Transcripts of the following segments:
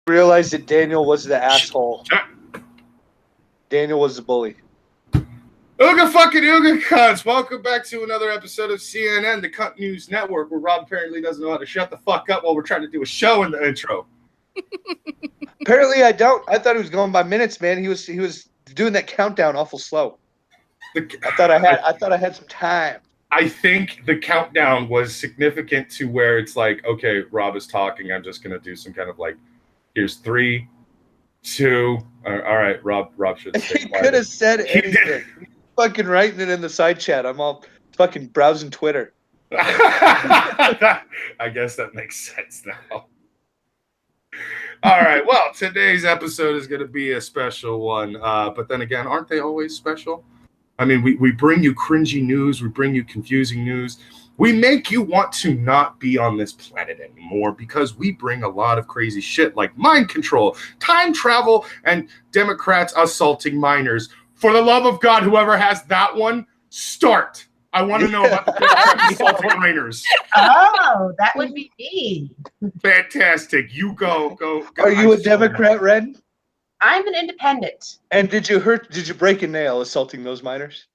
realized that Daniel was the asshole. Daniel was the bully. Ooga fucking ooga cunts. Welcome back to another episode of CNN, the Cunt News Network, where Rob apparently doesn't know how to shut the fuck up while we're trying to do a show in the intro. Apparently I don't. I thought he was going by minutes, man. He was doing that countdown awful slow. I thought I had some time. I think the countdown was significant to where it's like, okay, Rob is talking. I'm just gonna do some kind of like, here's 3, 2. All right, Rob should. He could have said anything. He's fucking writing it in the side chat. I'm all fucking browsing Twitter. I guess that makes sense now. All right. Well, today's episode is going to be a special one. But then again, aren't they always special? I mean, we bring you cringy news. We bring you confusing news. We make you want to not be on this planet anymore because we bring a lot of crazy shit like mind control, time travel, and Democrats assaulting minors. For the love of God, whoever has that one, start. I want to know about the Democrats assaulting minors. Oh, that would be me. Fantastic. You go. Are you a Democrat, Ren? I'm an independent. And did you break a nail assaulting those minors?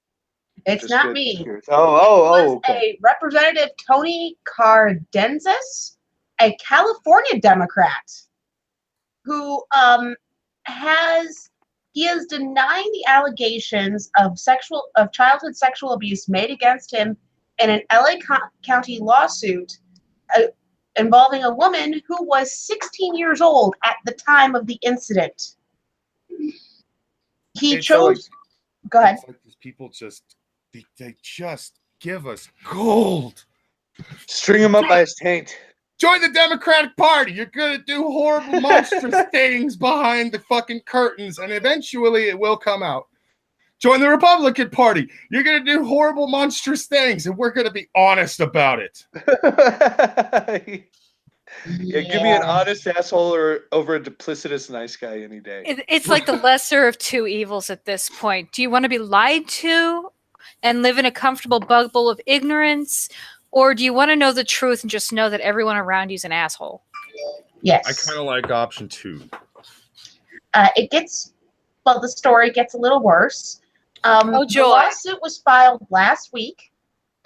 It's Just not good. me. Oh. Okay. A Representative Tony Cardensis, a California Democrat, who has denied the allegations of childhood sexual abuse made against him in an LA County lawsuit involving a woman who was 16 years old at the time of the incident. Go ahead. It's like these people they just give us gold. String him up by his taint. Join the Democratic Party. You're going to do horrible, monstrous things behind the fucking curtains, and eventually it will come out. Join the Republican Party. You're going to do horrible, monstrous things, and we're going to be honest about it. Yeah, give me an honest asshole over a duplicitous nice guy any day. It's like the lesser of two evils at this point. Do you want to be lied to and live in a comfortable bubble of ignorance? Or do you want to know the truth and just know that everyone around you is an asshole? Yes. I kind of like option 2. The story gets a little worse. Oh, joy. The lawsuit was filed last week.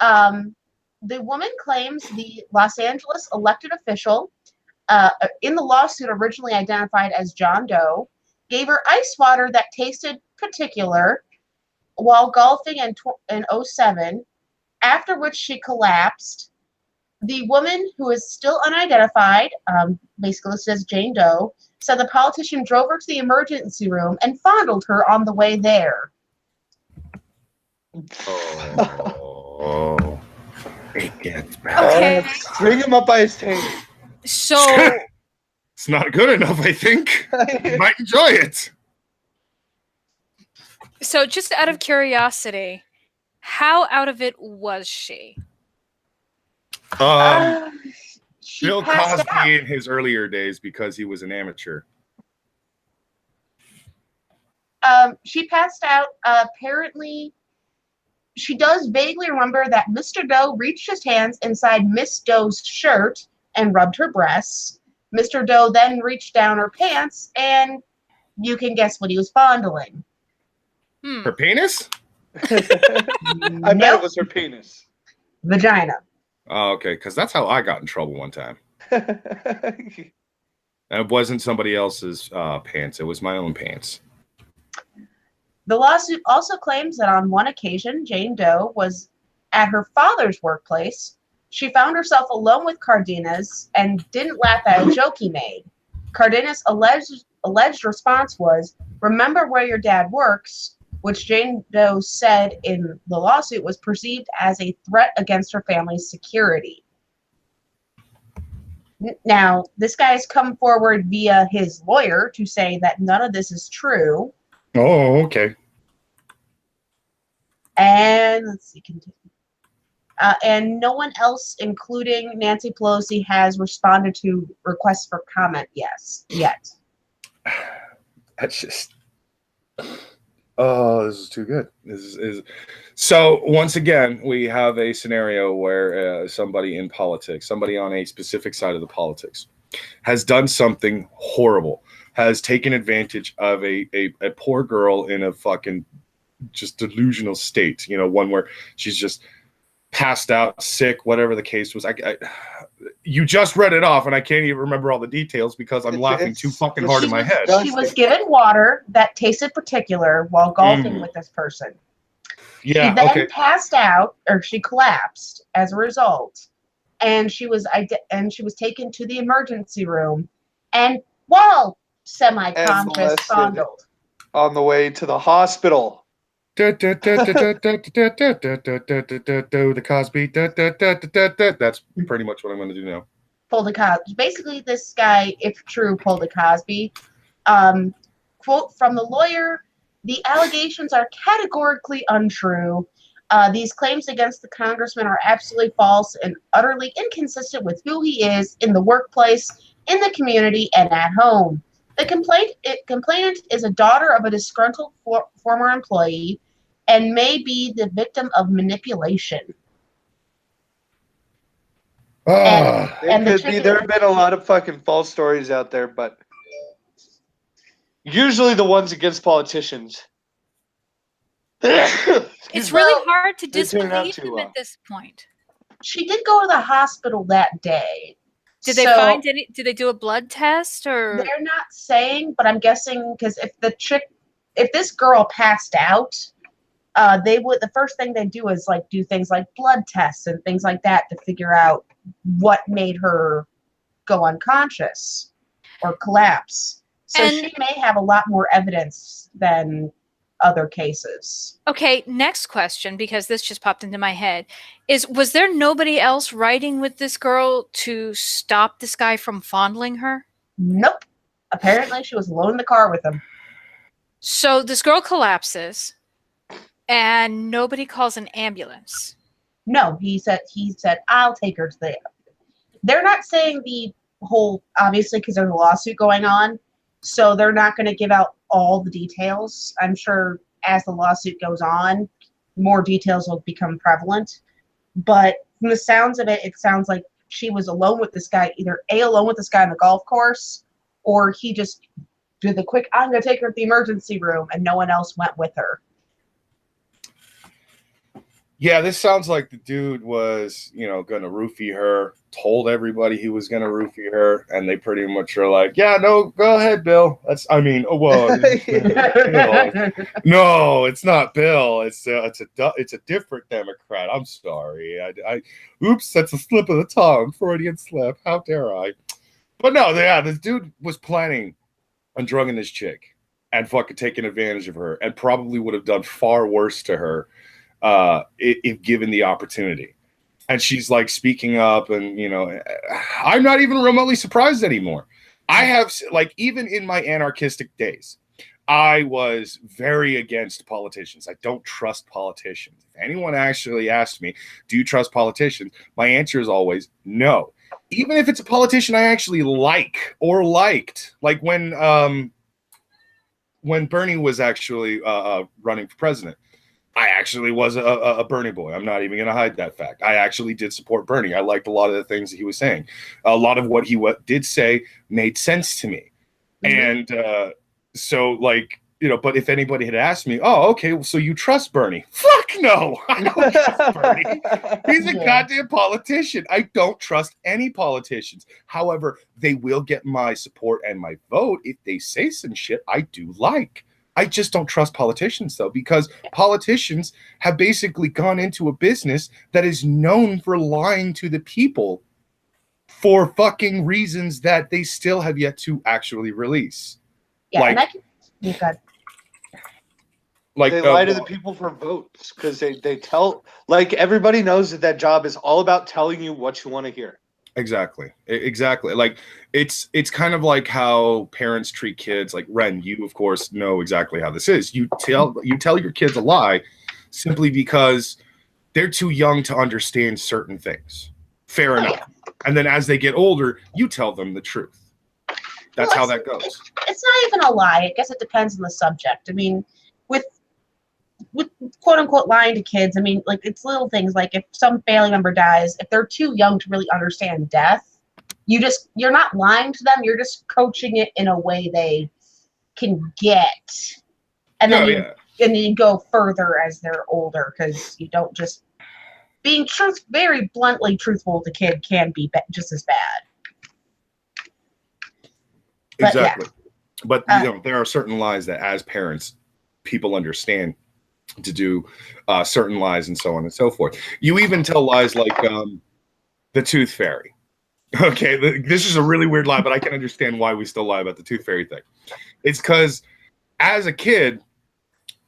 The woman claims the Los Angeles elected official, in the lawsuit originally identified as John Doe, gave her ice water that tasted particular while golfing in 2007, after which she collapsed. The woman, who is still unidentified, basically listed as Jane Doe, said the politician drove her to the emergency room and fondled her on the way there. Oh. It gets bad. Okay. String him up by his taint. So it's not good enough, I think. You might enjoy it. So just out of curiosity, how out of it was she? She Bill passed out. Cosby in his earlier days because he was an amateur. She passed out. Apparently, she does vaguely remember that Mr. Doe reached his hands inside Miss Doe's shirt and rubbed her breasts. Mr. Doe then reached down her pants, and you can guess what he was fondling. Her penis? I bet it was her penis. Vagina. Oh, okay, because that's how I got in trouble one time. And it wasn't somebody else's pants. It was my own pants. The lawsuit also claims that on one occasion, Jane Doe was at her father's workplace. She found herself alone with Cardenas and didn't laugh at a joke he made. Cardenas' alleged response was, "Remember where your dad works," which Jane Doe said in the lawsuit was perceived as a threat against her family's security. Now, this guy has come forward via his lawyer to say that none of this is true. Oh, okay. And let's see, continue. And no one else, including Nancy Pelosi, has responded to requests for comment yet. That's just... Oh, this is too good. This is so. Once again, we have a scenario where somebody in politics, somebody on a specific side of the politics, has done something horrible, has taken advantage of a poor girl in a fucking just delusional state, you know, one where she's just passed out, sick, whatever the case was. You just read it off, and I can't even remember all the details because I'm laughing too fucking hard in my head. She was given water that tasted particular while golfing with this person. Yeah, she then passed out, or she collapsed as a result, and she was taken to the emergency room, and while semi-conscious, fondled on the way to the hospital. The Cosby. That's pretty much what I'm going to do now. Pulled a Cosby. Basically, this guy, if true, pulled a Cosby. Quote from the lawyer: "The allegations are categorically untrue. These claims against the congressman are absolutely false and utterly inconsistent with who he is in the workplace, in the community, and at home. The complainant is a daughter of a disgruntled former employee and may be the victim of manipulation." There have been a lot of fucking false stories out there, but usually the ones against politicians. It's really hard to disbelieve them at this point. She did go to the hospital that day. Did they find any? Did they do a blood test, or they're not saying? But I'm guessing because if this girl passed out, the first thing they do is like do things like blood tests and things like that to figure out what made her go unconscious or collapse. So she may have a lot more evidence than other cases. Okay, next question, because this just popped into my head, was there nobody else riding with this girl to stop this guy from fondling her? Nope. Apparently she was alone in the car with him. So this girl collapses and nobody calls an ambulance. No, he said I'll take her to the. They're not saying the whole, obviously, because there's a lawsuit going on, so they're not going to give out all the details. I'm sure as the lawsuit goes on, more details will become prevalent. But from the sounds of it, it sounds like she was alone with this guy, either alone with this guy on the golf course, or he just did the quick, I'm going to take her to the emergency room, and no one else went with her. Yeah, this sounds like the dude was, going to roofie her, told everybody he was going to roofie her, and they pretty much are like, yeah, no, go ahead, Bill. No, it's not Bill. It's a different Democrat. I'm sorry. Oops, that's a slip of the tongue. Freudian slip. How dare I? But no, this dude was planning on drugging this chick and fucking taking advantage of her, and probably would have done far worse to her if given the opportunity. And she's like speaking up, and I'm not even remotely surprised anymore. I have, even in my anarchistic days, I was very against politicians. I don't trust politicians. If anyone actually asked me, do you trust politicians? My answer is always no. Even if it's a politician I actually like or liked, like when Bernie was actually running for president. I actually was a Bernie boy. I'm not even going to hide that fact. I actually did support Bernie. I liked a lot of the things that he was saying. A lot of what he did say made sense to me. Mm-hmm. And but if anybody had asked me, oh, okay, so you trust Bernie? Fuck no. I don't trust Bernie. He's a goddamn politician. I don't trust any politicians. However, they will get my support and my vote if they say some shit I do like. I just don't trust politicians, though, because politicians have basically gone into a business that is known for lying to the people for fucking reasons that they still have yet to actually release. Yeah, they lie to the people for votes because they tell, everybody knows that job is all about telling you what you want to hear. Exactly. Like it's kind of like how parents treat kids. Like, Ren, you of course know exactly how this is. You tell your kids a lie simply because they're too young to understand certain things. Fair enough. And then as they get older, you tell them the truth. That's how that goes. It's not even a lie. I guess it depends on the subject. I mean, with quote unquote lying to kids, I mean, it's little things like if some family member dies, if they're too young to really understand death, you're not lying to them. You're just coaching it in a way they can get, and then you go further as they're older, because you don't just being very bluntly truthful with a kid can be just as bad. Exactly. But there are certain lies that as parents, people understand to do certain lies and so on and so forth. You even tell lies like the tooth fairy. Okay, this is a really weird lie, but I can understand why we still lie about the tooth fairy thing. It's because as a kid,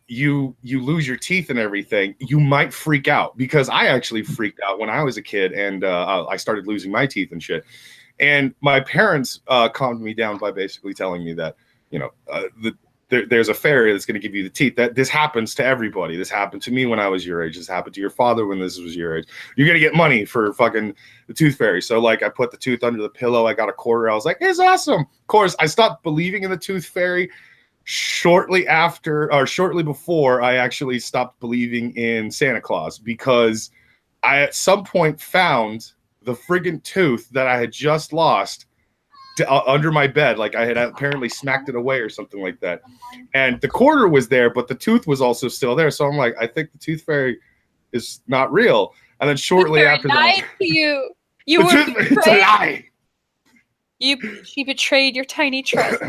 you lose your teeth and everything. You might freak out, because I actually freaked out when I was a kid and I started losing my teeth and shit. And my parents calmed me down by basically telling me that, there's a fairy that's going to give you the teeth. That this happens to everybody. This happened to me when I was your age. This happened to your father when this was your age. You're going to get money for fucking the tooth fairy. So like I put the tooth under the pillow. I got a quarter. I was like, it's awesome. Of course, I stopped believing in the tooth fairy shortly before I actually stopped believing in Santa Claus, because I at some point found the friggin' tooth that I had just lost under my bed. Like I had apparently smacked it away or something like that. And the quarter was there, but the tooth was also still there. So I'm like, I think the tooth fairy is not real. And then shortly after that, you were betrayed. It's a lie. She betrayed your tiny trust.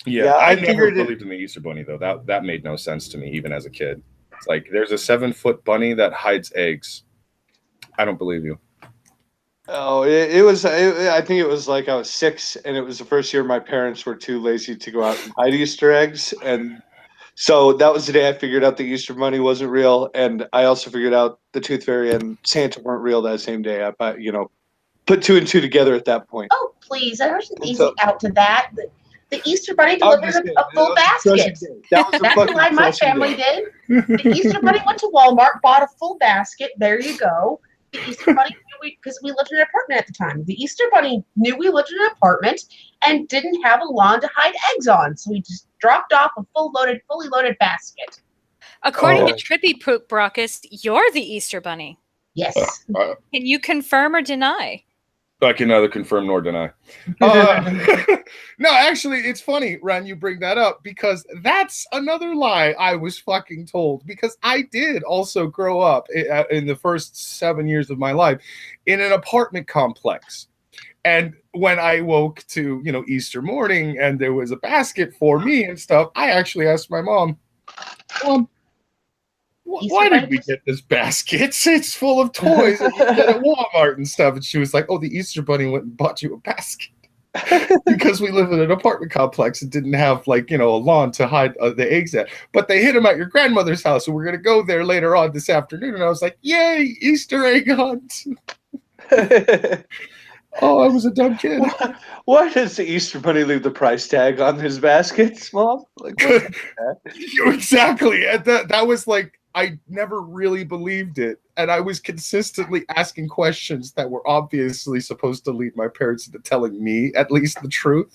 Yeah, I never believed in the Easter Bunny, though. That made no sense to me, even as a kid. It's like, there's a 7-foot bunny that hides eggs. I don't believe you. Oh, I think it was like I was 6, and it was the first year my parents were too lazy to go out and hide Easter eggs. And so that was the day I figured out the Easter Bunny wasn't real. And I also figured out the Tooth Fairy and Santa weren't real that same day. I put 2 and 2 together at that point. Oh, please. I wasn't easy out to that. The Easter Bunny delivered a full basket. That's what my family did. The Easter Bunny went to Walmart, bought a full basket. There you go. The Easter Bunny knew because we lived in an apartment at the time. The Easter Bunny knew we lived in an apartment and didn't have a lawn to hide eggs on. So we just dropped off a fully loaded basket. According to Trippy Poop Brockus, you're the Easter Bunny. Yes. Can you confirm or deny? I can neither confirm nor deny. No, actually, it's funny, Ren, you bring that up, because that's another lie I was fucking told. Because I did also grow up in the first 7 years of my life in an apartment complex. And when I woke to, Easter morning and there was a basket for me and stuff, I actually asked my mom, why did we get this basket? It's full of toys that you get at Walmart and stuff. And she was like, the Easter Bunny went and bought you a basket. Because we live in an apartment complex and didn't have a lawn to hide the eggs at. But they hid them at your grandmother's house, and we're going to go there later on this afternoon. And I was like, yay, Easter egg hunt. Oh, I was a dumb kid. Why does the Easter Bunny leave the price tag on his baskets, Mom? Like, exactly. And that was like, I never really believed it. And I was consistently asking questions that were obviously supposed to lead my parents into telling me at least the truth,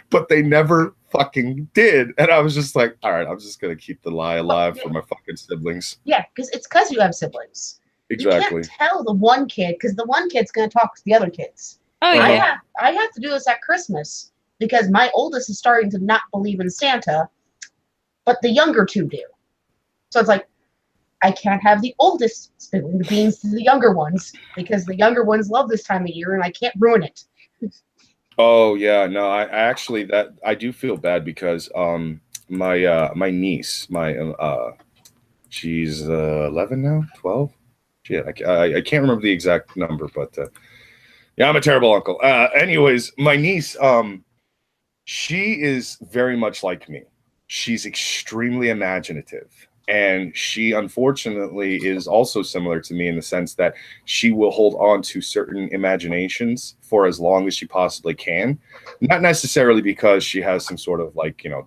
but they never fucking did. And I was just like, all right, I'm just going to keep the lie alive for my fucking siblings. Yeah, because you have siblings. Exactly. You can't tell the one kid, because the one kid's going to talk to the other kids. Oh, yeah. I have to do this at Christmas, because my oldest is starting to not believe in Santa, but the younger two do. So it's like, I can't have the oldest spilling the beans to the younger ones, because the younger ones love this time of year and I can't ruin it. Oh yeah, no, I actually I do feel bad, because my niece, she's 11 now, 12. Shit, I can't remember the exact number, but yeah, I'm a terrible uncle. Anyways, my niece, she is very much like me. She's extremely imaginative. And she, unfortunately, is also similar to me in the sense that she will hold on to certain imaginations for as long as she possibly can. Not necessarily because she has some sort of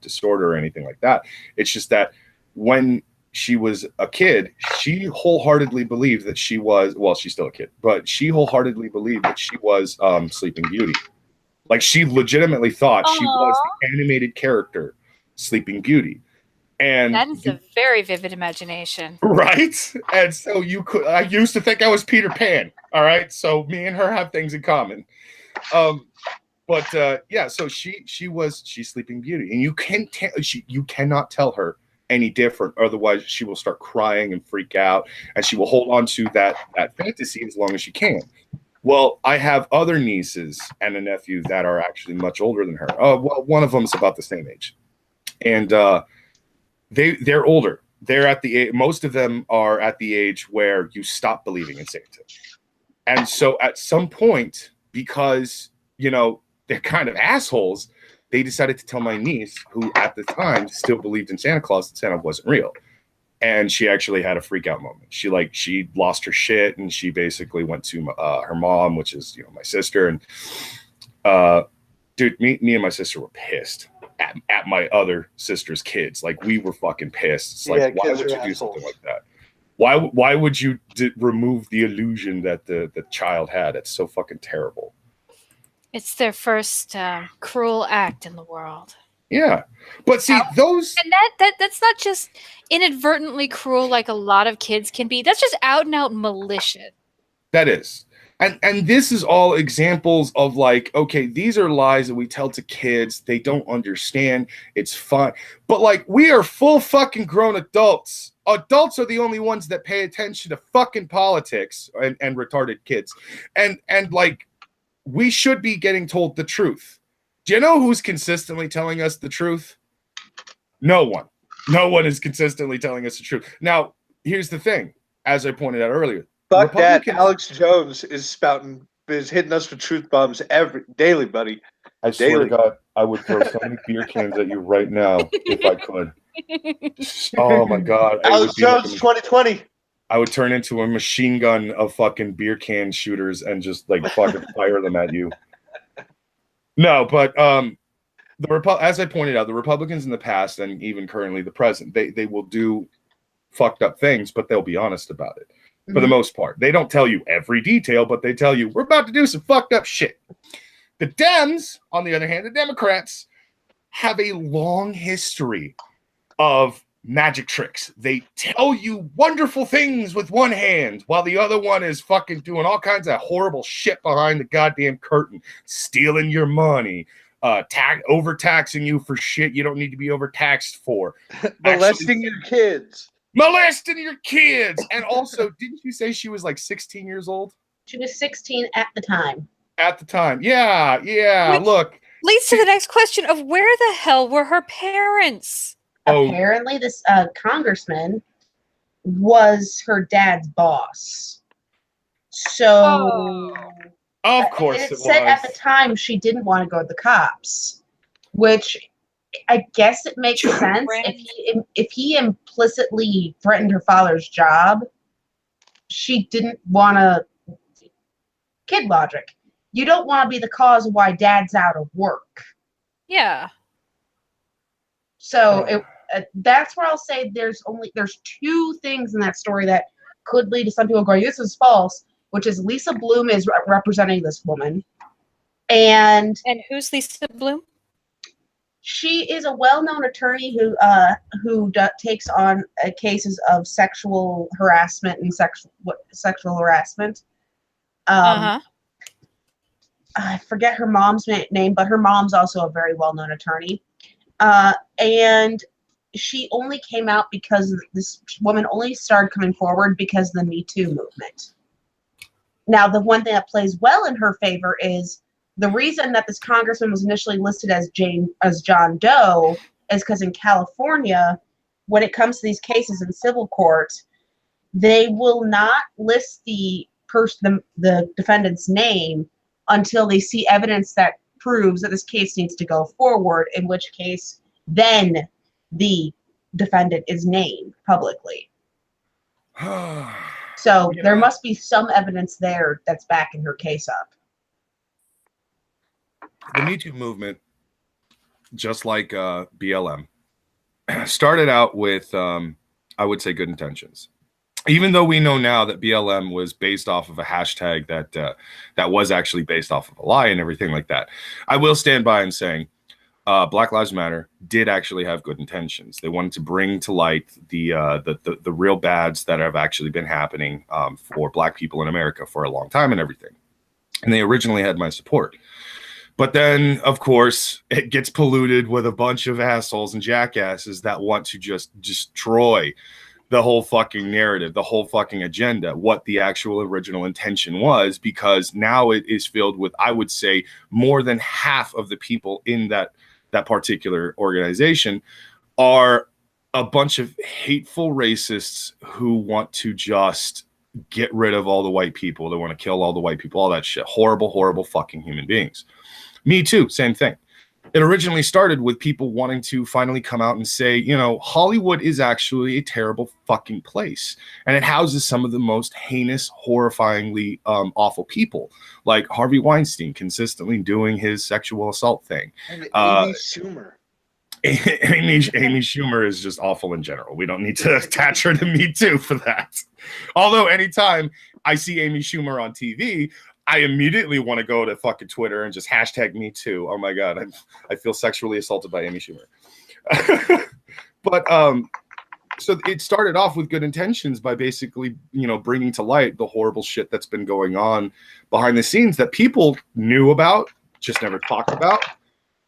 disorder or anything like that. It's just that when she was a kid, she wholeheartedly believed that she was, well, she's still a kid, but she wholeheartedly believed that she was Sleeping Beauty. Like, she legitimately thought she was the animated character Sleeping Beauty. And that is a very vivid imagination. Right? And so I used to think I was Peter Pan. All right. So me and her have things in common. Yeah, so she's Sleeping Beauty, and you cannot tell her any different, otherwise she will start crying and freak out, and she will hold on to that fantasy as long as she can. Well, I have other nieces and a nephew that are actually much older than her. Well, one of them is about the same age, and they're older. They're at the age, most of them are at the age where you stop believing in Santa. And so at some point, because, they're kind of assholes, they decided to tell my niece, who at the time still believed in Santa Claus, that Santa wasn't real. And she actually had a freak out moment. She lost her shit, and she basically went to her mom, which is, my sister. And dude, me and my sister were pissed at my other sister's kids. Like, we were fucking pissed. It's like, why would you do something like that? Why would you remove the illusion that the child had? It's so fucking terrible. It's their first cruel act in the world. Yeah, but see, those and that's not just inadvertently cruel like a lot of kids can be. That's just out and out malicious. That is. And this is all examples of, like, okay, these are lies that we tell to kids. They don't understand. It's fun. But, like, we are full fucking grown adults. Adults are the only ones that pay attention to fucking politics and retarded kids. And like, we should be getting told the truth. Do you know who's consistently telling us the truth? No one. No one is consistently telling us the truth. Now, here's the thing. As I pointed out earlier, fuck that. Alex Jones is hitting us with truth bombs daily, buddy. I swear to God, I would throw so many beer cans at you right now if I could. Oh my God. Alex Jones 2020. I would turn into a machine gun of fucking beer can shooters and just, like, fucking fire them at you. No, but as I pointed out, the Republicans in the past and even currently the present, they will do fucked up things, but they'll be honest about it. For the most part. They don't tell you every detail, but they tell you, we're about to do some fucked up shit. The Dems, on the other hand, the Democrats, have a long history of magic tricks. They tell you wonderful things with one hand, while the other one is fucking doing all kinds of horrible shit behind the goddamn curtain, stealing your money, overtaxing you for shit you don't need to be overtaxed for. Molesting your kids. Molesting your kids. And also, didn't you say she was like 16 years old? She was 16 at the time. At the time. Yeah. Which look. Leads to the next question of where the hell were her parents? Apparently, this congressman was her dad's boss. So, of course it said at the time she didn't want to go to the cops, which I guess it makes sense if he implicitly threatened her father's job. She didn't want to. Kid logic. You don't want to be the cause of why dad's out of work. Yeah. So that's where I'll say there's two things in that story that could lead to some people going, this is false, which is Lisa Bloom is representing this woman. And who's Lisa Bloom? She is a well-known attorney who takes on cases of sexual harassment and sexual harassment. I forget her mom's name, but her mom's also a very well-known attorney. And she only came out because this woman only started coming forward because of the Me Too movement. Now, the one thing that plays well in her favor is the reason that this congressman was initially listed as John Doe is because in California, when it comes to these cases in civil court, they will not list the defendant's name until they see evidence that proves that this case needs to go forward, in which case then the defendant is named publicly. So there must be some evidence there that's backing her case up. The Me Too movement, just like BLM, started out with, I would say, good intentions. Even though we know now that BLM was based off of a hashtag that was actually based off of a lie and everything like that, I will stand by and saying Black Lives Matter did actually have good intentions. They wanted to bring to light the real bads that have actually been happening for Black people in America for a long time and everything. and they originally had my support. But then, of course, it gets polluted with a bunch of assholes and jackasses that want to just destroy the whole fucking narrative, the whole fucking agenda, what the actual original intention was, because now it is filled with, I would say, more than half of the people in that particular organization are a bunch of hateful racists who want to just get rid of all the white people. They want to kill all the white people, all that shit. Horrible, horrible fucking human beings. Me too, same thing. It originally started with people wanting to finally come out and say, you know, Hollywood is actually a terrible fucking place. And it houses some of the most heinous, horrifyingly awful people, like Harvey Weinstein consistently doing his sexual assault thing. And Amy Schumer. Amy Schumer is just awful in general. We don't need to attach her to Me Too for that. Although anytime I see Amy Schumer on TV, I immediately want to go to fucking Twitter and just hashtag Me Too. Oh my God, I feel sexually assaulted by Amy Schumer. But so it started off with good intentions by basically, you know, bringing to light the horrible shit that's been going on behind the scenes that people knew about, just never talked about,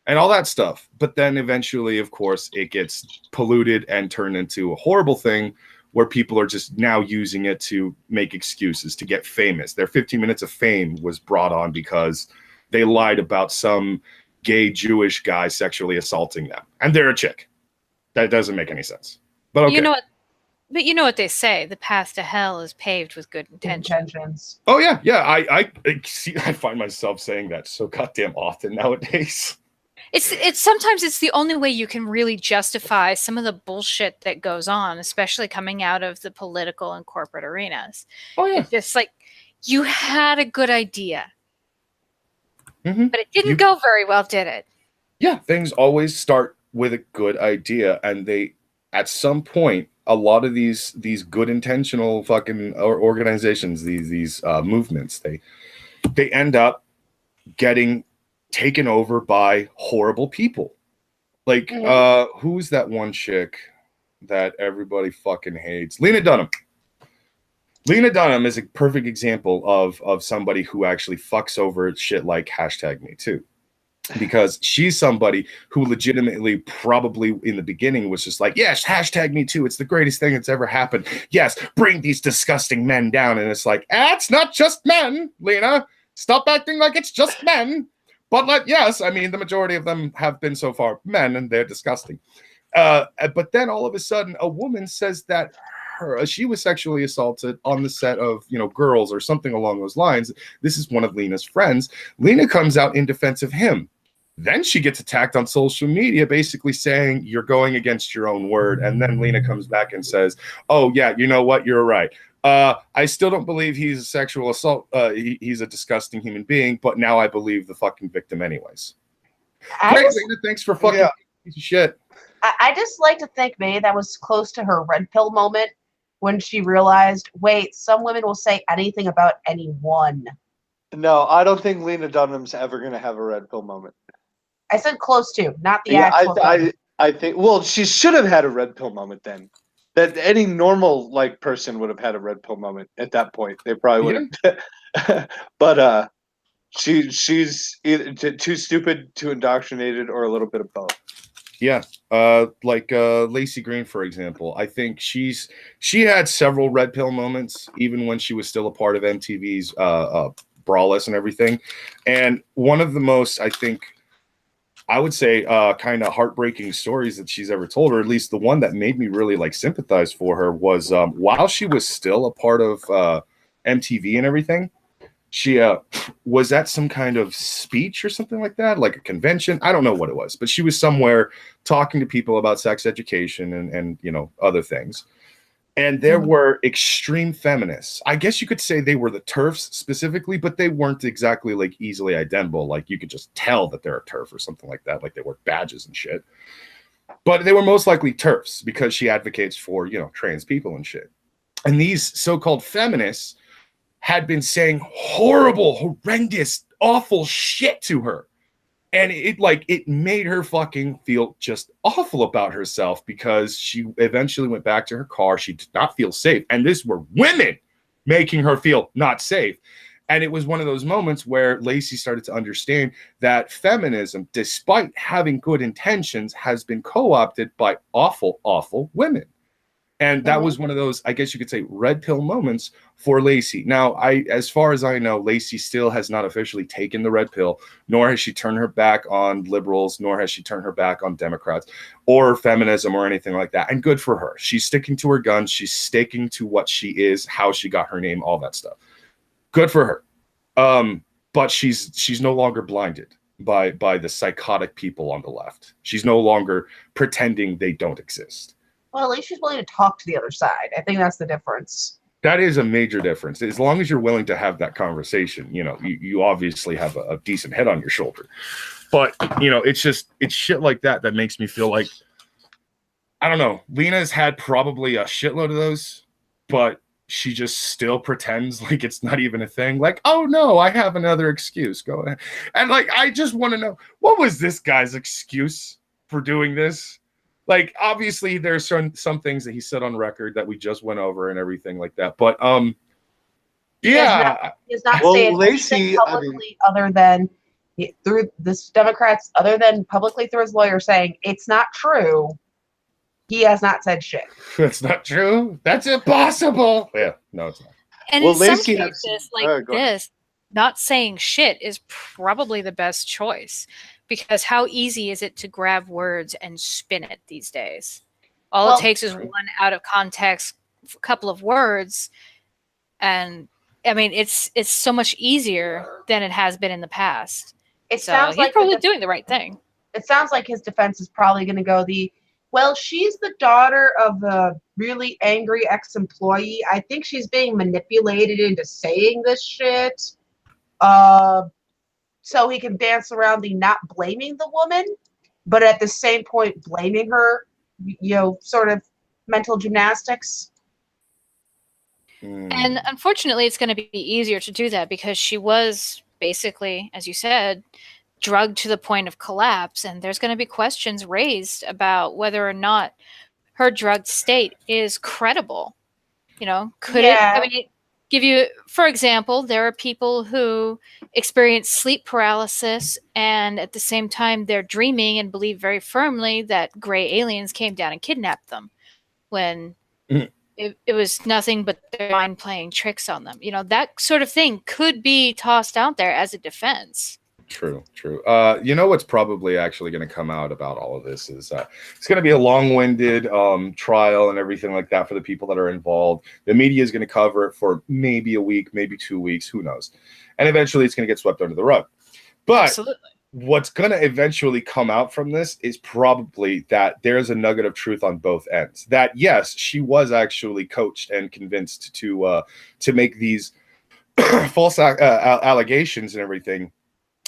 and all that stuff. But then eventually, of course, it gets polluted and turned into a horrible thing where people are just now using it to make excuses to get famous. Their 15 minutes of fame was brought on because they lied about some gay Jewish guy sexually assaulting them. And they're a chick. That doesn't make any sense. But okay. You know what? But you know what they say: the path to hell is paved with good intentions. Oh yeah, yeah. I see. I find myself saying that so goddamn often nowadays. It's sometimes it's the only way you can really justify some of the bullshit that goes on, especially coming out of the political and corporate arenas. Oh yeah. It's just like, you had a good idea, but it didn't go very well, did it? Yeah, things always start with a good idea, and they, at some point, a lot of these good intentional fucking organizations, these movements, they end up getting taken over by horrible people. Like, who's that one chick that everybody fucking hates? Lena Dunham. Lena Dunham is a perfect example of somebody who actually fucks over shit like hashtag Me Too. Because she's somebody who legitimately probably in the beginning was just like, yes, hashtag Me Too. It's the greatest thing that's ever happened. Yes, bring these disgusting men down. And it's like, it's not just men, Lena. Stop acting like it's just men. But yes, I mean, the majority of them have been so far men, and they're disgusting. But then all of a sudden, a woman says that she was sexually assaulted on the set of, you know, Girls or something along those lines. This is one of Lena's friends. Lena comes out in defense of him. Then she gets attacked on social media, basically saying you're going against your own word. And then Lena comes back and says, oh, yeah, you know what? You're right. I still don't believe he's a sexual assault. He's a disgusting human being, but now I believe the fucking victim anyways. Great, Lena, thanks for fucking piece of shit. I just like to think maybe that was close to her red pill moment when she realized, wait, some women will say anything about anyone. No, I don't think Lena Dunham's ever going to have a red pill moment. I said close to, not the actual. I think, well, she should have had a red pill moment then. That any normal like person would have had a red pill moment at that point. They probably would have. But she's either too stupid, too indoctrinated, or a little bit of both. Yeah, like Lacey Green, for example. I think she had several red pill moments, even when she was still a part of MTV's Brawless and everything. And one of the most, I think, I would say, kind of heartbreaking stories that she's ever told, or at least the one that made me really like sympathize for her, was while she was still a part of MTV and everything, she was at some kind of speech or something like that, like a convention. I don't know what it was, but she was somewhere talking to people about sex education and you know, other things. And there were extreme feminists. I guess you could say they were the TERFs specifically, but they weren't exactly like easily identifiable. Like you could just tell that they're a TERF or something like that. Like they wore badges and shit. But they were most likely TERFs because she advocates for, you know, trans people and shit. And these so-called feminists had been saying horrible, horrendous, awful shit to her. And it made her fucking feel just awful about herself because she eventually went back to her car. She did not feel safe. And this were women making her feel not safe. And it was one of those moments where Lacey started to understand that feminism, despite having good intentions, has been co-opted by awful, awful women. And that was one of those, I guess you could say, red pill moments for Lacey. Now, as far as I know, Lacey still has not officially taken the red pill, nor has she turned her back on liberals, nor has she turned her back on Democrats or feminism or anything like that. And good for her. She's sticking to her guns. She's sticking to what she is, how she got her name, all that stuff. Good for her. But she's no longer blinded by the psychotic people on the left. She's no longer pretending they don't exist. Well, at least she's willing to talk to the other side. I think that's the difference. That is a major difference. As long as you're willing to have that conversation, you obviously have a decent head on your shoulder. But, it's shit like that makes me feel like, I don't know, Lena's had probably a shitload of those, but she just still pretends like it's not even a thing. Like, oh no, I have another excuse. Go ahead. And I just want to know, what was this guy's excuse for doing this? Like, obviously there's some things that he said on record that we just went over and everything like that. But yeah. He's not Well, saying Lacey, publicly other than through this Democrats, other than publicly through his lawyer saying it's not true. He has not said shit. That's not true. That's impossible. Yeah, no, it's not. And Well, in some Lacey cases has- like this, not saying shit is probably the best choice, because how easy is it to grab words and spin it these days? All it takes is one out of context, couple of words, and I mean it's so much easier than it has been in the past. It So sounds he's like probably doing the right thing. It sounds like his defense is probably going to go well, she's the daughter of a really angry ex-employee. I think she's being manipulated into saying this shit. So he can dance around the not blaming the woman, but at the same point blaming her, sort of mental gymnastics. And unfortunately, it's going to be easier to do that because she was basically, as you said, drugged to the point of collapse. And there's going to be questions raised about whether or not her drugged state is credible. Could it? I mean, give you, for example, there are people who experience sleep paralysis and at the same time they're dreaming and believe very firmly that gray aliens came down and kidnapped them when it was nothing but their mind playing tricks on them. That sort of thing could be tossed out there as a defense. True. What's probably actually going to come out about all of this is it's going to be a long-winded trial and everything like that for the people that are involved. The media is going to cover it for maybe a week, maybe 2 weeks, who knows? And eventually it's going to get swept under the rug. But Absolutely. What's going to eventually come out from this is probably that there's a nugget of truth on both ends. That, yes, she was actually coached and convinced to make these false allegations and everything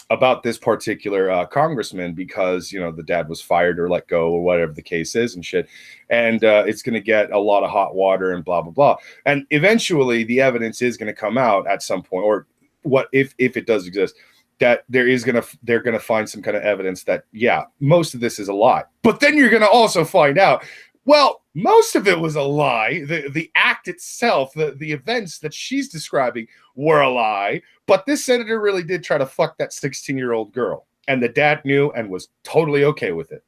about this particular congressman because, the dad was fired or let go or whatever the case is and shit. And it's going to get a lot of hot water and blah, blah, blah. And eventually the evidence is going to come out at some point, or what if it does exist, that they're going to find some kind of evidence that, yeah, most of this is a lie. But then you're going to also find out, well, most of it was a lie. The act itself, the events that she's describing were a lie. But this senator really did try to fuck that 16-year-old girl. And the dad knew and was totally okay with it.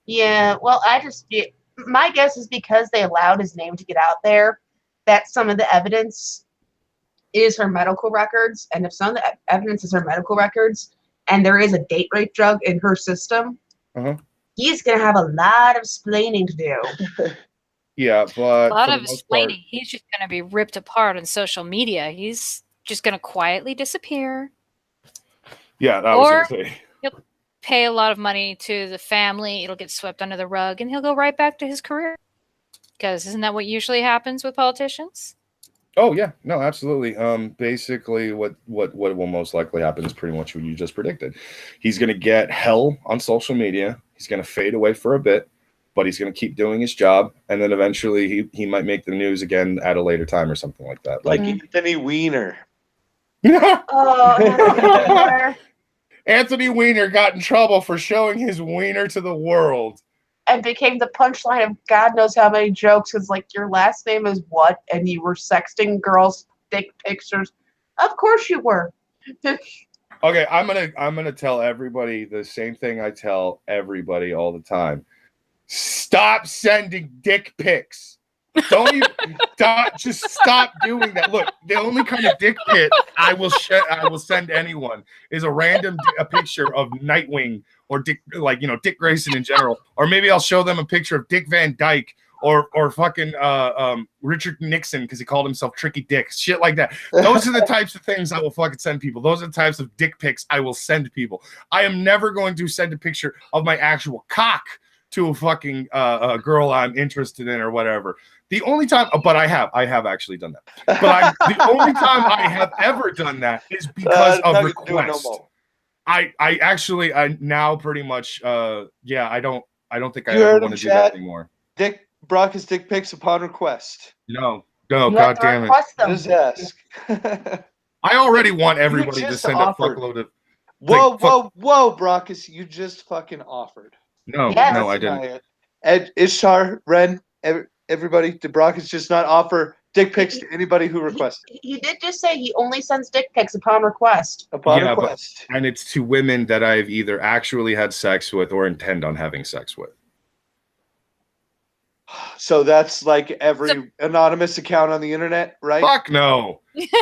Yeah, well, my guess is because they allowed his name to get out there, that some of the evidence is her medical records. And if some of the evidence is her medical records and there is a date rape drug in her system, he's going to have a lot of explaining to do. Yeah, but a lot of explaining. He's just going to be ripped apart on social media. He's just going to quietly disappear. Yeah, I was going to say. He'll pay a lot of money to the family. It'll get swept under the rug, and he'll go right back to his career. Because isn't that what usually happens with politicians? Oh yeah, no, absolutely. Basically, what will most likely happen is pretty much what you just predicted. He's going to get hell on social media. He's going to fade away for a bit, but he's going to keep doing his job, and then eventually he might make the news again at a later time or something like that. Like Anthony Weiner. Oh, Anthony Weiner got in trouble for showing his wiener to the world. And became the punchline of God knows how many jokes. Because, your last name is what? And you were sexting girls' dick pictures Of course you were. Okay, I'm gonna tell everybody the same thing I tell everybody all the time. Stop sending dick pics. Don't even just stop doing that. Look, the only kind of dick pic I will send anyone is a picture of Nightwing or Dick, like, you know, Dick Grayson in general, or maybe I'll show them a picture of Dick Van Dyke or fucking Richard Nixon because he called himself Tricky Dick, shit like that. Those are the types of things I will fucking send people. Those are the types of dick pics I will send people. I am never going to send a picture of my actual cock to a fucking a girl I'm interested in or whatever. The only time, but I have actually done that. But the only time I have ever done that is because of request. I now pretty much I don't think I ever want to do that anymore. Brock is dick pics upon request. No, god damn it. Just ask. I already want everybody to send offered. a fuckload of. Whoa, Brockus, you just fucking offered. No, I didn't. Ed, Ishtar, Ren, everybody, did Brockus just not offer dick pics to anybody who requested? He did just say he only sends dick pics upon request. Upon request. And it's to women that I've either actually had sex with or intend on having sex with. So that's like every anonymous account on the internet, right? Fuck no.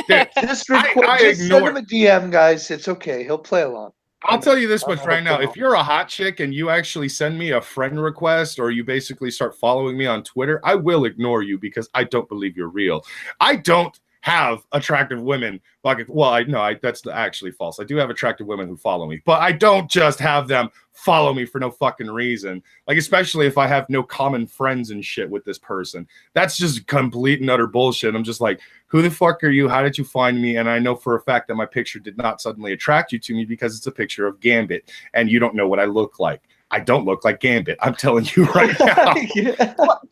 Just send him a DM, guys. It's okay. He'll play along. I'll tell you this much right now. If you're a hot chick and you actually send me a friend request or you basically start following me on Twitter, I will ignore you because I don't believe you're real. I don't have attractive women. That's actually false. I do have attractive women who follow me, but I don't just have them follow me for no fucking reason. Like, especially if I have no common friends and shit with this person. That's just complete and utter bullshit. I'm just like, who the fuck are you? How did you find me? And I know for a fact that my picture did not suddenly attract you to me because it's a picture of Gambit and you don't know what I look like. I don't look like Gambit. I'm telling you right now. Well,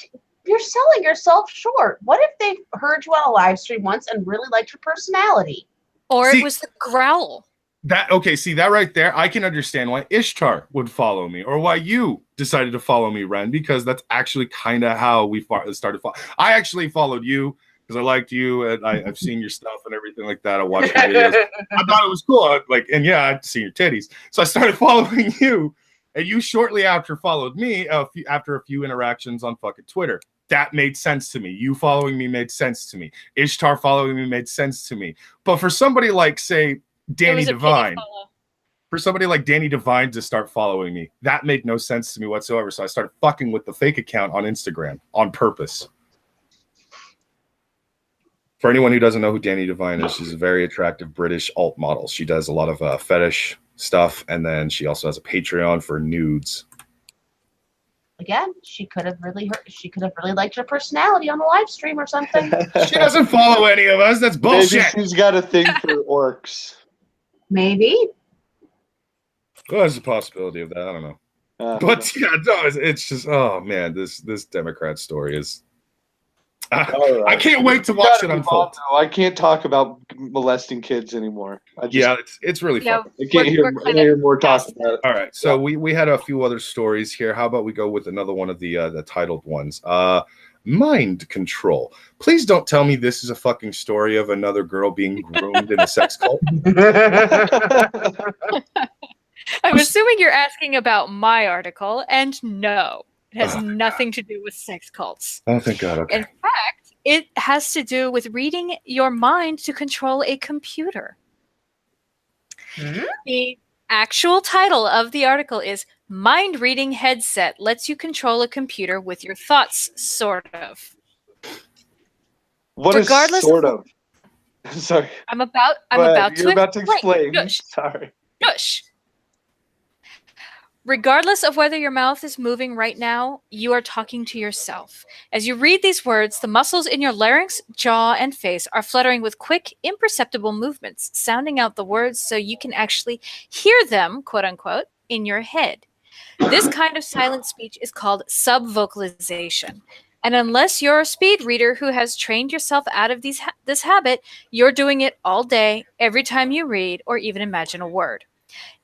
you're selling yourself short. What if they heard you on a live stream once and really liked your personality? Or it was the growl. That right there, I can understand why Ishtar would follow me or why you decided to follow me, Ren, because that's actually kind of how we started. I actually followed you because I liked you and I've seen your stuff and everything like that. I watched your videos. I thought it was cool. I'd seen your titties. So I started following you. And you shortly after followed me after a few interactions on fucking Twitter. That made sense to me. You following me made sense to me. Ishtar following me made sense to me. But for somebody like, say, Danny Devine, to start following me, that made no sense to me whatsoever. So I started fucking with the fake account on Instagram on purpose. For anyone who doesn't know who Danny Devine is, she's a very attractive British alt model. She does a lot of fetish stuff, and then she also has a Patreon for nudes. Again, she could have really liked your personality on the live stream or something. She doesn't follow any of us. That's bullshit. Maybe she's got a thing for orcs. Maybe. Well, there's a possibility of that. I don't know. But yeah, no, it's just, oh man, this Democrat story is. Right. I can't wait to watch it unfold. I can't talk about molesting kids anymore. It's really fun. I can't hear more talk about it. All right, so we had a few other stories here. How about we go with another one of the titled ones? Mind control. Please don't tell me this is a fucking story of another girl being groomed in a sex cult. I'm assuming you're asking about my article, and no. It has nothing to do with sex cults. Oh, thank God. Okay. In fact, it has to do with reading your mind to control a computer. Mm-hmm. The actual title of the article is Mind Reading Headset Lets You Control a Computer with Your Thoughts, sort of. Regardless is sort of? Sorry. I'm about to explain. Shush. Sorry. Shush. Regardless of whether your mouth is moving right now, you are talking to yourself. As you read these words, the muscles in your larynx, jaw, and face are fluttering with quick, imperceptible movements, sounding out the words so you can actually hear them, quote unquote, in your head. This kind of silent speech is called subvocalization. And unless you're a speed reader who has trained yourself out of this habit, you're doing it all day, every time you read or even imagine a word.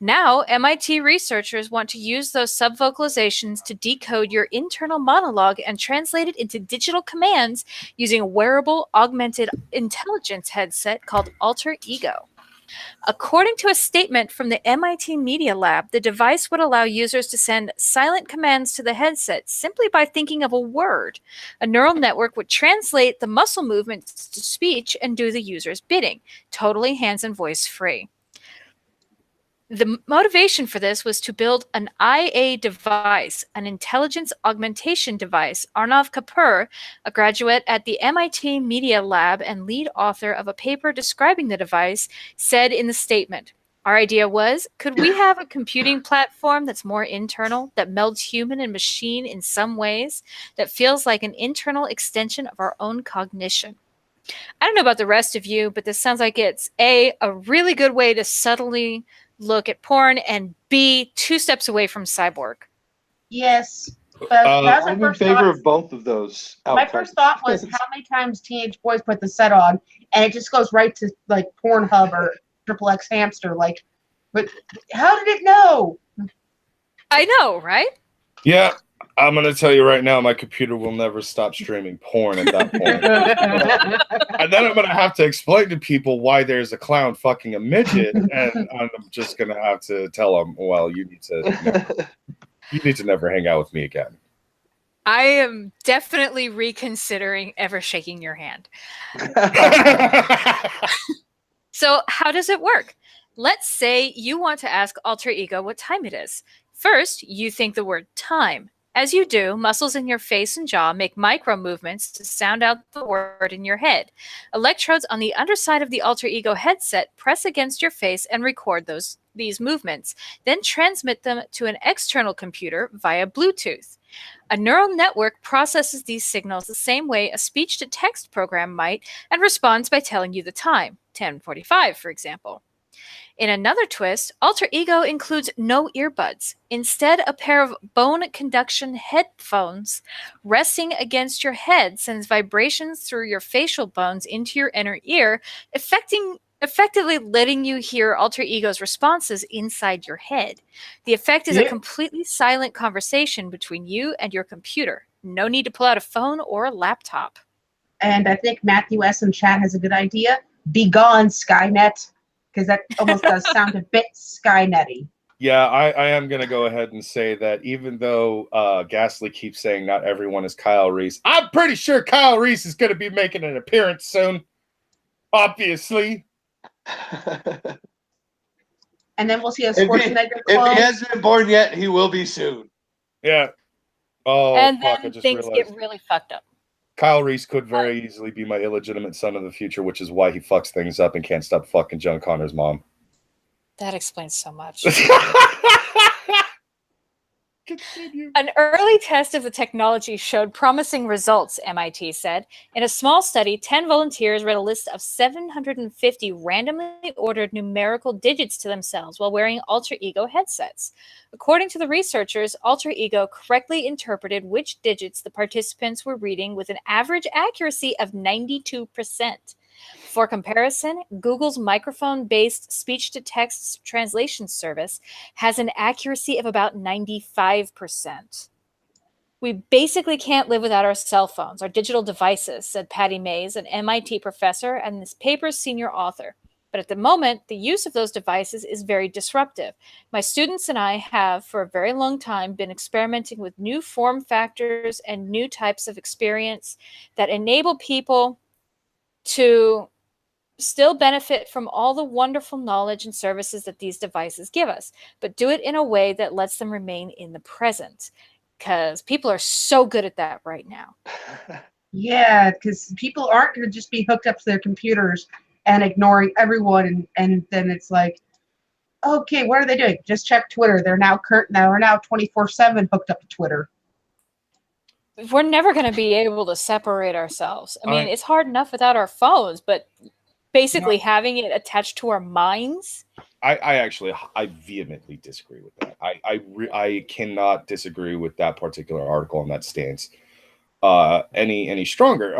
Now, MIT researchers want to use those subvocalizations to decode your internal monologue and translate it into digital commands using a wearable augmented intelligence headset called Alter Ego. According to a statement from the MIT Media Lab, the device would allow users to send silent commands to the headset simply by thinking of a word. A neural network would translate the muscle movements to speech and do the user's bidding, totally hands and voice free. The motivation for this was to build an IA device, an intelligence augmentation device. Arnav Kapoor, a graduate at the MIT Media Lab and lead author of a paper describing the device, said in the statement, "Our idea was, could we have a computing platform that's more internal, that melds human and machine in some ways, that feels like an internal extension of our own cognition?" I don't know about the rest of you, but this sounds like it's A, a really good way to subtly look at porn, and B, 2 steps away from cyborg. Yes, but that was my I'm in first favor thought. of both of those My outcomes. first thought was how many times teenage boys put the set on, and it just goes right to like Pornhub or Triple X Hamster. Like, but how did it know? I know, right? Yeah, I'm going to tell you right now, my computer will never stop streaming porn at that point. And then I'm going to have to explain to people why there's a clown fucking a midget, and I'm just going to have to tell them, well, you need to never hang out with me again. I am definitely reconsidering ever shaking your hand. So how does it work? Let's say you want to ask Alter Ego what time it is. First, you think the word time. As you do, muscles in your face and jaw make micro movements to sound out the word in your head. Electrodes on the underside of the Alter Ego headset press against your face and record these movements, then transmit them to an external computer via Bluetooth. A neural network processes these signals the same way a speech-to-text program might and responds by telling you the time, 10:45, for example. In another twist, Alter Ego includes no earbuds. Instead, a pair of bone conduction headphones resting against your head sends vibrations through your facial bones into your inner ear, effectively letting you hear Alter Ego's responses inside your head. The effect is a completely silent conversation between you and your computer. No need to pull out a phone or a laptop. And I think Matthew S. in chat has a good idea. Be gone, Skynet. Because that almost does sound a bit Skynet-y. Yeah, I am going to go ahead and say that even though Ghastly keeps saying not everyone is Kyle Reese, I'm pretty sure Kyle Reese is going to be making an appearance soon. Obviously. And then we'll see a Schwarzenegger If clone. he hasn't been born yet, he will be soon. Yeah. Oh, and fuck, I then just things realized. get really fucked up. Kyle Reese could very easily be my illegitimate son of the future, which is why he fucks things up and can't stop fucking John Connor's mom. That explains so much. Continue. An early test of the technology showed promising results, MIT said. In a small study, 10 volunteers read a list of 750 randomly ordered numerical digits to themselves while wearing Alter Ego headsets. According to the researchers, Alter Ego correctly interpreted which digits the participants were reading with an average accuracy of 92%. For comparison, Google's microphone-based speech-to-text translation service has an accuracy of about 95%. We basically can't live without our cell phones, our digital devices, said Patty Mays, an MIT professor and this paper's senior author. But at the moment, the use of those devices is very disruptive. My students and I have, for a very long time, been experimenting with new form factors and new types of experience that enable people to still benefit from all the wonderful knowledge and services that these devices give us, but do it in a way that lets them remain in the present. Because people are so good at that right now. Yeah, because people aren't going to just be hooked up to their computers and ignoring everyone, and then it's like, okay, what are they doing? Just check Twitter. They're now 24/7 hooked up to Twitter. We're never going to be able to separate ourselves. I mean, it's hard enough without our phones, but basically having it attached to our minds. I vehemently disagree with that. I cannot disagree with that particular article and that stance any stronger.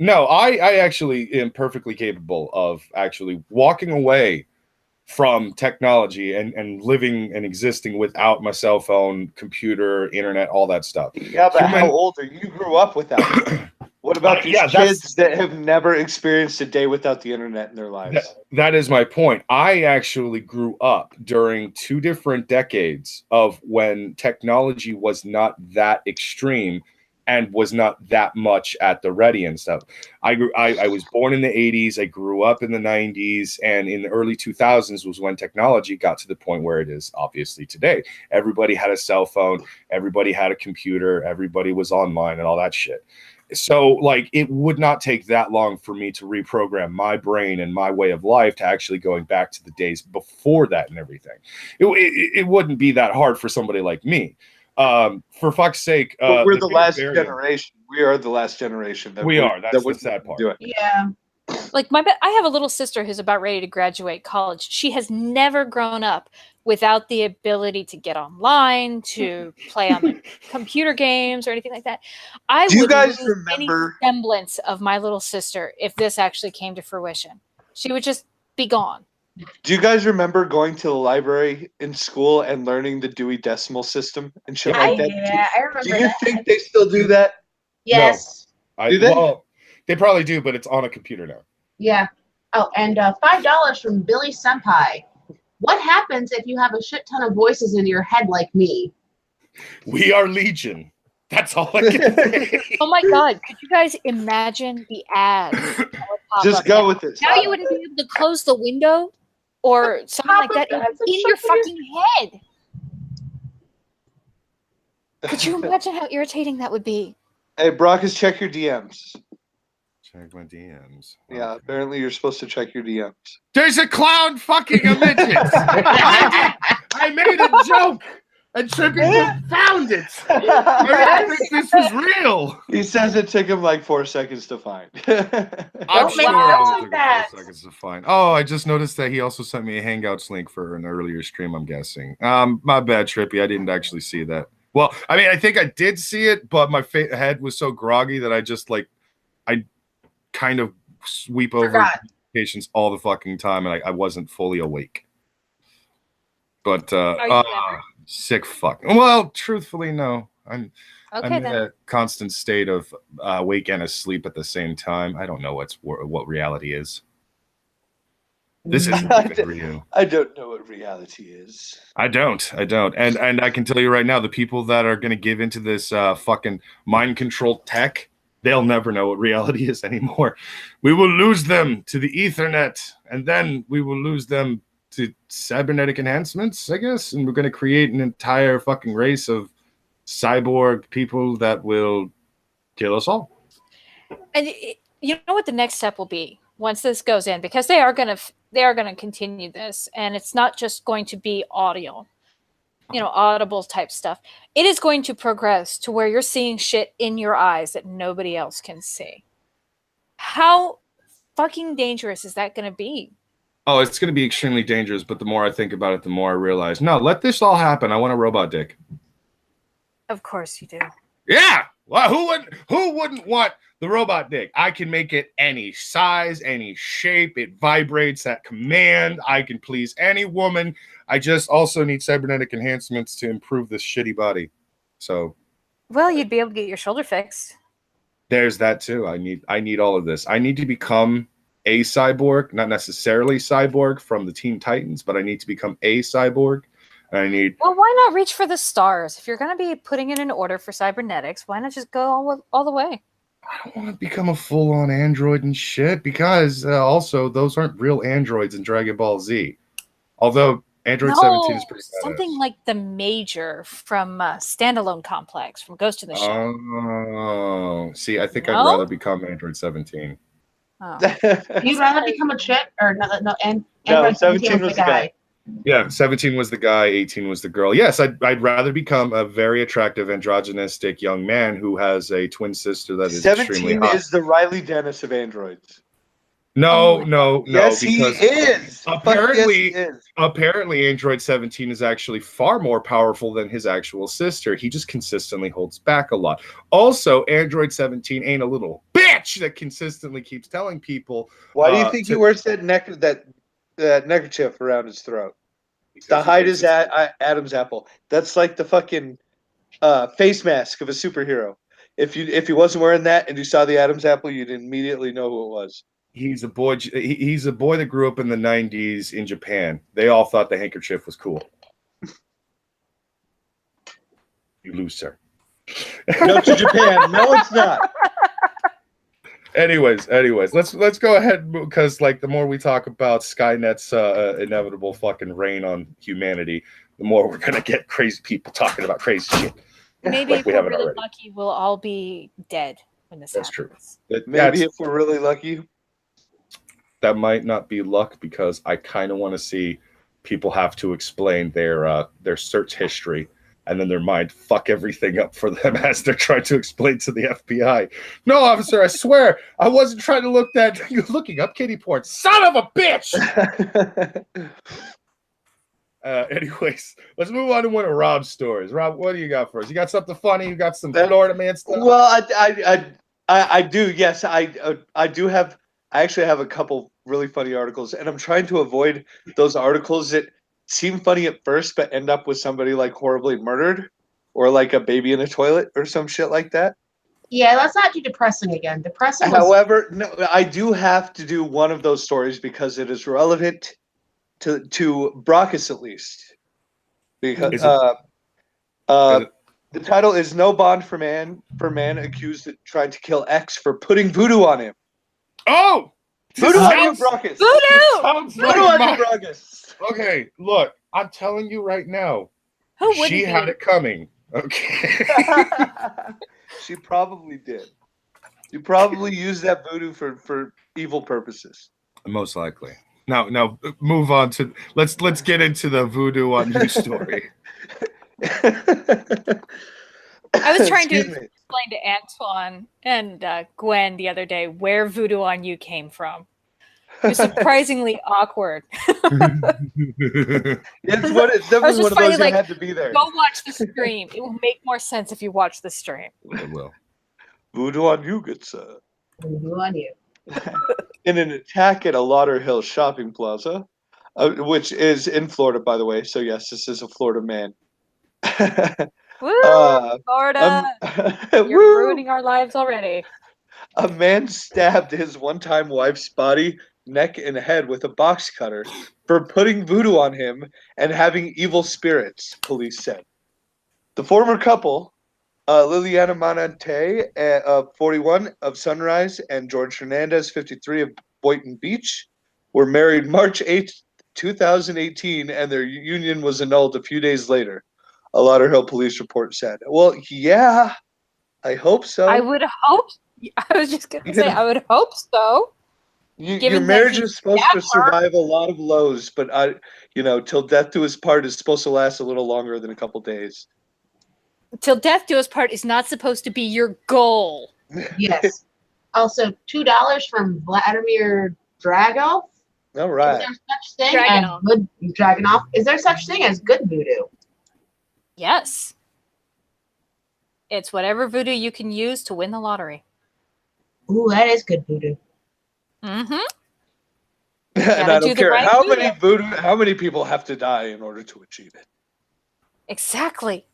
No, I actually am perfectly capable of actually walking away from technology and living and existing without my cell phone, computer, internet, all that stuff. Yeah, but how old are you? You grew up without it. What about these kids that have never experienced a day without the internet in their lives? That is my point. I actually grew up during 2 different decades of when technology was not that extreme and was not that much at the ready and stuff. I was born in the 80s. I grew up in the 90s, and in the early 2000s was when technology got to the point where it is obviously today. Everybody had a cell phone. Everybody had a computer. Everybody was online and all that shit. So, like, it would not take that long for me to reprogram my brain and my way of life to actually going back to the days before that and everything. It wouldn't be that hard for somebody like me. For fuck's sake, but we're the last generation. We are the last generation. That's the sad part. Do it. Yeah. Like I have a little sister who's about ready to graduate college. She has never grown up without the ability to get online, to play on like computer games or anything like that. Do you guys lose remember any semblance of my little sister if this actually came to fruition? She would just be gone. Do you guys remember going to the library in school and learning the Dewey Decimal System and shit like that? Yeah, I remember. Do you think they still do that? Yes. No. Do they? Well, they probably do, but it's on a computer now. Yeah. Oh, and $5 from Billy Senpai. What happens if you have a shit ton of voices in your head like me? We are Legion. That's all I can say. Oh my God. Could you guys imagine the ads? Just go with it. Now you wouldn't be able to close the window or something like that in your fucking head. Could you imagine how irritating that would be? Hey, Brockus, check your DMs. Check my DMs. Yeah, apparently you're supposed to check your DMs. There's a clown fucking a midget. I made a joke, and Trippy just found it. I didn't think this was real. He says it took him like 4 seconds to find. I'm Don't sure make it it only like took him that. 4 seconds to find. Oh, I just noticed that he also sent me a Hangouts link for an earlier stream, I'm guessing. My bad, Trippy. I didn't actually see that. Well, I mean, I think I did see it, but my head was so groggy that I just, like, I kind of sweep over notifications all the fucking time, and I wasn't fully awake. But, sick fuck. Well, truthfully, no. I'm in a constant state of awake and asleep at the same time. I don't know what reality is. This isn't even real. I don't know what reality is. I don't. And I can tell you right now, the people that are going to give into this fucking mind control tech, they'll never know what reality is anymore. We will lose them to the Ethernet, and then we will lose them to cybernetic enhancements, I guess. And we're going to create an entire fucking race of cyborg people that will kill us all. And you know what the next step will be once this goes in, because they are going to continue this, and it's not just going to be audio, audible type stuff. It is going to progress to where you're seeing shit in your eyes that nobody else can see. How fucking dangerous is that going to be? Oh, it's going to be extremely dangerous, but the more I think about it, the more I realize, no, let this all happen. I want a robot dick. Of course you do. Yeah. Well, who wouldn't want the robot dick? I can make it any size, any shape. It vibrates at command. I can please any woman. I just also need cybernetic enhancements to improve this shitty body. So, well, you'd be able to get your shoulder fixed. There's that too. I need all of this. I need to become a cyborg, not necessarily cyborg from the Teen Titans, but I need to become a cyborg. Well, why not reach for the stars? If you're going to be putting in an order for cybernetics, why not just go all the way? I don't want to become a full-on android and shit, because also those aren't real androids in Dragon Ball Z. Although Android 17 is pretty badass. Something like the Major from Standalone Complex from Ghost in the Shell. Oh, see, I think I'd rather become Android 17. Oh. You'd rather become a chick or no? And no, 17 was the guy. Yeah, 17 was the guy, 18 was the girl. Yes, I'd rather become a very attractive androgynistic young man who has a twin sister that is extremely hot. 17 is the Riley Dennis of androids. No. Yes, he is. Apparently, Android 17 is actually far more powerful than his actual sister. He just consistently holds back a lot. Also, Android 17 ain't a little bitch that consistently keeps telling people. Why do you think he wears that neckerchief around his throat to Because he hide hates his Adam's apple. That's like the fucking face mask of a superhero. If he wasn't wearing that and you saw the Adam's apple, you'd immediately know who it was. He's a boy. He's a boy that grew up in the '90s in Japan. They all thought the handkerchief was cool. You lose, sir. No, to Japan. No, it's not. Anyways, let's go ahead because like the more we talk about Skynet's inevitable fucking reign on humanity, the more we're gonna get crazy people talking about crazy shit. Maybe Like if we we're haven't really already. lucky, we'll all be dead when this That's happens. true. Maybe if we're really lucky. That might not be luck because I kind of want to see people have to explain their search history and then their mind fuck everything up for them as they're trying to explain to the FBI. No, officer, I swear I wasn't trying to look that. You're looking up kitty porn, son of a bitch. Anyways, let's move on to one of Rob's stories. Rob, what do you got for us? You got something funny? You got some Florida man stuff? Well, I do. Yes, I do have. I actually have a couple really funny articles, and I'm trying to avoid those articles that seem funny at first, but end up with somebody like horribly murdered, or like a baby in a toilet, or some shit like that. Yeah, let's not do depressing again. Depressing was However, no, I do have to do one of those stories because it is relevant to Brockus at least. Because Is it- the title is "No Bond for Man accused of trying to kill ex for putting voodoo on him." Oh! Voodoo on you, Sounds- Brockus. Voodoo! sounds Voodoo like on you, my- Brockus. Okay, look, I'm telling you right now, Who wouldn't she be? had it coming. Okay. She probably did. You probably used that voodoo for evil purposes. Most likely. Now move on to let's get into the voodoo on you story. I was trying to Excuse me. explain to Antoine and Gwen the other day where Voodoo on You came from. It was surprisingly awkward. It's what it's I was definitely just one of finding, those that like, had to be there. Go watch the stream. It will make more sense if you watch the stream. It will. Voodoo on you, good sir. voodoo on you. In an attack at a Lauderhill shopping plaza, which is in Florida, by the way. So yes, this is a Florida man. Woo! Uh, Florida! Woo! You're ruining our lives already. A man stabbed his one-time wife's body, neck, and head with a box cutter for putting voodoo on him and having evil spirits, police said. The former couple, Liliana Manante, 41, of Sunrise, and George Hernandez, 53, of Boynton Beach, were married March 8th, 2018, and their union was annulled a few days later, a Lauderhill police report said. Well, yeah, I hope so. I would hope. I was just going to say, I would hope so. Your Given that marriage he is supposed to stabbed her. survive a lot of lows, but till death do us part is supposed to last a little longer than a couple days. Till death do us part is not supposed to be your goal. Yes. Also, $2 from Vladimir Dragov. All Is right. there such thing Dragunov. as good Dragunov? Is there such thing as good voodoo? Yes. It's whatever voodoo you can use to win the lottery. Ooh, that is good voodoo. Mm-hmm. And Gotta I do don't the care right how many people have to die in order to achieve it. Exactly.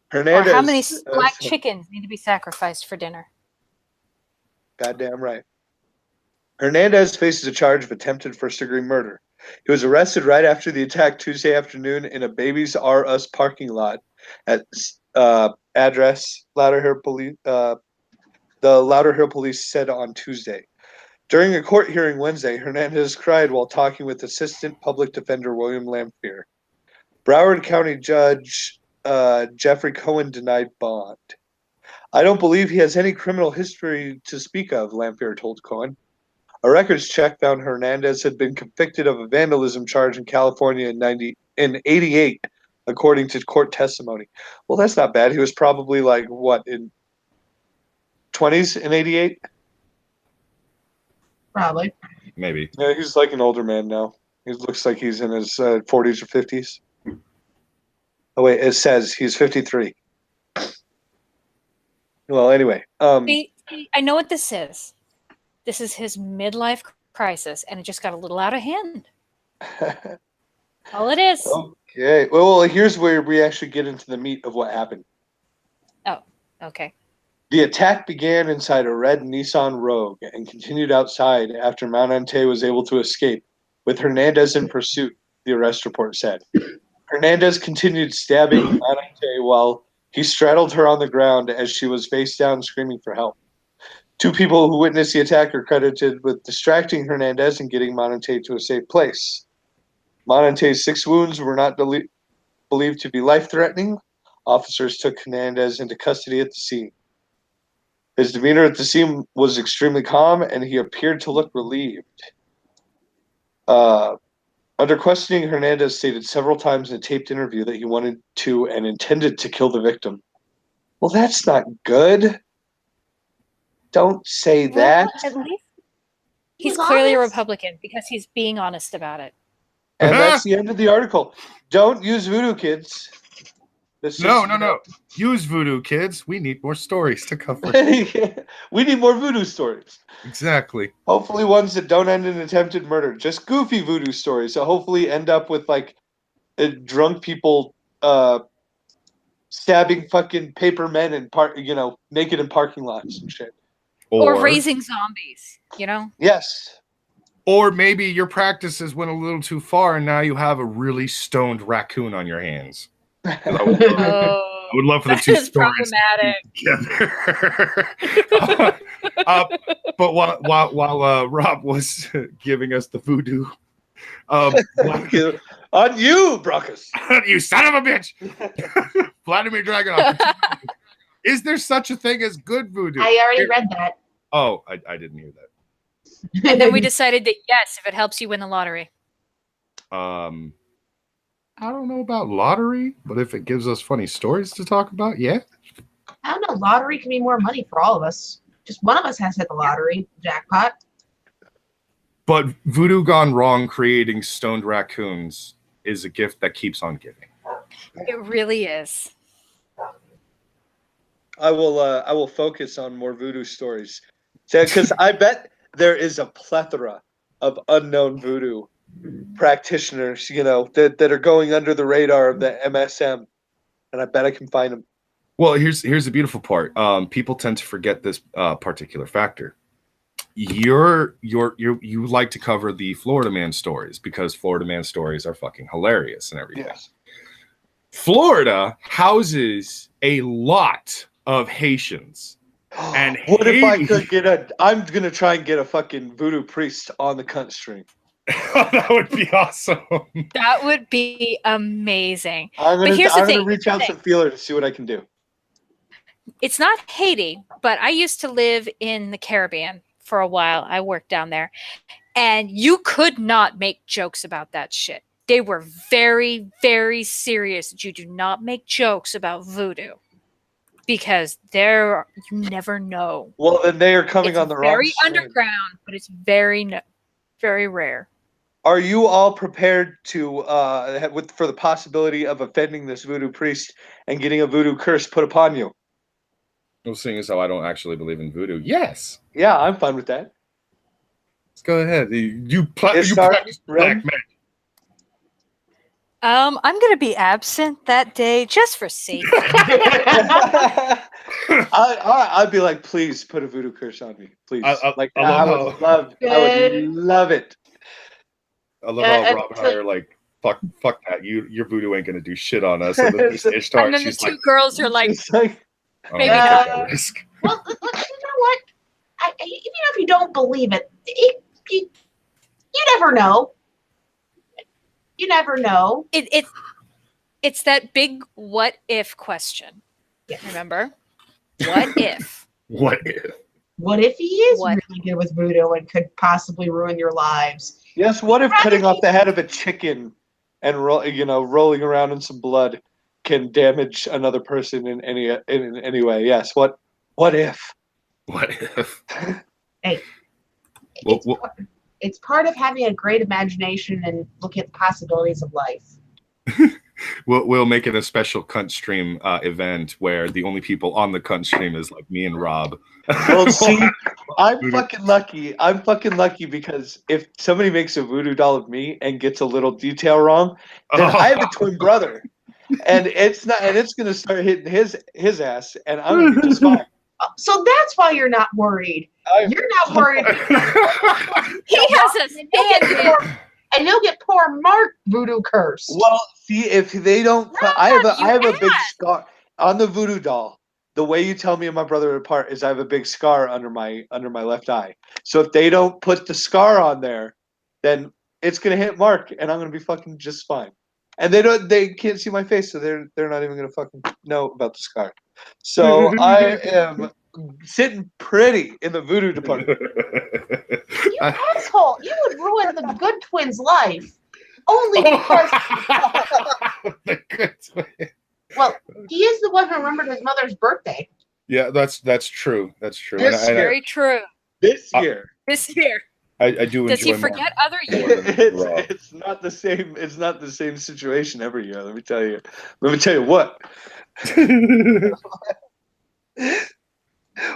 Hernandez. Or how many black chickens need to be sacrificed for dinner? Goddamn right. Hernandez faces a charge of attempted first-degree murder. He was arrested right after the attack Tuesday afternoon in a Babies R Us parking lot at address Lauderhill Police. The Lauderhill Police said on Tuesday. During a court hearing Wednesday, Hernandez cried while talking with Assistant Public Defender William Lamphere. Broward County Judge Jeffrey Cohen denied bond. I don't believe he has any criminal history to speak of, Lamphere told Cohen. A records check found Hernandez had been convicted of a vandalism charge in California in 88, according to court testimony. Well, that's not bad. He was probably like, what, in 20s in 88? Probably. Maybe. Yeah, he's like an older man now. He looks like he's in his 40s or 50s. Oh, wait, it says he's 53. Well, anyway. See, I know what this is. This is his midlife crisis, and it just got a little out of hand. All it is. Okay. Well, here's where we actually get into the meat of what happened. Oh, okay. The attack began inside a red Nissan Rogue and continued outside after Monante was able to escape, with Hernandez in pursuit, the arrest report said. Hernandez continued stabbing Monante while he straddled her on the ground as she was face down screaming for help. 2 people who witnessed the attack are credited with distracting Hernandez and getting Monante to a safe place. Monante's 6 wounds were not believed to be life-threatening. Officers took Hernandez into custody at the scene. His demeanor at the scene was extremely calm, and he appeared to look relieved. Under questioning, Hernandez stated several times in a taped interview that he wanted to and intended to kill the victim. Well, that's not good. Don't say that. Well, at least he's was clearly a honest. Republican because he's being honest about it. And that's the end of the article. Don't use voodoo, kids. No. Use voodoo, kids. We need more stories to cover. We need more voodoo stories. Exactly. Hopefully ones that don't end in attempted murder. Just goofy voodoo stories. So hopefully end up with like drunk people stabbing fucking paper men and naked in parking lots and shit. Or raising zombies, you know? Yes. Or maybe your practices went a little too far and now you have a really stoned raccoon on your hands. I would love for the two stories problematic. together. But while Rob was giving us the voodoo, On you, Brockus. you son of a bitch, Vladimir Dragunov. Is there such a thing as good voodoo? I already read that. Oh, I didn't hear that. And then we decided that yes, if it helps you win the lottery. I don't know about lottery, but if it gives us funny stories to talk about, yeah. I don't know. Lottery can be more money for all of us. Just one of us has hit the lottery jackpot. But voodoo gone wrong, creating stoned raccoons, is a gift that keeps on giving. It really is. I will focus on more voodoo stories, because I bet there is a plethora of unknown voodoo practitioners, that are going under the radar of the MSM, and I bet I can find them. Well, here's the beautiful part. People tend to forget this particular factor. You like to cover the Florida man stories because Florida man stories are fucking hilarious and everything. Yes. Florida houses a lot of Haitians. And what if I could I'm gonna try and get a fucking voodoo priest on the cunt stream. That would be awesome. That would be amazing. I'm But here's the thing. gonna reach out some feeler to see what I can do. It's not Haiti, but I used to live in the Caribbean for a while. I worked down there. And you could not make jokes about that shit. They were very, very serious that you do not make jokes about voodoo. Because you never know. Well, then they are coming It's on the wrong very stream. underground, but it's very, very rare. Are you all prepared to for the possibility of offending this voodoo priest and getting a voodoo curse put upon you? Well, seeing as how I don't actually believe in voodoo, yes. Yeah, I'm fine with that. Let's go ahead. You practice black magic. I'm going to be absent that day just for safety. I'd be like, please put a voodoo curse on me, please. I would love it. I love how Rob and I are like, fuck that. Your voodoo ain't gonna do shit on us. And then Ishtar, and then the two girls are like, oh, maybe not not. risk. Well, you know what? Even if you don't believe it, you never know. You never know. It's that big what if question. Yes. Remember? What if? What if? What if he is What? really good with voodoo and could possibly ruin your lives? Yes, what if cutting off the head of a chicken and rolling around in some blood can damage another person in any way? Yes. What if? What if? Hey, Well, it's part of having a great imagination and looking at the possibilities of life. We'll make it a special Cunt stream event where the only people on the Cunt stream is like me and Rob. Well, see, I'm fucking lucky. I'm fucking lucky because if somebody makes a voodoo doll of me and gets a little detail wrong, then I have a twin brother, and it's gonna start hitting his ass, and I'm gonna be just fine. So that's why you're not worried. You're not worried. He has a stand-in. And you'll get poor Mark voodoo curse. Well, see, if they don't, I have a big scar on the voodoo doll. The way you tell me and my brother apart is I have a big scar under my left eye. So if they don't put the scar on there, then it's gonna hit Mark, and I'm gonna be fucking just fine. And they can't see my face, so they're not even gonna fucking know about the scar. So I am sitting pretty in the voodoo department. You asshole! You would ruin the good twin's life only because. The good twin. Well, he is the one who remembered his mother's birthday. Yeah, that's true. That's true. This And Very true. This year, This year. I do. Does he enjoy forget Mark. other years? it's not the same. It's not the same situation every year. Let me tell you. Let me tell you what.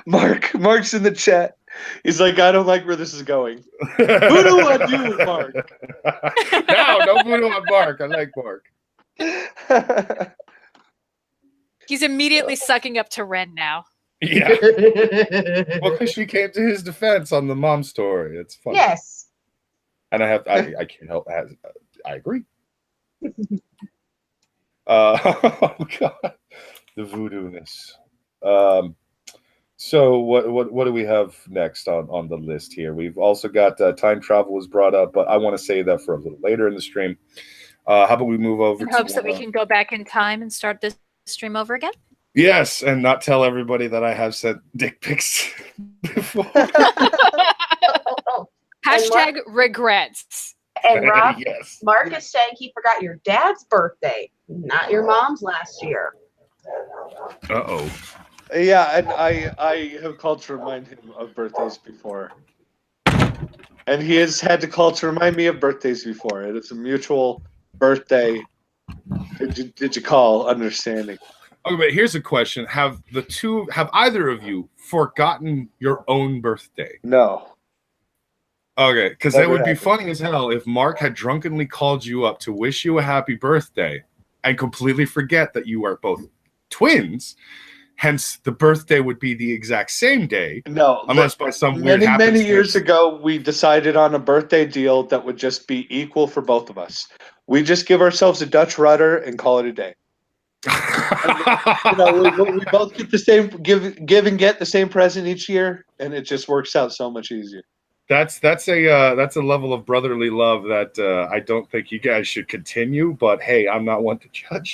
Mark's in the chat. He's like, I don't like where this is going. Voodoo on you, Mark. No voodoo on Mark. I like Mark. He's immediately sucking up to Ren now. Yeah. Well, because she came to his defense on the mom story. It's funny. Yes. And I can't help. I agree. Oh God, the voodoo-ness. So what do we have next on the list here? We've also got time travel was brought up, but I want to save that for a little later in the stream. How about we move over In to hopes that we can go back in time and start this stream over again? Yes, and not tell everybody that I have sent dick pics before. Hashtag regrets. And Rob, Yes. Mark is saying he forgot your dad's birthday, not your mom's last year. Uh-oh. Yeah, and I have called to remind him of birthdays before. And he has had to call to remind me of birthdays before. And it's a mutual birthday. Did you call understanding? Okay, but here's a question. Have either of you forgotten your own birthday? No. Okay, because that Never would be happened. funny as hell if Mark had drunkenly called you up to wish you a happy birthday and completely forget that you are both twins. Hence, the birthday would be the exact same day. No. Unless by some weird Many years happenstance. ago, we decided on a birthday deal that would just be equal for both of us. We just give ourselves a Dutch rudder and call it a day. We both get the same give and get the same present each year, and it just works out so much easier. That's a level of brotherly love that I don't think you guys should continue. But hey, I'm not one to judge.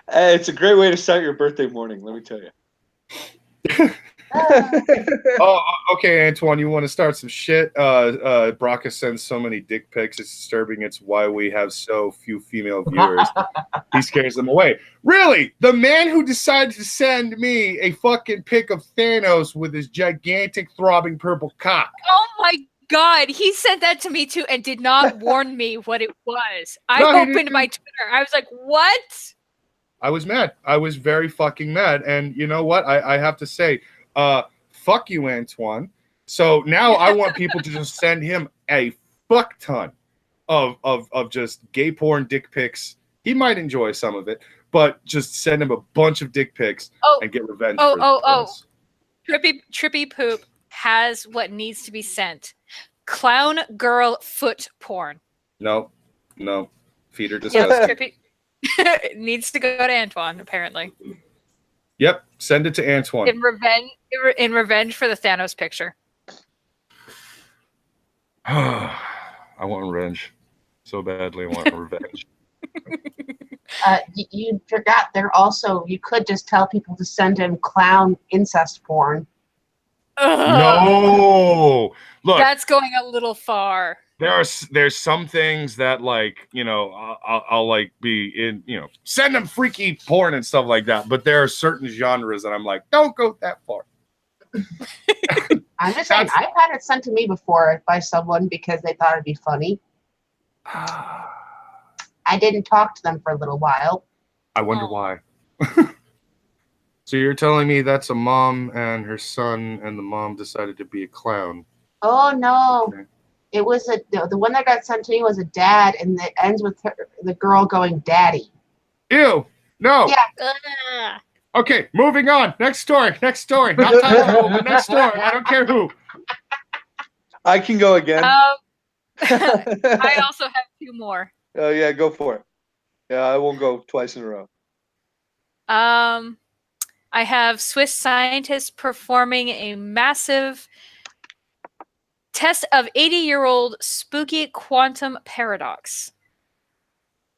It's a great way to start your birthday morning. Let me tell you. Oh, okay, Antoine, you want to start some shit? Braca sends so many dick pics. It's disturbing. It's why we have so few female viewers. He scares them away. Really? The man who decided to send me a fucking pic of Thanos with his gigantic throbbing purple cock. Oh my God, he sent that to me too and did not warn me what it was. I No, he opened didn't. my Twitter. I was like, what? I was mad. I was very fucking mad. And you know what? I have to say, fuck you, Antoine. So now I want people to just send him a fuck ton of just gay porn dick pics. He might enjoy some of it, but just send him a bunch of dick pics and get revenge. Trippy Poop has what needs to be sent. Clown girl foot porn. No. Feet are Yes, disgusting. Trippy it needs to go to Antoine, apparently. Yep, send it to Antoine. In revenge for the Thanos picture. I want revenge so badly. I want revenge. You forgot you could just tell people to send him clown incest porn. No, look, That's going a little far. there's some things that I'll like be in, send them freaky porn and stuff like that. But there are certain genres that I'm like, don't go that far. I'm just saying, I've had it sent to me before by someone because they thought it'd be funny. I I didn't talk to them for a little while. I wonder why. So you're telling me that's a mom and her son, and the mom decided to be a clown? Oh no. Okay. It was the one that got sent to me was a dad, and it ends with the girl going daddy. Ew! No. Yeah. Ugh. Okay, moving on. Next story. Next story. Not time travel, but next story. I don't care who. I can go again. I also have 2 more. Oh yeah, go for it. Yeah, I won't go twice in a row. I have Swiss scientists performing a massive test of 80-year-old spooky quantum paradox.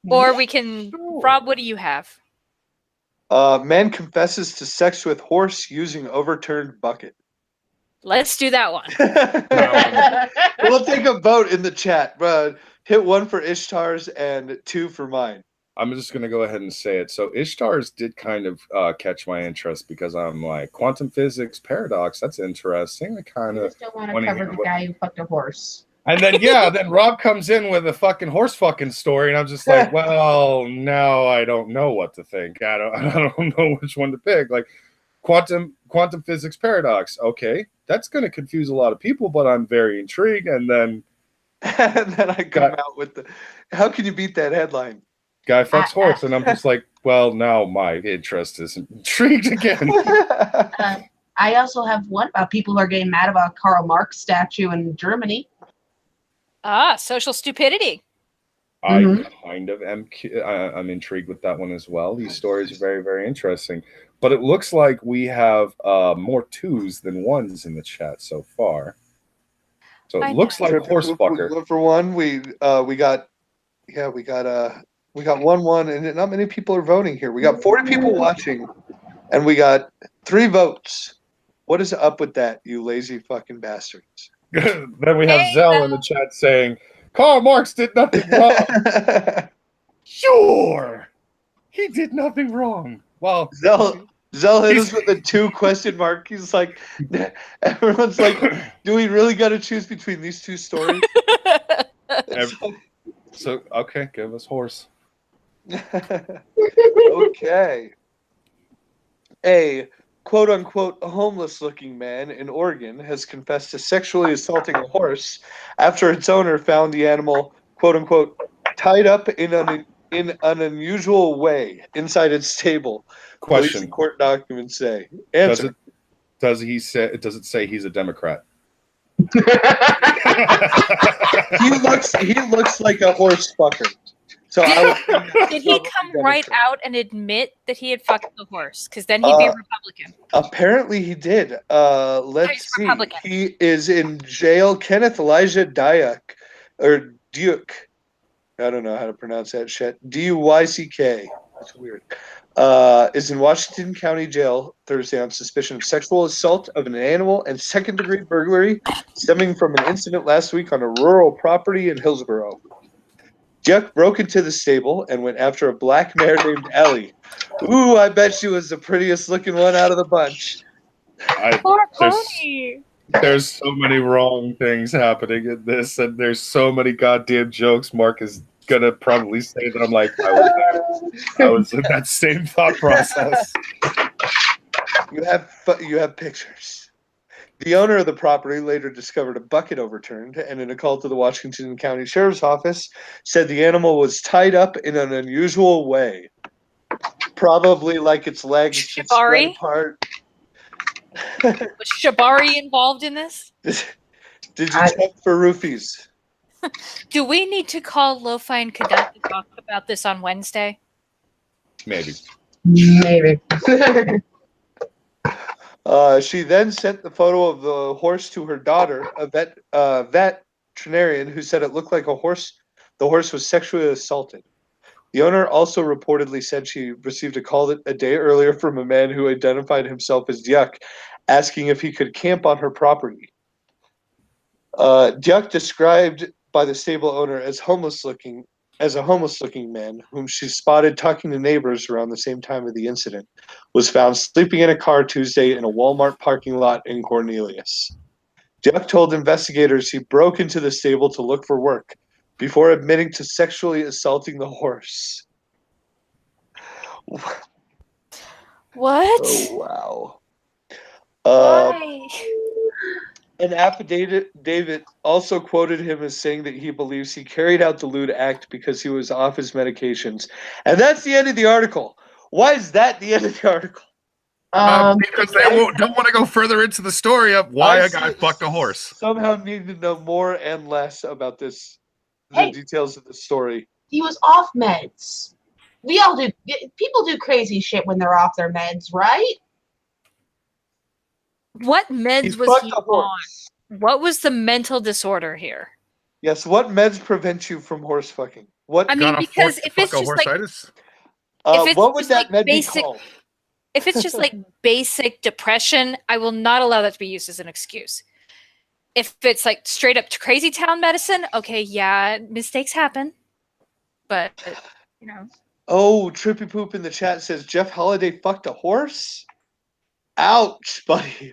Or we can, Rob, what do you have? Man confesses to sex with horse using overturned bucket. Let's do that one. We'll take a vote in the chat. Hit 1 for Ishtar's and 2 for mine. I'm just going to go ahead and say it. So Ishtar's did kind of catch my interest because I'm like, quantum physics paradox, that's interesting. I kind I of just don't want to cover the guy who fucked a horse. And then, then Rob comes in with a fucking horse fucking story, and I'm just like, well, now I don't know what to think. I don't know which one to pick. Like, quantum physics paradox. Okay, that's going to confuse a lot of people, but I'm very intrigued. And then I come out with the, how can you beat that headline? Guy fucks horse, and I'm just like, well, now my interest is intrigued again. I also have one about people who are getting mad about Karl Marx statue in Germany. Social stupidity. I kind of am. I'm intrigued with that one as well. These stories are very, very interesting. But it looks like we have more 2s than 1s in the chat so far. So it looks like horse fucker. For one, we got 1-1, and not many people are voting here. We got 40 people watching, and we got 3 votes. What is up with that, you lazy fucking bastards? Then we have Zell in the chat saying, Karl Marx did nothing wrong. Sure. He did nothing wrong. Well, Zell hit us with a 2 question mark. He's like, everyone's like, do we really got to choose between these 2 stories? So, okay, give us horse. Okay. A quote-unquote homeless-looking man in Oregon has confessed to sexually assaulting a horse after its owner found the animal, quote-unquote, tied up in an unusual way inside its stable. Question. Police court documents say. Answer. Does it say he's a Democrat? He looks like a horse fucker. So did he come right out and admit that he had fucked the horse? Because then he'd be a Republican. Apparently he did. Let's see. Republican. He is in jail. Kenneth Elijah Duke. I don't know how to pronounce that shit. Duyck. That's weird. Is in Washington County Jail Thursday on suspicion of sexual assault of an animal and second-degree burglary stemming from an incident last week on a rural property in Hillsborough. Duck broke into the stable and went after a black mare named Ellie. Ooh, I bet she was the prettiest looking one out of the bunch. Poor pony. There's so many wrong things happening in this, and there's so many goddamn jokes. Mark is gonna probably say that I'm like, I was in that same thought process. You have pictures. The owner of the property later discovered a bucket overturned, and in a call to the Washington County Sheriff's Office, said the animal was tied up in an unusual way, probably like its legs spread apart. Was Shibari involved in this? Did you check for roofies? Do we need to call Lo-Fi and Cadet to talk about this on Wednesday? Maybe. She then sent the photo of the horse to her daughter, a veterinarian, who said it looked like a horse. The horse was sexually assaulted. The owner also reportedly said she received a call a day earlier from a man who identified himself as Duck, asking if he could camp on her property. Duck, described by the stable owner as a homeless-looking man, whom she spotted talking to neighbors around the same time of the incident, was found sleeping in a car Tuesday in a Walmart parking lot in Cornelius. Duck told investigators he broke into the stable to look for work before admitting to sexually assaulting the horse. What? Oh, wow. Why? An affidavit David also quoted him as saying that he believes he carried out the lewd act because he was off his medications. And that's the end of the article. Why is that the end of the article? Because they don't want to go further into the story of why a guy fucked a horse. Somehow need to know more and less about this, the Hey. details of the story. He was off meds. We all do. People do crazy shit when they're off their meds, right? What He meds was fucked he a horse. on? What was the mental disorder here? Yes, what meds prevent you from horse fucking? What? I mean, Got a because fork if to it's fuck a just like horsitis? if it's what would just that like med basic- be called? if it's just like basic depression, I will not allow that to be used as an excuse. If it's like straight up crazy town medicine, okay, yeah, mistakes happen, but you know. Oh, Trippy Poop in the chat says Jeff Holiday fucked a horse? Ouch, buddy.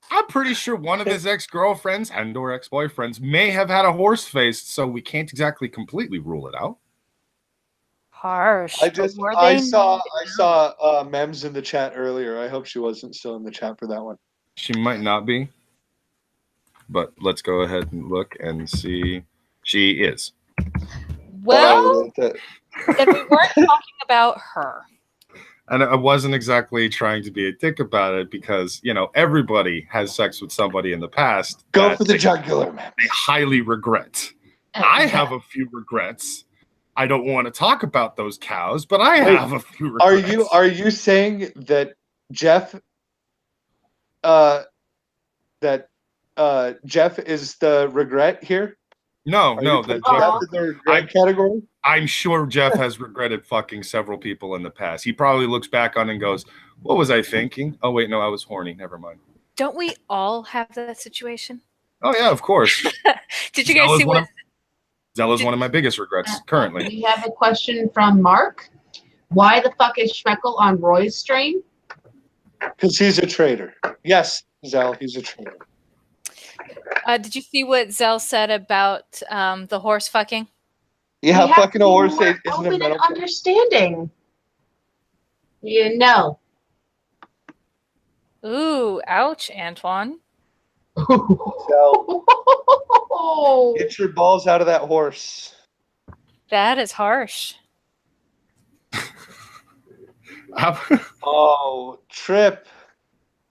I'm pretty sure one of his ex-girlfriends and or ex-boyfriends may have had a horse face, so we can't exactly completely rule it out. Harsh. I but were I they saw not? Mems in the chat earlier. I hope she wasn't still in the chat for that one. She might not be, but let's go ahead and look and see. She is. Well, that- then we weren't talking about her. And I wasn't exactly trying to be a dick about it because, you know, everybody has sex with somebody in the past. Go that for the they- jugular, man. They highly regret. I have a few regrets. I don't want to talk about those cows, but I Wait, have a few regrets. Are you saying that Jeff Jeff is the regret here? No, Are no, you that putting Jeff, Jeff in the regret category? I'm sure Jeff has regretted fucking several people in the past. He probably looks back on and goes, "What was I thinking? Oh wait, no, I was horny. Never mind." Don't we all have that situation? Oh yeah, of course. Did you guys see what? Zella's one of my biggest regrets currently. We have a question from Mark. Why the fuck is Schmeckel on Roy's stream? Because he's a traitor. Yes, Zell, he's a traitor. Did you see what Zell said about the horse fucking? Yeah, We have fucking to a be horse more isn't a open and metal. understanding. You know. Ooh, ouch, Antoine. Zell, get your balls out of that horse. That is harsh. Oh, Trip.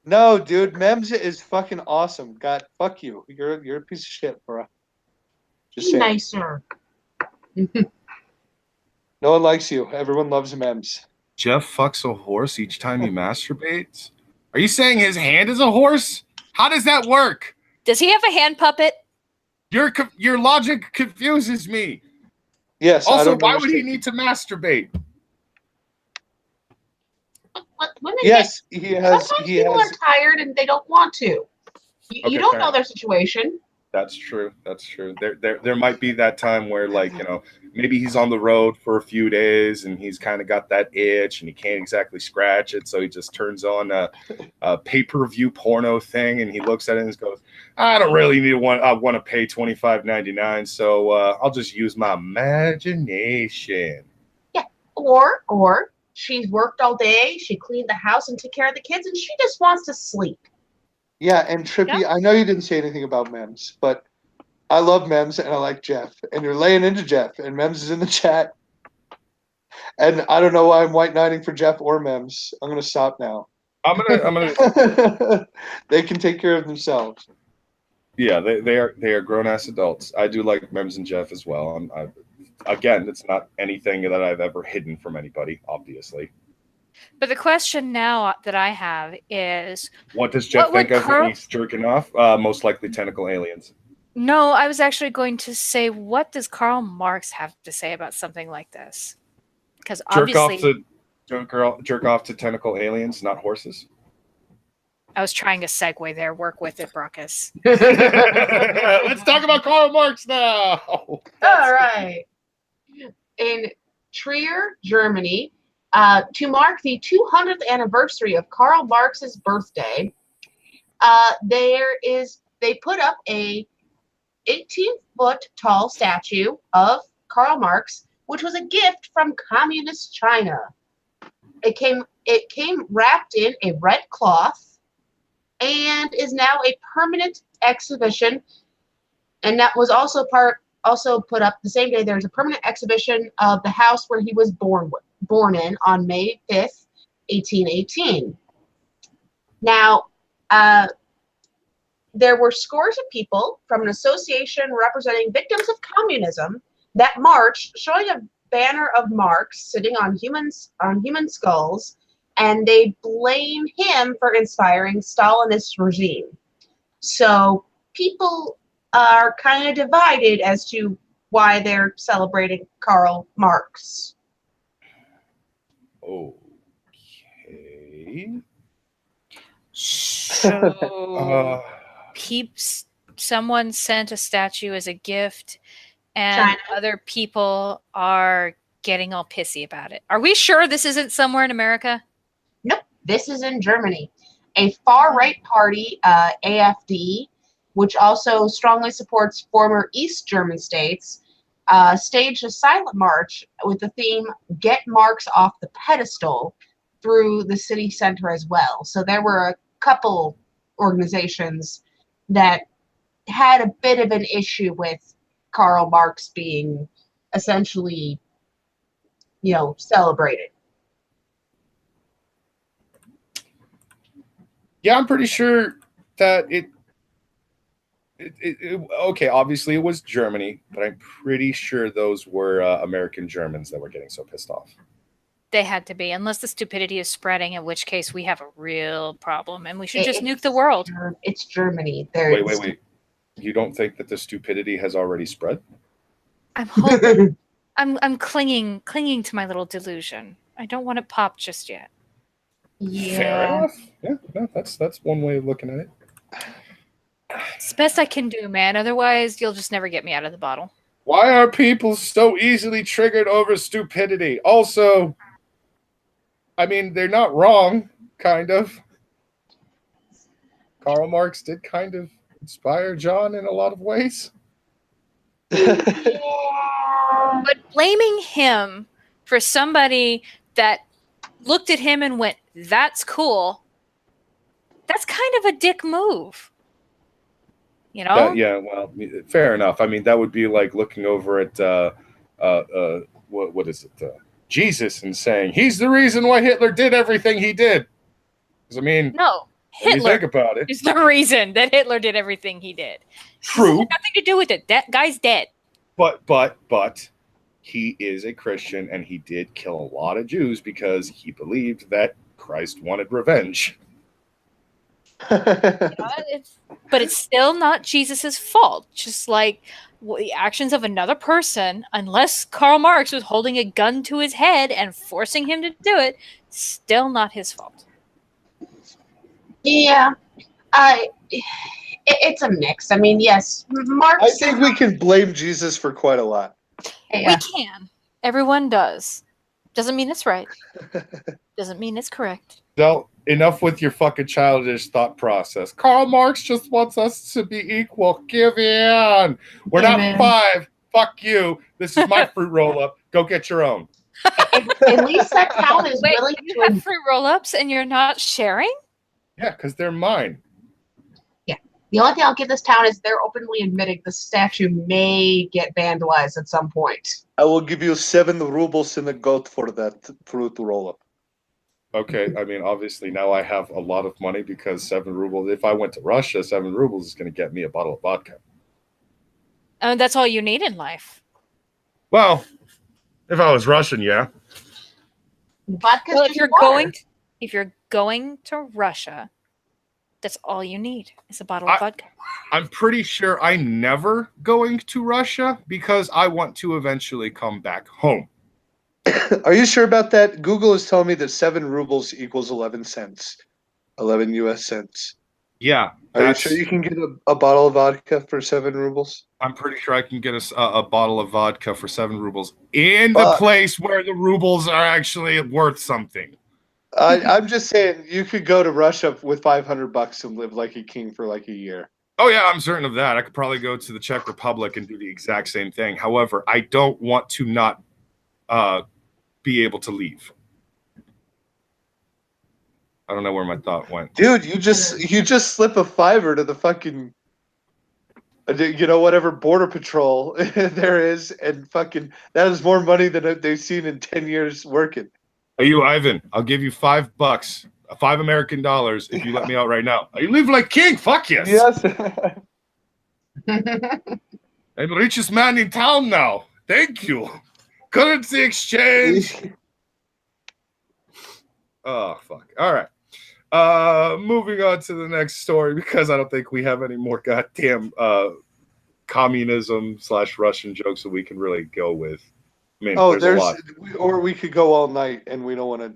No, dude, Mems is fucking awesome. God, fuck you. You're a piece of shit, bro. Just Be saying. nicer. No one likes you. Everyone loves Mems. Jeff fucks a horse each time he masturbates? Are you saying his hand is a horse? How does that work? Does he have a hand puppet? Your logic confuses me. Yes. I Also, don't why would he understand. need to masturbate? Women Yes, get, he has. sometimes He people has. are tired and they don't want to. You Okay, don't fair. know their situation. That's true. That's true. There might be that time where, like, you know, maybe he's on the road for a few days and he's kind of got that itch and he can't exactly scratch it, so he just turns on a pay-per-view porno thing and he looks at it and goes, "I don't really need one. I want to pay $25.99, so I'll just use my imagination." Yeah. Or she's worked all day, she cleaned the house and took care of the kids, and she just wants to sleep. Yeah, and Trippy, Yeah. I know you didn't say anything about Mems, but I love Mems and I like Jeff. And you're laying into Jeff, and Mems is in the chat. And I don't know why I'm white knighting for Jeff or Mems. I'm gonna stop now. I'm gonna. They can take care of themselves. Yeah, they are grown ass adults. I do like Mems and Jeff as well. Again, it's not anything that I've ever hidden from anybody, obviously. But the question now that I have is, What does Jeff What would think of Carl- when he's jerking off? Most likely tentacle aliens. no, I was actually going to say, what does Karl Marx have to say about something like this? Because obviously, Jerk off to tentacle aliens, not horses. I was trying to segue there. Work with it, Bruckus. Let's talk about Karl Marx now. All right. In Trier, Germany, to mark the 200th anniversary of Karl Marx's birthday, they put up a 18-foot tall statue of Karl Marx, which was a gift from communist China. It came wrapped in a red cloth and is now a permanent exhibition. And that was also put up the same day. There's a permanent exhibition of the house where he was born in on May 5th, 1818. Now, there were scores of people from an association representing victims of communism that marched, showing a banner of Marx sitting on human skulls, and they blame him for inspiring Stalinist regime. So people are kind of divided as to why they're celebrating Karl Marx. Okay. So someone sent a statue as a gift, and China. other people are getting all pissy about it. Are we sure this isn't somewhere in America? Nope, this is in Germany. A far-right party, AfD, which also strongly supports former East German states, staged a silent march with the theme "Get Marx Off the Pedestal" through the city center as well. So there were a couple organizations that had a bit of an issue with Karl Marx being essentially, celebrated. Yeah, I'm pretty sure that it okay, obviously it was Germany, but I'm pretty sure those were American Germans that were getting so pissed off. They had to be, unless the stupidity is spreading, in which case we have a real problem and we should just nuke the world. It's Germany. Wait. You don't think that the stupidity has already spread? I'm hoping. I'm clinging to my little delusion. I don't want it popped just yet. Yeah. Fair enough. Yeah, no, that's one way of looking at it. It's the best I can do, man. Otherwise, you'll just never get me out of the bottle. Why are people so easily triggered over stupidity? Also, I mean, they're not wrong, kind of. Karl Marx did kind of inspire John in a lot of ways. Yeah. But blaming him for somebody that looked at him and went, "That's cool," that's kind of a dick move. You know? Yeah, well, fair enough. I mean, that would be like looking over at what is it? Jesus, and saying he's the reason why Hitler did everything he did. Because I mean, No, when you Hitler think about it, is the reason that Hitler did everything he did. True. It had nothing to do with it. That guy's dead. but he is a Christian, and he did kill a lot of Jews because he believed that Christ wanted revenge. But it's still not Jesus's fault. Just like the actions of another person, unless Karl Marx was holding a gun to his head and forcing him to do it, still not his fault. Yeah. It's a mix. I mean, yes, Marx. I think we can blame Jesus for quite a lot. Yeah. We can. Everyone does. Doesn't mean it's right. Doesn't mean it's correct. So enough with your fucking childish thought process. Karl Marx just wants us to be equal. Give in. We're not Amen. 5. Fuck you. This is my fruit roll up. Go get your own. At least that town is Wait, willing you to. have fruit roll-ups and you're not sharing? Yeah, because they're mine. The only thing I'll give this town is they're openly admitting the statue may get vandalized at some point. I will give you 7 rubles in the goat for that fruit roll-up. Okay, I mean, obviously now I have a lot of money because 7 rubles. If I went to Russia, 7 rubles is going to get me a bottle of vodka. That's all you need in life. Well, if I was Russian, yeah. Vodka's Well, just water. if you're going to Russia, that's all you need is a bottle of vodka. I'm pretty sure I'm never going to Russia because I want to eventually come back home. Are you sure about that? Google is telling me that 7 rubles equals 11 cents. 11 US cents. Yeah. Are you sure you can get a bottle of vodka for 7 rubles? I'm pretty sure I can get a bottle of vodka for 7 rubles in the place where the rubles are actually worth something. I'm just saying, you could go to Russia with $500 and live like a king for like a year. Oh yeah, I'm certain of that. I could probably go to the Czech Republic and do the exact same thing. However, I don't want to not be able to leave. I don't know where my thought went. Dude, you just slip a $5 to the fucking whatever border patrol there is, and fucking that is more money than they've seen in 10 years working. Are you Ivan? I'll give you $5, $5 American dollars if you let me out right now. You live like king. Fuck yes. Yes. I'm the richest man in town now. Thank you. Currency exchange. Oh fuck. All right. Moving on to the next story because I don't think we have any more goddamn communism / Russian jokes that we can really go with. I mean, there's a lot. Or we could go all night, and we don't want to.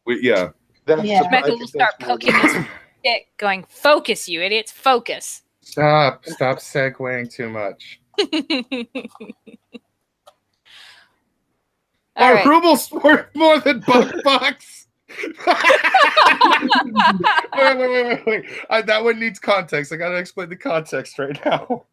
Yeah. Michael will start poking us with stick, going, "Focus, you idiots! Focus!" Stop segueing too much. All right. Rubles worth more than bucks. Wait. That one needs context. I gotta explain the context right now.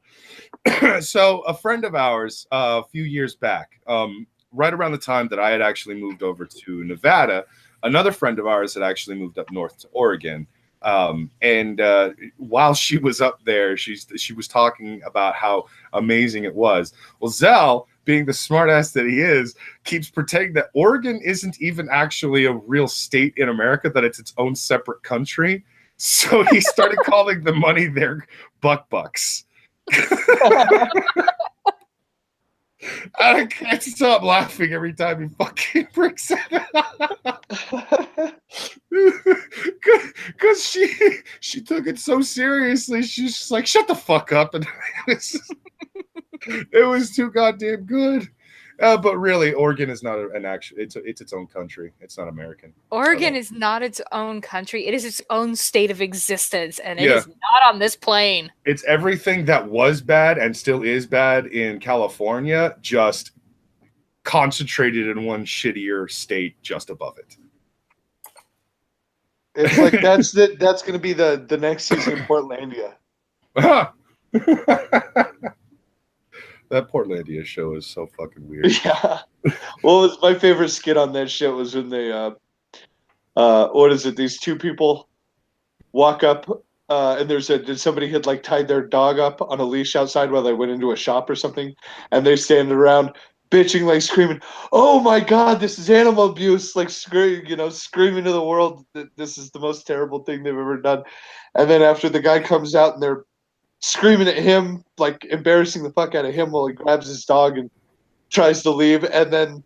So a friend of ours, a few years back, right around the time that I had actually moved over to Nevada, another friend of ours had actually moved up north to Oregon. And while she was up there, she was talking about how amazing it was. Well, Zell, being the smartass that he is, keeps pretending that Oregon isn't even actually a real state in America, that it's its own separate country. So he started calling the money there bucks. I can't stop laughing every time he fucking brings it up. Because she took it so seriously. She's just like, shut the fuck up. And it was too goddamn good. But really, Oregon is not an actual. It's its own country. It's not American. Oregon is not its own country. It is its own state of existence, and it is not on this plane. It's everything that was bad and still is bad in California, just concentrated in one shittier state just above it. It's like that's going to be the next season in Portlandia. That Portlandia show is so fucking weird. Yeah. Well, my favorite skit on that shit was when they, what is it? These two people walk up, and somebody had like tied their dog up on a leash outside while they went into a shop or something, and they stand around bitching, like screaming, "Oh my God, this is animal abuse!" Like screaming to the world that this is the most terrible thing they've ever done. And then after the guy comes out and they're screaming at him, like embarrassing the fuck out of him while he grabs his dog and tries to leave. And then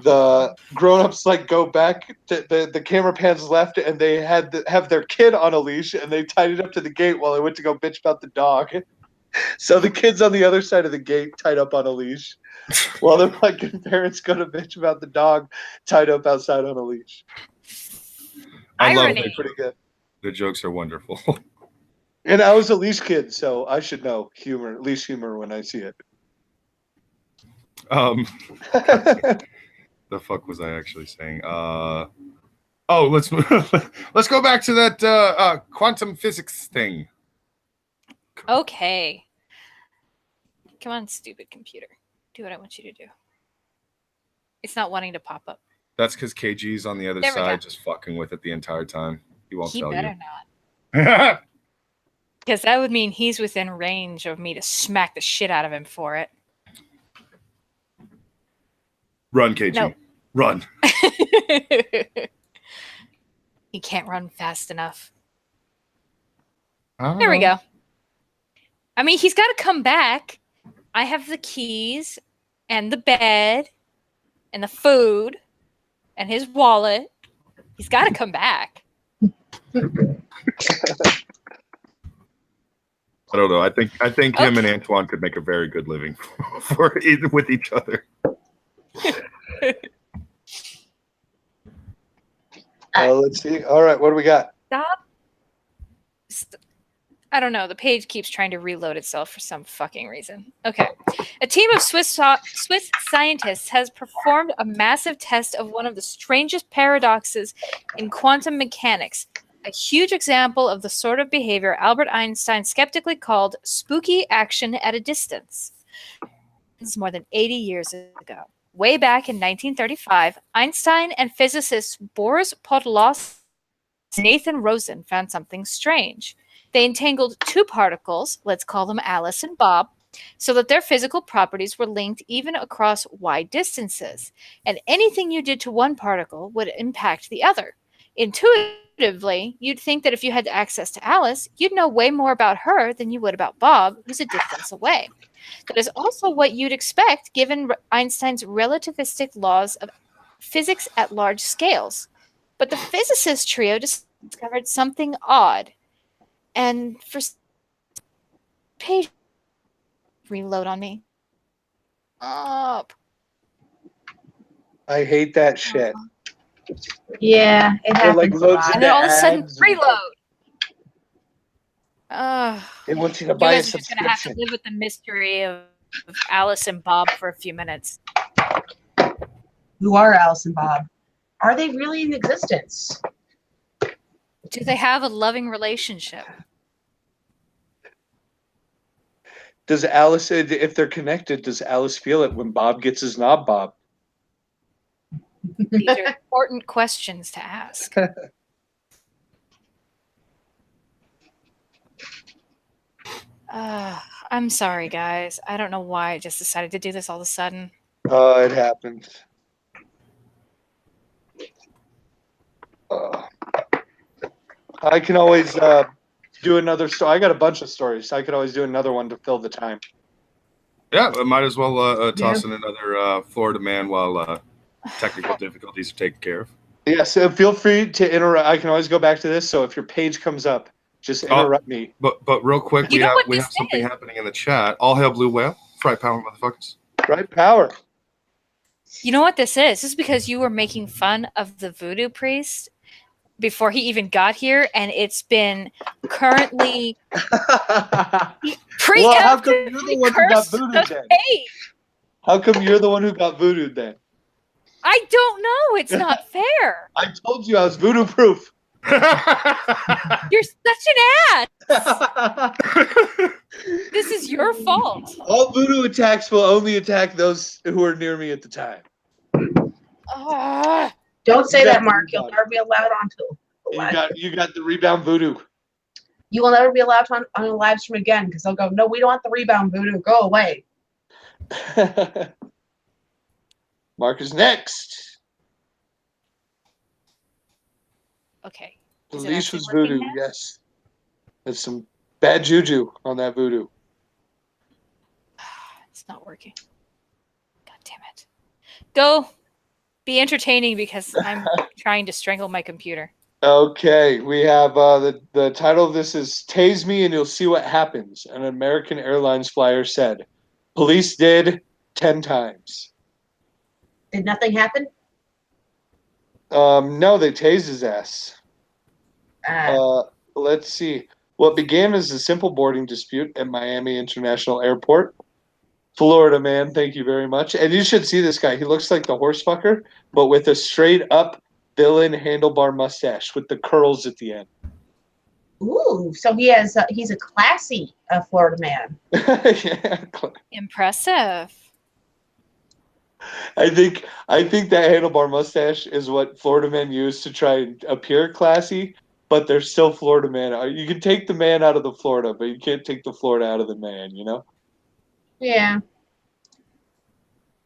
the grown-ups like go back to the camera pans left, and they have their kid on a leash, and they tied it up to the gate while they went to go bitch about the dog. So the kid's on the other side of the gate tied up on a leash while their fucking parents go to bitch about the dog tied up outside on a leash. I love Irony. it. Pretty good. The jokes are wonderful. And I was a leash kid, so I should know leash humor when I see it. The fuck was I actually saying? Let's go back to that quantum physics thing. Okay. Come on, stupid computer. Do what I want you to do. It's not wanting to pop up. That's because KG's on the other side just fucking with it the entire time. He won't tell better you. not. Because that would mean he's within range of me to smack the shit out of him for it. Run, KG. No. Run. He can't run fast enough. There There we go. I mean, he's got to come back. I have the keys and the bed and the food and his wallet. He's got to come back. I don't know. I think him and Antoine could make a very good living with each other. Let's see. All right, what do we got? Stop. I don't know. The page keeps trying to reload itself for some fucking reason. Okay. A team of Swiss scientists has performed a massive test of one of the strangest paradoxes in quantum mechanics. a huge example of the sort of behavior Albert Einstein skeptically called spooky action at a distance. This is more than 80 years ago. Way back in 1935, Einstein and physicists Boris Podolsky and Nathan Rosen found something strange. They entangled two particles, let's call them Alice and Bob, so that their physical properties were linked even across wide distances, and anything you did to one particle would impact the other. Intuitively, you'd think that if you had access to Alice, you'd know way more about her than you would about Bob, who's a distance away. That is also what you'd expect given Einstein's relativistic laws of physics at large scales. But the physicist trio discovered something odd. And for page reload on me. Up. I hate that shit. Yeah, it It like happens a loads lot. And then all of a sudden, ads and- reload. It wants you to You buy a guys are just going to have to subscription. live with the mystery of Alice and Bob for a few minutes. Who are Alice and Bob? Are they really in existence? Do they have a loving relationship? Does Alice, if they're connected, does Alice feel it when Bob gets his knob bob? These are important questions to ask. I'm sorry, guys. I don't know why I just decided to do this all of a sudden. Oh, it happened. I can always do another story. I got a bunch of stories. I could always do another one to fill the time. Yeah, I might as well toss in another Florida man while technical difficulties are taken care of. Yeah, so feel free to interrupt. I can always go back to this. So if your page comes up, just interrupt me. But real quick, You know what we this have something is? happening in the chat. All hail Blue Whale, Fry Power motherfuckers. Right, power. You know what this is? This is because you were making fun of the voodoo priest before he even got here, and it's been currently Well, how come you're the one who got voodooed then? How come you're the one who got voodooed then? I don't know. It's not fair. I told you I was voodoo proof. You're such an ass. This is your fault. All voodoo attacks will only attack those who are near me at the time. Ah. Don't say You got that, the Mark. You'll rebound. never be allowed onto. You got the rebound voodoo. You will never be allowed on a live stream again because they'll go, no, we don't want the rebound voodoo. Go away. Mark is next. Okay. The Is it leash actually was working voodoo, now? yes. There's some bad juju on that voodoo. It's not working. God damn it. Go be entertaining because I'm trying to strangle my computer. Okay, we have the title of this is Tase Me and You'll See What Happens. An American Airlines flyer said. Police did 10 times. Did nothing happen? No, they tased his ass. Uh, Let's see. What began as a simple boarding dispute at Miami International Airport. Florida man, thank you very much. And you should see this guy. He looks like the horse fucker, but with a straight up villain handlebar mustache with the curls at the end. ooh, so he's a classy Florida man. Yeah. Impressive. I think that handlebar mustache is what Florida men use to try and appear classy, but they're still Florida man. You can take the man out of the Florida, but you can't take the Florida out of the man, you know? Yeah. You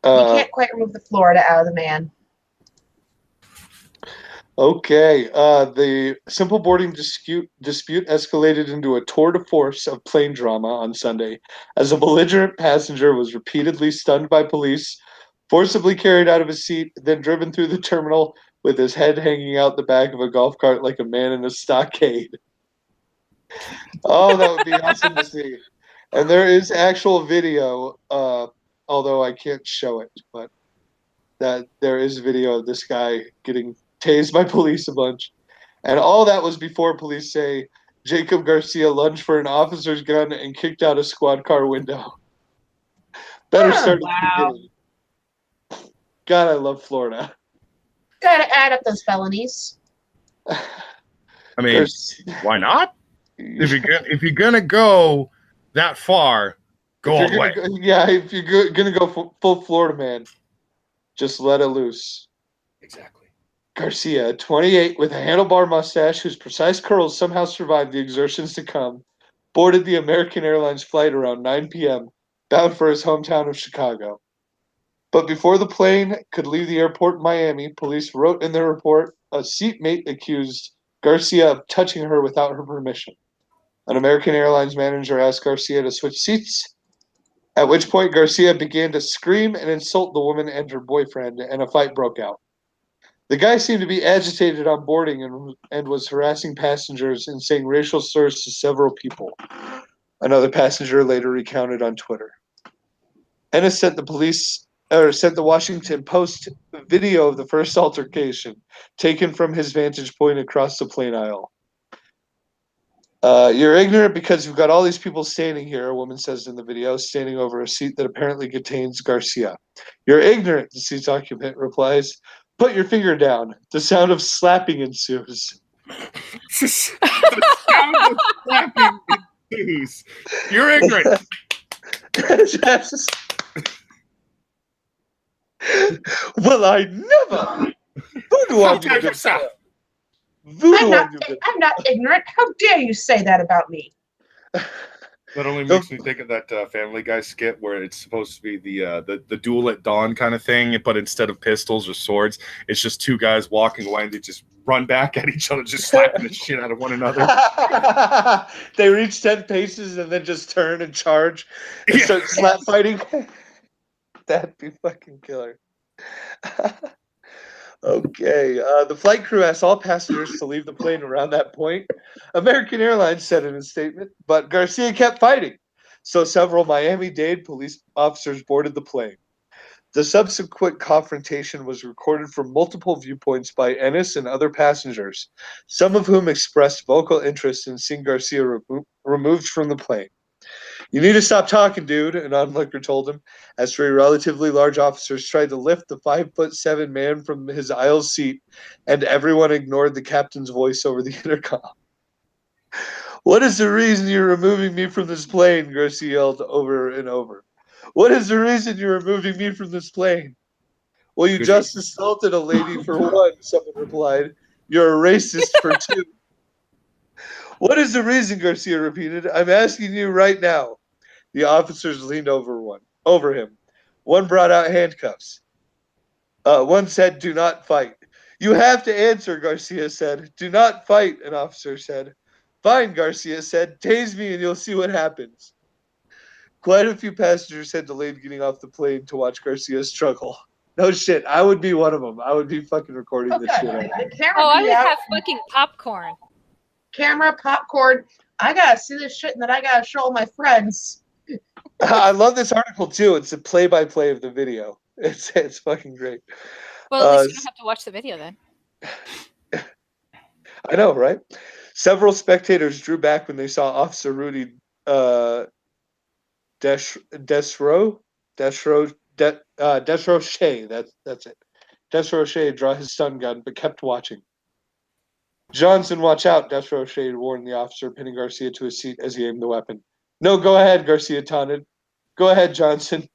can't quite remove the Florida out of the man. Okay. The simple boarding dispute escalated into a tour de force of plane drama on Sunday as a belligerent passenger was repeatedly stunned by police, forcibly carried out of his seat, then driven through the terminal with his head hanging out the back of a golf cart like a man in a stockade. Oh, that would be awesome to see. And there is actual video, although I can't show it, but that there is video of this guy getting tased by police a bunch. And all that was before police say Jacob Garcia lunged for an officer's gun and kicked out a squad car window. Better start at the beginning. God, I love Florida. Gotta add up those felonies. I mean, why not? If you're gonna go that far, go all the way. If you're gonna go full Florida man, just let it loose. Exactly. Garcia, 28, with a handlebar mustache whose precise curls somehow survived the exertions to come, boarded the American Airlines flight around 9 p.m., bound for his hometown of Chicago. But before the plane could leave the airport in Miami, police wrote in their report a seatmate accused Garcia of touching her without her permission. An American Airlines manager asked Garcia to switch seats, at which point Garcia began to scream and insult the woman and her boyfriend, and a fight broke out. The guy seemed to be agitated on boarding and was harassing passengers and saying racial slurs to several people. Another passenger later recounted on Twitter. Ennis sent the Washington Post video of the first altercation, taken from his vantage point across the plane aisle. You're ignorant because you've got all these people standing here, a woman says in the video, standing over a seat that apparently contains Garcia. You're ignorant, the seat's occupant replies. Put your finger down. The sound of slapping ensues. The sound of slapping ensues. You're ignorant. Well, I never. I'm not ignorant. How dare you say that about me? That only makes me think of that Family Guy skit where it's supposed to be the duel at dawn kind of thing, but instead of pistols or swords, it's just two guys walking away and they just run back at each other, just slapping the shit out of one another. They reach 10 paces and then just turn and charge and start slap fighting. That'd be fucking killer. Okay. The flight crew asked all passengers to leave the plane around that point. American Airlines said in a statement, but Garcia kept fighting. So several Miami-Dade police officers boarded the plane. The subsequent confrontation was recorded from multiple viewpoints by Ennis and other passengers, some of whom expressed vocal interest in seeing Garcia removed from the plane. You need to stop talking, dude, an onlooker told him, as three relatively large officers tried to lift the 5'7" man from his aisle seat, and everyone ignored the captain's voice over the intercom. What is the reason you're removing me from this plane? Garcia yelled over and over. What is the reason you're removing me from this plane? Well, you just assaulted a lady for one, someone replied. You're a racist for two. What is the reason? Garcia repeated. I'm asking you right now. The officers leaned over him. One brought out handcuffs. One said, do not fight. You have to answer, Garcia said. Do not fight, an officer said. Fine, Garcia said. Tase me and you'll see what happens. Quite a few passengers had delayed getting off the plane to watch Garcia struggle. No shit, I would be one of them. I would be fucking recording this shit. I would have fucking popcorn. Camera, popcorn. I gotta see this shit and then I gotta show all my friends. I love this article too. It's a play-by-play of the video. It's fucking great. Well, at least you don't have to watch the video then. I know, right? Several spectators drew back when they saw Officer Rudy Desroche. That's it. Desroche draw his stun gun, but kept watching. Johnson, watch out, Desroche warned the officer, pinning Garcia to his seat as he aimed the weapon. No, go ahead, Garcia taunted. Go ahead, Johnson.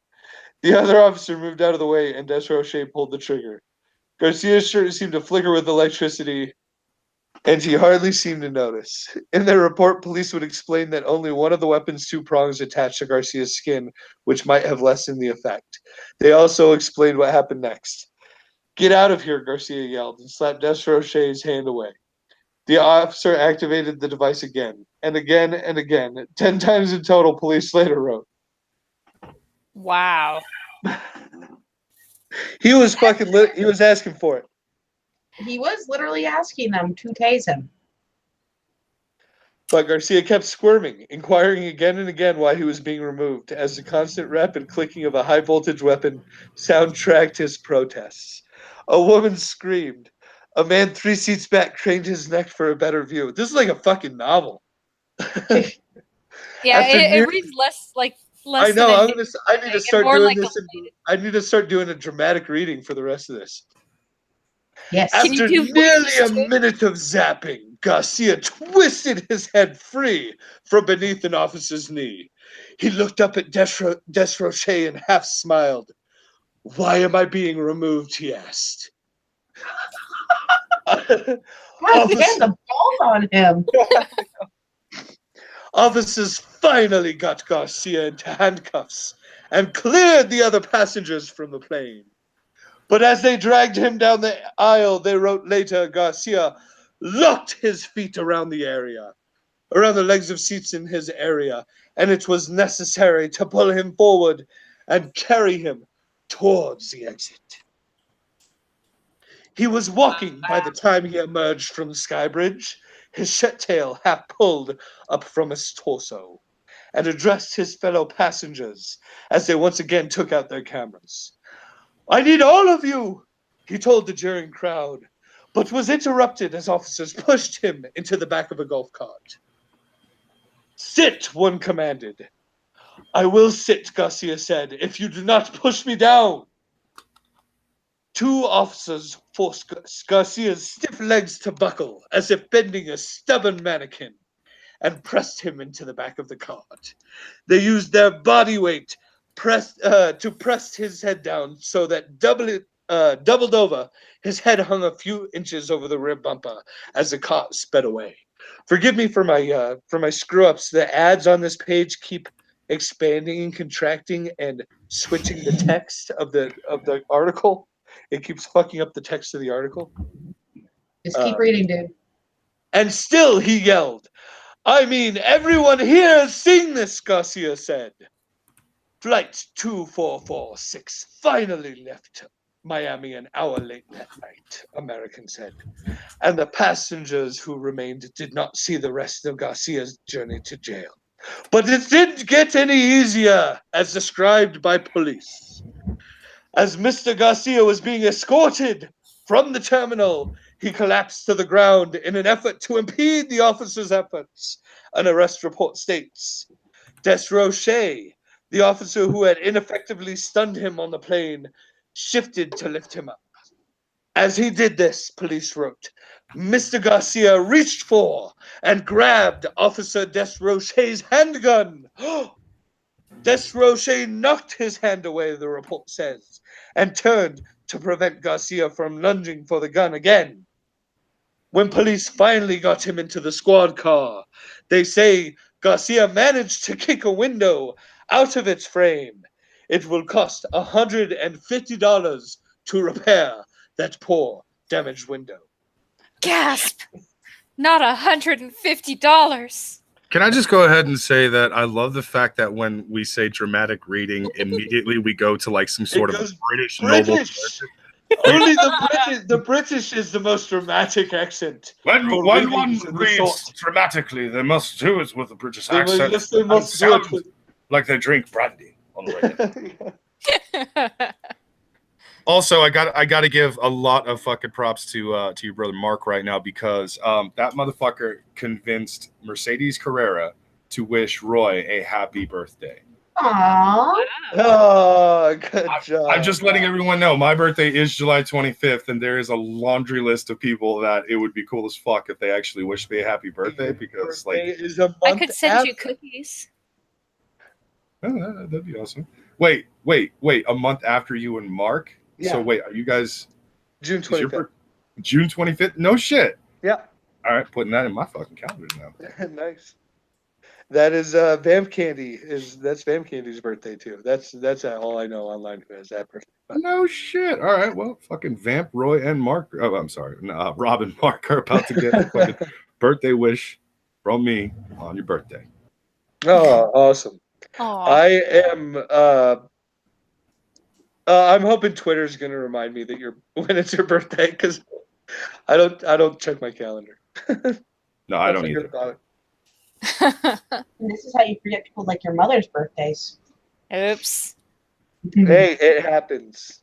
The other officer moved out of the way, and Desroche pulled the trigger. Garcia's shirt seemed to flicker with electricity, and he hardly seemed to notice. In their report, police would explain that only one of the weapon's two prongs attached to Garcia's skin, which might have lessened the effect. They also explained what happened next. Get out of here, Garcia yelled, and slapped Desroche's hand away. The officer activated the device again, and again, and again. 10 times in total, police later wrote. Wow. He was fucking he was asking for it. He was literally asking them to tase him. But Garcia kept squirming, inquiring again and again why he was being removed, as the constant rapid clicking of a high-voltage weapon soundtracked his protests. A woman screamed. A man 3 seats back craned his neck for a better view. This is like a fucking novel. Yeah, it reads less. I know. I need to start doing this. I need to start doing a dramatic reading for the rest of this. Yes. After nearly a minute of zapping, Garcia twisted his head free from beneath an officer's knee. He looked up at Desrocher and half smiled. "Why am I being removed?" he asked. God, he had the balls on him. Officers finally got Garcia into handcuffs and cleared the other passengers from the plane. But as they dragged him down the aisle, they wrote later, Garcia locked his feet around the legs of seats in his area, and it was necessary to pull him forward and carry him towards the exit. He was walking by the time he emerged from the sky bridge, his shirt tail half pulled up from his torso, and addressed his fellow passengers as they once again took out their cameras. "I need all of you," he told the jeering crowd, but was interrupted as officers pushed him into the back of a golf cart. "Sit," one commanded. "I will sit," Garcia said, "if you do not push me down." Two officers forced Garcia's stiff legs to buckle, as if bending a stubborn mannequin, and pressed him into the back of the cart. They used their body weight to press his head down so that doubled over, his head hung a few inches over the rear bumper as the cart sped away. Forgive me for my screw ups. The ads on this page keep expanding and contracting and switching the text of the article. It keeps fucking up the text of the article. Just keep reading, dude. And still he yelled, "I mean, everyone here has seen this," Garcia said. Flight 2446 finally left Miami an hour late that night, American said. And the passengers who remained did not see the rest of Garcia's journey to jail. But it didn't get any easier, as described by police. As Mr. Garcia was being escorted from the terminal, he collapsed to the ground in an effort to impede the officers' efforts, an arrest report states. Desrocher, the officer who had ineffectively stunned him on the plane, shifted to lift him up. As he did this, police wrote, Mr. Garcia reached for and grabbed Officer Desrocher's handgun. Desrocher knocked his hand away, the report says, and turned to prevent Garcia from lunging for the gun again. When police finally got him into the squad car, they say Garcia managed to kick a window out of its frame. It will cost $150 to repair that poor, damaged window. Gasp! Not $150. Can I just go ahead and say that I love the fact that when we say dramatic reading, immediately we go to like some sort of British noble. Only the British is the most dramatic accent. When one reads dramatically, they must do it with a British accent. Yes, they must do it like they drink brandy on the radio. Also, I got to give a lot of fucking props to your brother Mark right now, because that motherfucker convinced Mercedes Carrera to wish Roy a happy birthday. Aww. Oh, good job. I'm just letting everyone know my birthday is July 25th, and there is a laundry list of people that it would be cool as fuck if they actually wished me a happy birthday, because I could send you cookies. Oh, that'd be awesome. Wait, a month after you and Mark? Yeah. So wait, are you guys June 25th? June 25th? No shit. Yeah. All right, putting that in my fucking calendar now. Nice. That is Vamp Candy. That's Vamp Candy's birthday too. That's all I know online who has that birthday. No shit. All right. Well, fucking Vamp, Roy, and Mark. Oh, I'm sorry. Rob and Mark are about to get a fucking birthday wish from me on your birthday. Oh, awesome. Aww. I am. I'm hoping Twitter's gonna remind me that when it's your birthday, because I don't check my calendar. No, I don't either. About it. And this is how you forget people like your mother's birthdays. Oops. Hey, it happens.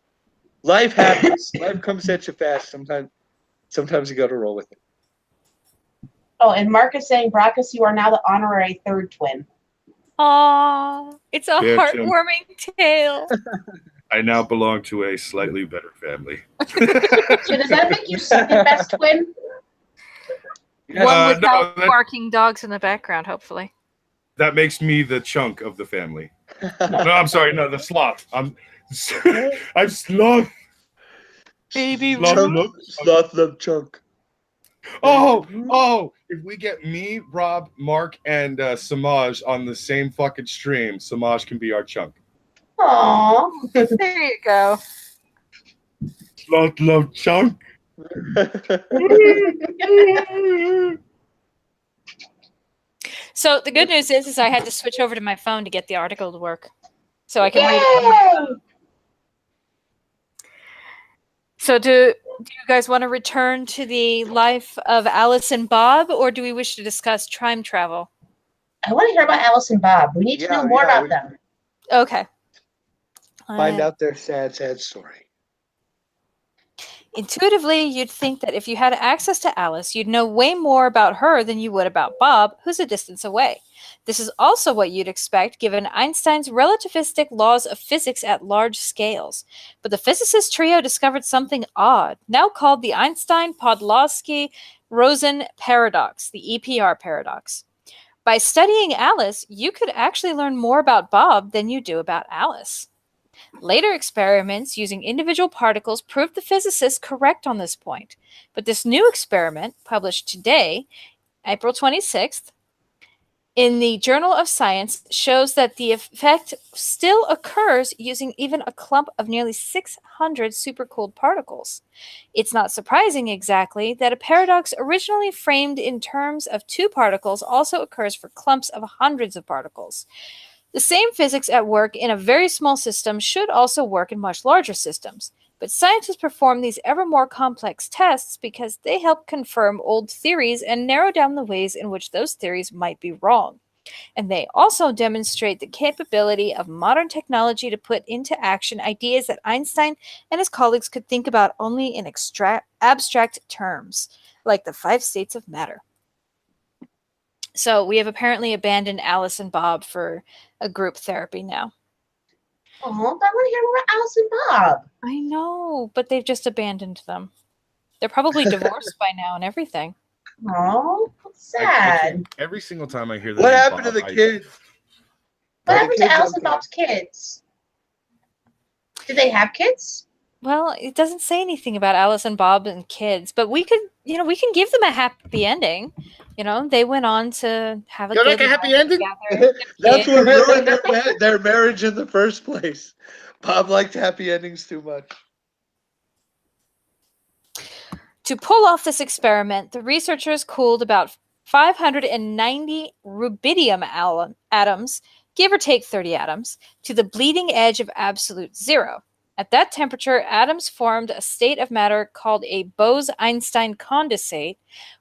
Life happens. Life comes at you fast. Sometimes you got to roll with it. Oh, and Mark is saying, Brackus, you are now the honorary third twin. Aww, it's a heartwarming tale. I now belong to a slightly better family. So does that make you second best twin? One without No, barking dogs in the background, hopefully. that makes me the chunk of the family. No, I'm sorry. No, the sloth. I'm sloth. Baby Sloth, Chunk, look. sloth them chunk. Oh! If we get me, Rob, Mark, and Samaj on the same fucking stream, Samaj can be our chunk. Aww. There you go. Sloth love chunk. So the good news is I had to switch over to my phone to get the article to work, so I can read it. On my phone. So do you guys want to return to the life of Alice and Bob, or do we wish to discuss time travel? I want to hear about Alice and Bob. We need to know more about them. Okay. Find out their sad, sad story. Intuitively, you'd think that if you had access to Alice, you'd know way more about her than you would about Bob, who's a distance away. This is also what you'd expect given Einstein's relativistic laws of physics at large scales. But the physicist trio discovered something odd, now called the Einstein-Podolsky-Rosen paradox, the EPR paradox. By studying Alice, you could actually learn more about Bob than you do about Alice. Later experiments using individual particles proved the physicists correct on this point. But this new experiment, published today, April 26th, in the Journal of Science, shows that the effect still occurs using even a clump of nearly 600 supercooled particles. It's not surprising exactly that a paradox originally framed in terms of two particles also occurs for clumps of hundreds of particles. The same physics at work in a very small system should also work in much larger systems. But scientists perform these ever more complex tests because they help confirm old theories and narrow down the ways in which those theories might be wrong. And they also demonstrate the capability of modern technology to put into action ideas that Einstein and his colleagues could think about only in abstract terms, like the 5 states of matter. So we have apparently abandoned Alice and Bob for a group therapy now. Oh, I want to hear more about Alice and Bob. I know, but they've just abandoned them. They're probably divorced by now and everything. Oh, sad. Every single time I hear that. What happened to the kids? What happened to kids Alice and okay? Bob's kids? Did they have kids? Well, it doesn't say anything about Alice and Bob and kids, but we could, we can give them a happy ending. They went on to have a You're good like a happy life ending? together. That's what ruined their marriage in the first place. Bob liked happy endings too much. To pull off this experiment, the researchers cooled about 590 rubidium atoms, give or take 30 atoms, to the bleeding edge of absolute zero. At that temperature, atoms formed a state of matter called a Bose-Einstein condensate,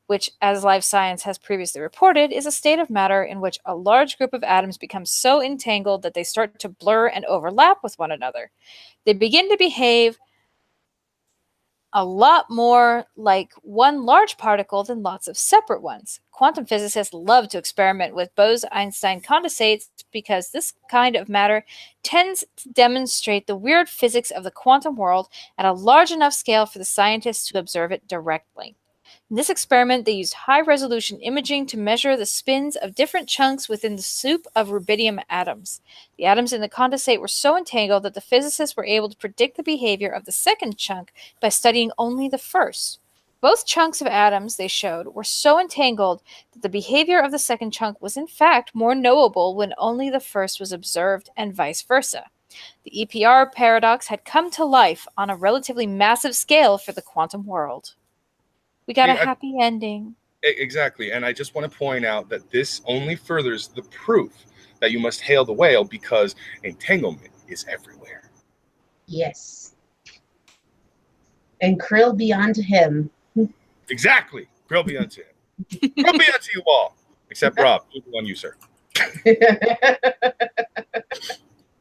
which, as Life Science has previously reported, is a state of matter in which a large group of atoms become so entangled that they start to blur and overlap with one another. They begin to behave a lot more like one large particle than lots of separate ones. Quantum physicists love to experiment with Bose-Einstein condensates because this kind of matter tends to demonstrate the weird physics of the quantum world at a large enough scale for the scientists to observe it directly. In this experiment, they used high-resolution imaging to measure the spins of different chunks within the soup of rubidium atoms. The atoms in the condensate were so entangled that the physicists were able to predict the behavior of the second chunk by studying only the first. Both chunks of atoms, they showed, were so entangled that the behavior of the second chunk was in fact more knowable when only the first was observed, and vice versa. The EPR paradox had come to life on a relatively massive scale for the quantum world. We got a happy ending. Exactly. And I just want to point out that this only furthers the proof that you must hail the whale because entanglement is everywhere. Yes. And Krill be unto him. Exactly. Grill be unto him. Grill be unto you all. Except Rob. On you, sir.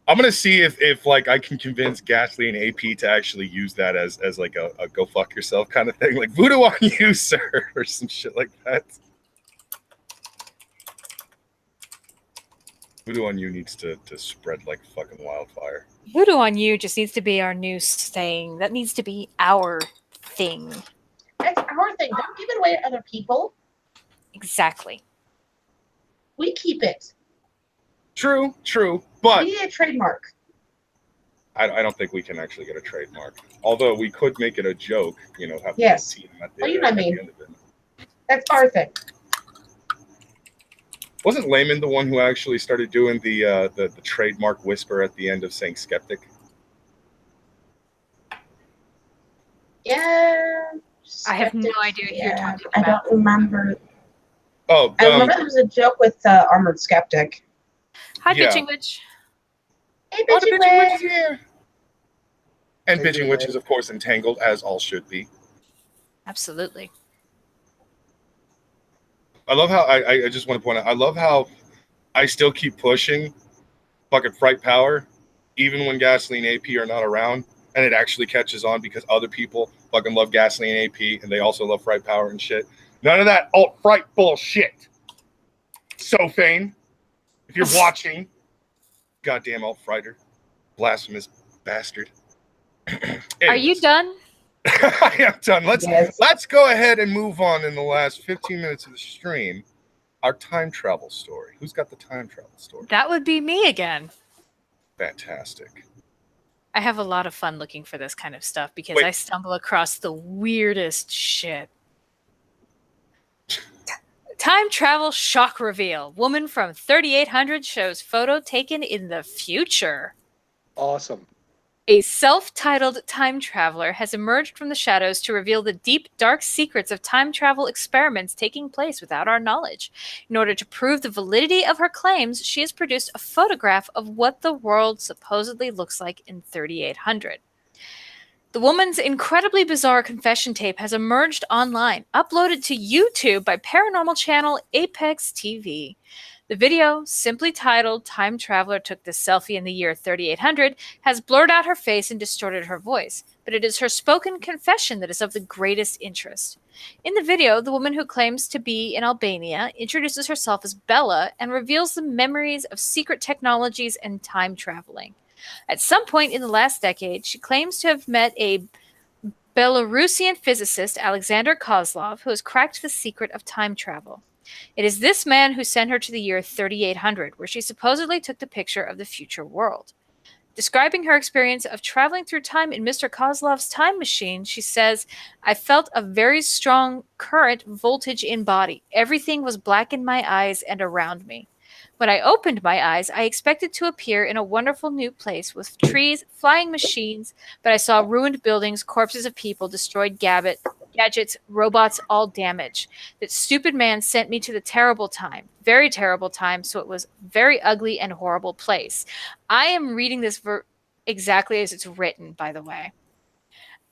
I'm gonna see if like I can convince Ghastly and AP to actually use that as like a go fuck yourself kind of thing, like voodoo on you, sir, or some shit like that. Voodoo on you needs to spread like fucking wildfire. Voodoo on you just needs to be our new thing. That needs to be our thing. That's our thing. Don't give it away to other people. Exactly. We keep it. True, We but need a trademark. I don't think we can actually get a trademark. Although we could make it a joke, have Yes. the team at Well, you know what I at the mean. end of it. That's our thing. Wasn't Layman the one who actually started doing the trademark whisper at the end of saying skeptic? Yeah. I have no Skeptic, idea who you're yeah, talking I about. don't remember. Oh, I remember there was a joke with Armored Skeptic. Hi, Yeah. Bitching Witch. Hey, oh, the bitchy bitching witch is witch. here. And Hey, bitching witch is of course entangled, as all should be. Absolutely. I love how I just want to point out. I love how I still keep pushing fucking Fright Power, even when Gasoline AP are not around, and it actually catches on because other people fucking love Gasoline AP and they also love Fright Power and shit. None of that alt fright bullshit. Sofane, if you're watching, goddamn alt frighter, blasphemous bastard. Are you done? I am done. Yes. Let's go ahead and move on in the last 15 minutes of the stream. Our time travel story. Who's got the time travel story? That would be me again. Fantastic. I have a lot of fun looking for this kind of stuff because Wait. I stumble across the weirdest shit. Time travel shock reveal. Woman from 3800 shows photo taken in the future. Awesome. A self-titled time traveler has emerged from the shadows to reveal the deep, dark secrets of time travel experiments taking place without our knowledge. In order to prove the validity of her claims, she has produced a photograph of what the world supposedly looks like in 3800. The woman's incredibly bizarre confession tape has emerged online, uploaded to YouTube by paranormal channel Apex TV. The video, simply titled Time Traveler Took This Selfie in the Year 3800, has blurred out her face and distorted her voice, but it is her spoken confession that is of the greatest interest. In the video, the woman who claims to be in Albania introduces herself as Bella and reveals the memories of secret technologies and time traveling. At some point in the last decade, she claims to have met a Belarusian physicist, Alexander Kozlov, who has cracked the secret of time travel. It is this man who sent her to the year 3800, where she supposedly took the picture of the future world. Describing her experience of traveling through time in Mr. Kozlov's time machine, she says, I felt a very strong current voltage in body. Everything was black in my eyes and around me. When I opened my eyes, I expected to appear in a wonderful new place with trees, flying machines, but I saw ruined buildings, corpses of people, destroyed gadgets, robots, all damaged. That stupid man sent me to the very terrible time, so it was very ugly and horrible place. I am reading this exactly as it's written, by the way.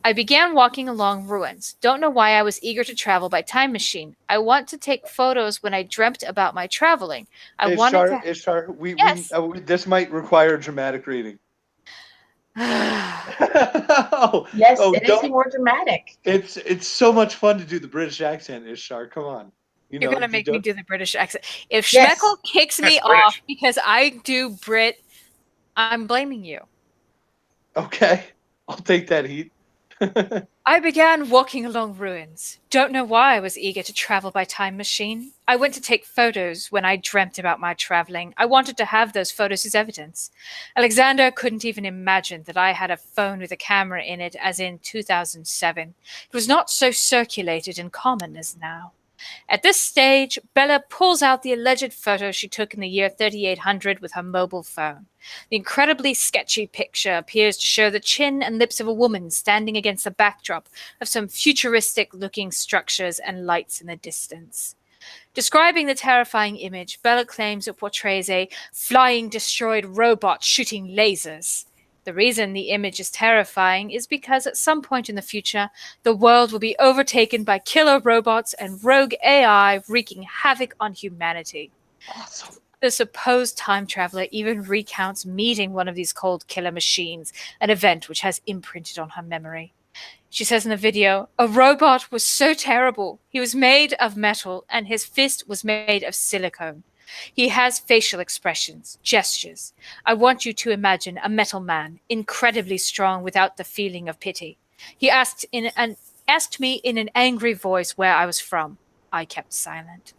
I began walking along ruins. Don't know why I was eager to travel by time machine. I want to take photos when I dreamt about my traveling. I wanted to. Ishtar, Yes. This might require dramatic reading. Yes, it it is more dramatic. It's so much fun to do the British accent, Ishtar. Come on. You're going to make me do the British accent. If Yes. Schmeckel kicks me That's British. off because I do Brit, I'm blaming you. Okay, I'll take that heat. I began walking along ruins. Don't know why I was eager to travel by time machine. I went to take photos when I dreamt about my traveling. I wanted to have those photos as evidence. Alexander couldn't even imagine that I had a phone with a camera in it as in 2007. It was not so circulated and common as now. At this stage, Bella pulls out the alleged photo she took in the year 3800 with her mobile phone. The incredibly sketchy picture appears to show the chin and lips of a woman standing against the backdrop of some futuristic-looking structures and lights in the distance. Describing the terrifying image, Bella claims it portrays a flying destroyed robot shooting lasers. The reason the image is terrifying is because at some point in the future, the world will be overtaken by killer robots and rogue AI wreaking havoc on humanity. Awesome. The supposed time traveler even recounts meeting one of these cold killer machines, an event which has imprinted on her memory. She says in the video, a robot was so terrible. He was made of metal and his fist was made of silicone. He has facial expressions, gestures. I want you to imagine a metal man, incredibly strong without the feeling of pity. He asked me in an angry voice where I was from. I kept silent.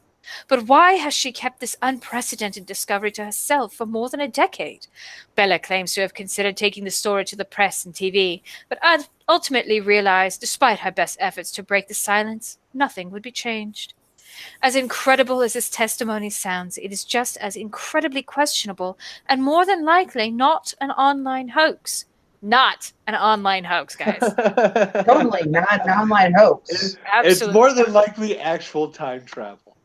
But why has she kept this unprecedented discovery to herself for more than a decade? Bella claims to have considered taking the story to the press and TV, but ultimately realized, despite her best efforts to break the silence, nothing would be changed. As incredible as this testimony sounds, it is just as incredibly questionable and more than likely not an online hoax. Not an online hoax, guys. Totally not an online hoax. It's Absolutely. more than likely actual time travel.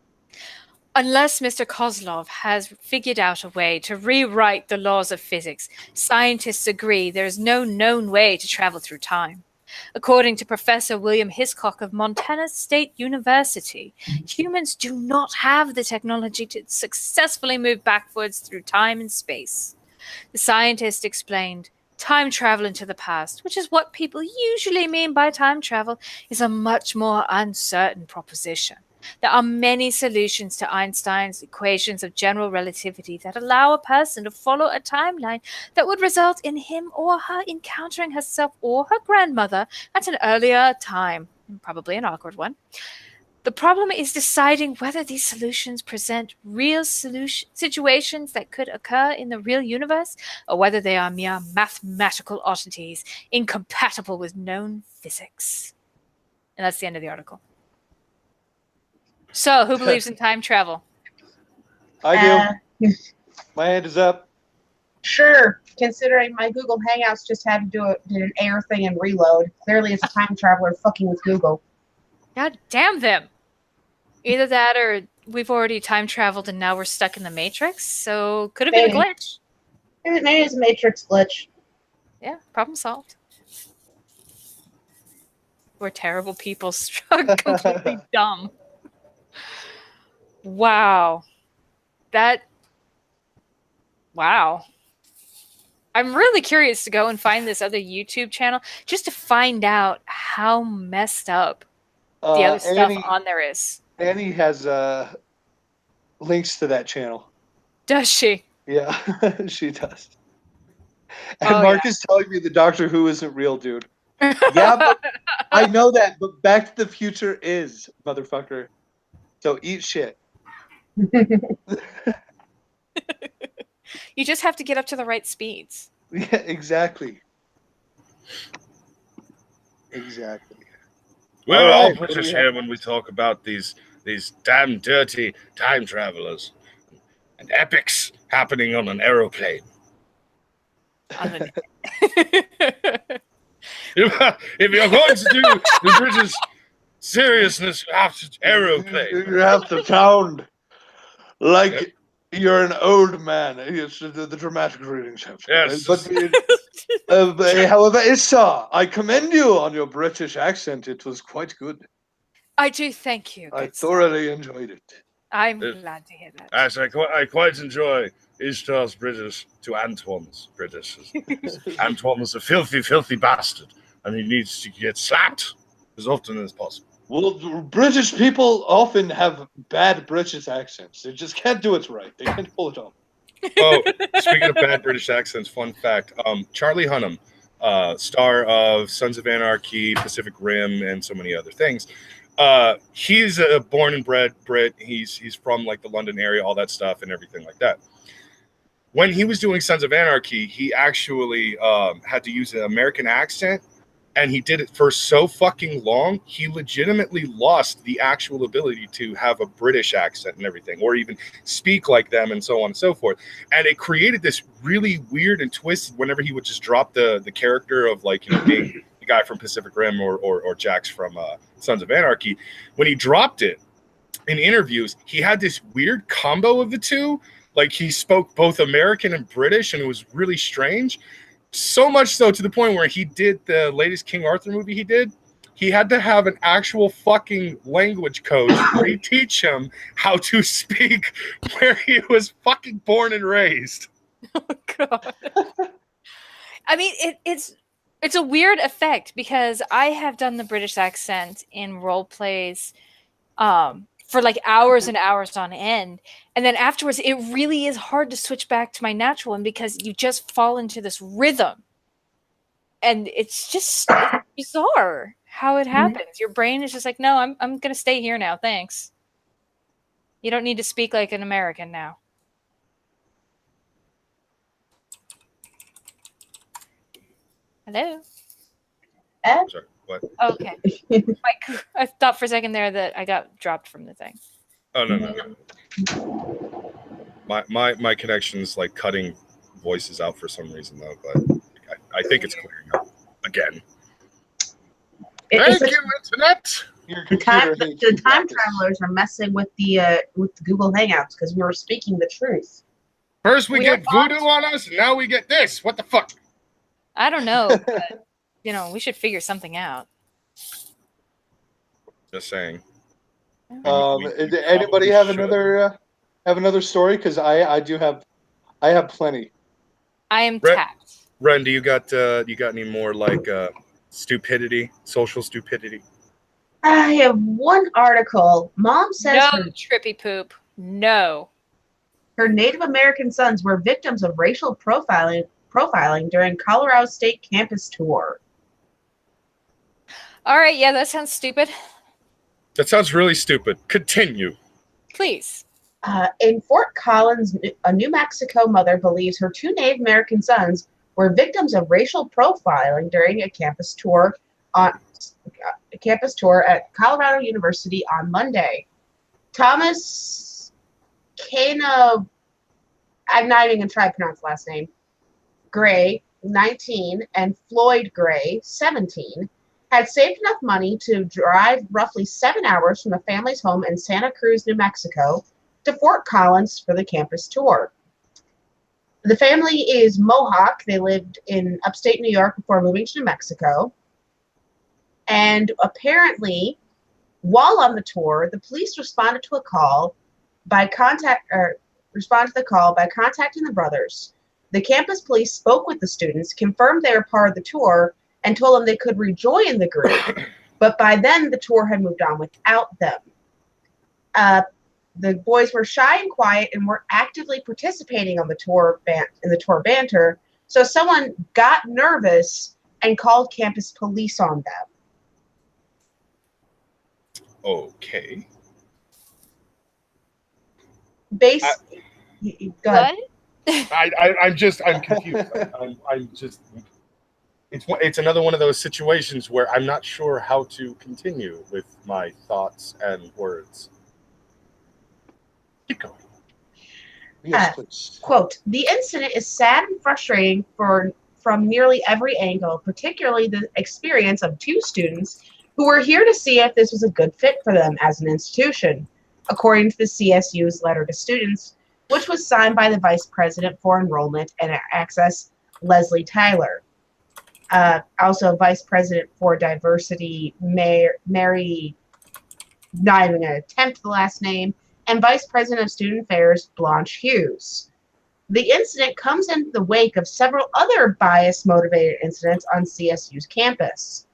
Unless Mr. Kozlov has figured out a way to rewrite the laws of physics, scientists agree there is no known way to travel through time. According to Professor William Hiscock of Montana State University, humans do not have the technology to successfully move backwards through time and space. The scientist explained, time travel into the past, which is what people usually mean by time travel, is a much more uncertain proposition. There are many solutions to Einstein's equations of general relativity that allow a person to follow a timeline that would result in him or her encountering herself or her grandmother at an earlier time, probably an awkward one. The problem is deciding whether these solutions present real situations that could occur in the real universe, or whether they are mere mathematical oddities incompatible with known physics. And that's the end of the article. So, who believes in time travel? I do. My hand is up. Sure. Considering my Google Hangouts just had to did an air thing and reload. Clearly, it's a time traveler fucking with Google. God damn them. Either that or we've already time traveled and now we're stuck in the Matrix. So, could have been a Maybe. glitch. Maybe it's a Matrix glitch. Yeah, problem solved. We're terrible people, struck completely dumb. Wow. Wow. I'm really curious to go and find this other YouTube channel just to find out how messed up the other stuff on there is. Annie has links to that channel. Does she? Yeah, she does. And Mark is telling me the Doctor Who isn't real, dude. Yeah, but I know that, but Back to the Future is, motherfucker. So eat shit. You just have to get up to the right speeds. Yeah, exactly. Exactly. We're All all right, what do British we here have? when we talk about these damn dirty time travelers and epics happening on an aeroplane. If you're going to do the British seriousness, you have to aeroplane. You have to sound like you're an old man. It's the dramatic readings have to. Yes. But however, Issa, I commend you on your British accent. It was quite good. I do thank you. I good sir. thoroughly enjoyed it. I'm glad to hear that. As I quite enjoy Ishtar's British to Antoine's British. Antoine was a filthy, filthy bastard, and he needs to get slapped as often as possible. Well, British people often have bad British accents. They just can't do it right. They can't pull it off. Oh, speaking of bad British accents, fun fact: Charlie Hunnam, star of Sons of Anarchy, Pacific Rim, and so many other things. He's a born and bred Brit. He's from like the London area, all that stuff, and everything like that. When he was doing Sons of Anarchy, he actually had to use an American accent. And he did it for so fucking long, he legitimately lost the actual ability to have a British accent and everything, or even speak like them and so on and so forth. And it created this really weird and twisted whenever he would just drop the character of like, you know, being the guy from Pacific Rim or Jax from Sons of Anarchy. When he dropped it in interviews, he had this weird combo of the two. Like he spoke both American and British, and it was really strange. So much so to the point where he did the latest King Arthur movie he had to have an actual fucking language coach reteach him how to speak where he was fucking born and raised. Oh, God. I mean, it's a weird effect because I have done the British accent in role plays for like hours and hours on end. And then afterwards, it really is hard to switch back to my natural one because you just fall into this rhythm. And it's just bizarre how it happens. Your brain is just like, no, I'm going to stay here now. Thanks. You don't need to speak like an American now. Hello? Sorry, what? Okay. I thought for a second there that I got dropped from the thing. Oh no. My connection's like cutting voices out for some reason though, but I think it's clearing up again. Thank you, Internet. Your The computer hates you, time Marcus. travelers are messing with the Google Hangouts because we were speaking the truth. First we get voodoo on us, and now we get this. What the fuck? I don't know, but we should figure something out. Just saying. Did anybody have another story? Because I have plenty. I am tapped. Ren, do you got any more like stupidity, social stupidity? I have one article. Mom says No, trippy poop. No. her Native American sons were victims of racial profiling during Colorado State campus tour. All right, yeah, that sounds stupid. That sounds really stupid. Continue. Please. In Fort Collins, a New Mexico mother believes her 2 Native American sons were victims of racial profiling during a campus tour at Colorado University on Monday. Thomas Kana, I'm not even going to try to pronounce the last name, Gray, 19, and Floyd Gray, 17, had saved enough money to drive roughly 7 hours from the family's home in Santa Cruz, New Mexico, to Fort Collins for the campus tour. The family is Mohawk. They lived in upstate New York before moving to New Mexico. And apparently, while on the tour, the police responded to the call by contacting the brothers. The campus police spoke with the students, confirmed they were part of the tour, and told them they could rejoin the group. But by then, the tour had moved on without them. The boys were shy and quiet and weren't actively participating on the tour banter. So someone got nervous and called campus police on them. Okay. Go ahead. I'm confused. It's another one of those situations where I'm not sure how to continue with my thoughts and words. Keep going. Yes, please. Quote, the incident is sad and frustrating from nearly every angle, particularly the experience of 2 students who were here to see if this was a good fit for them as an institution, according to the CSU's letter to students, which was signed by the Vice President for Enrollment and Access, Leslie Tyler. Also, Vice President for Diversity, Mary, not even going to attempt the last name, and Vice President of Student Affairs, Blanche Hughes. The incident comes in the wake of several other bias-motivated incidents on CSU's campus.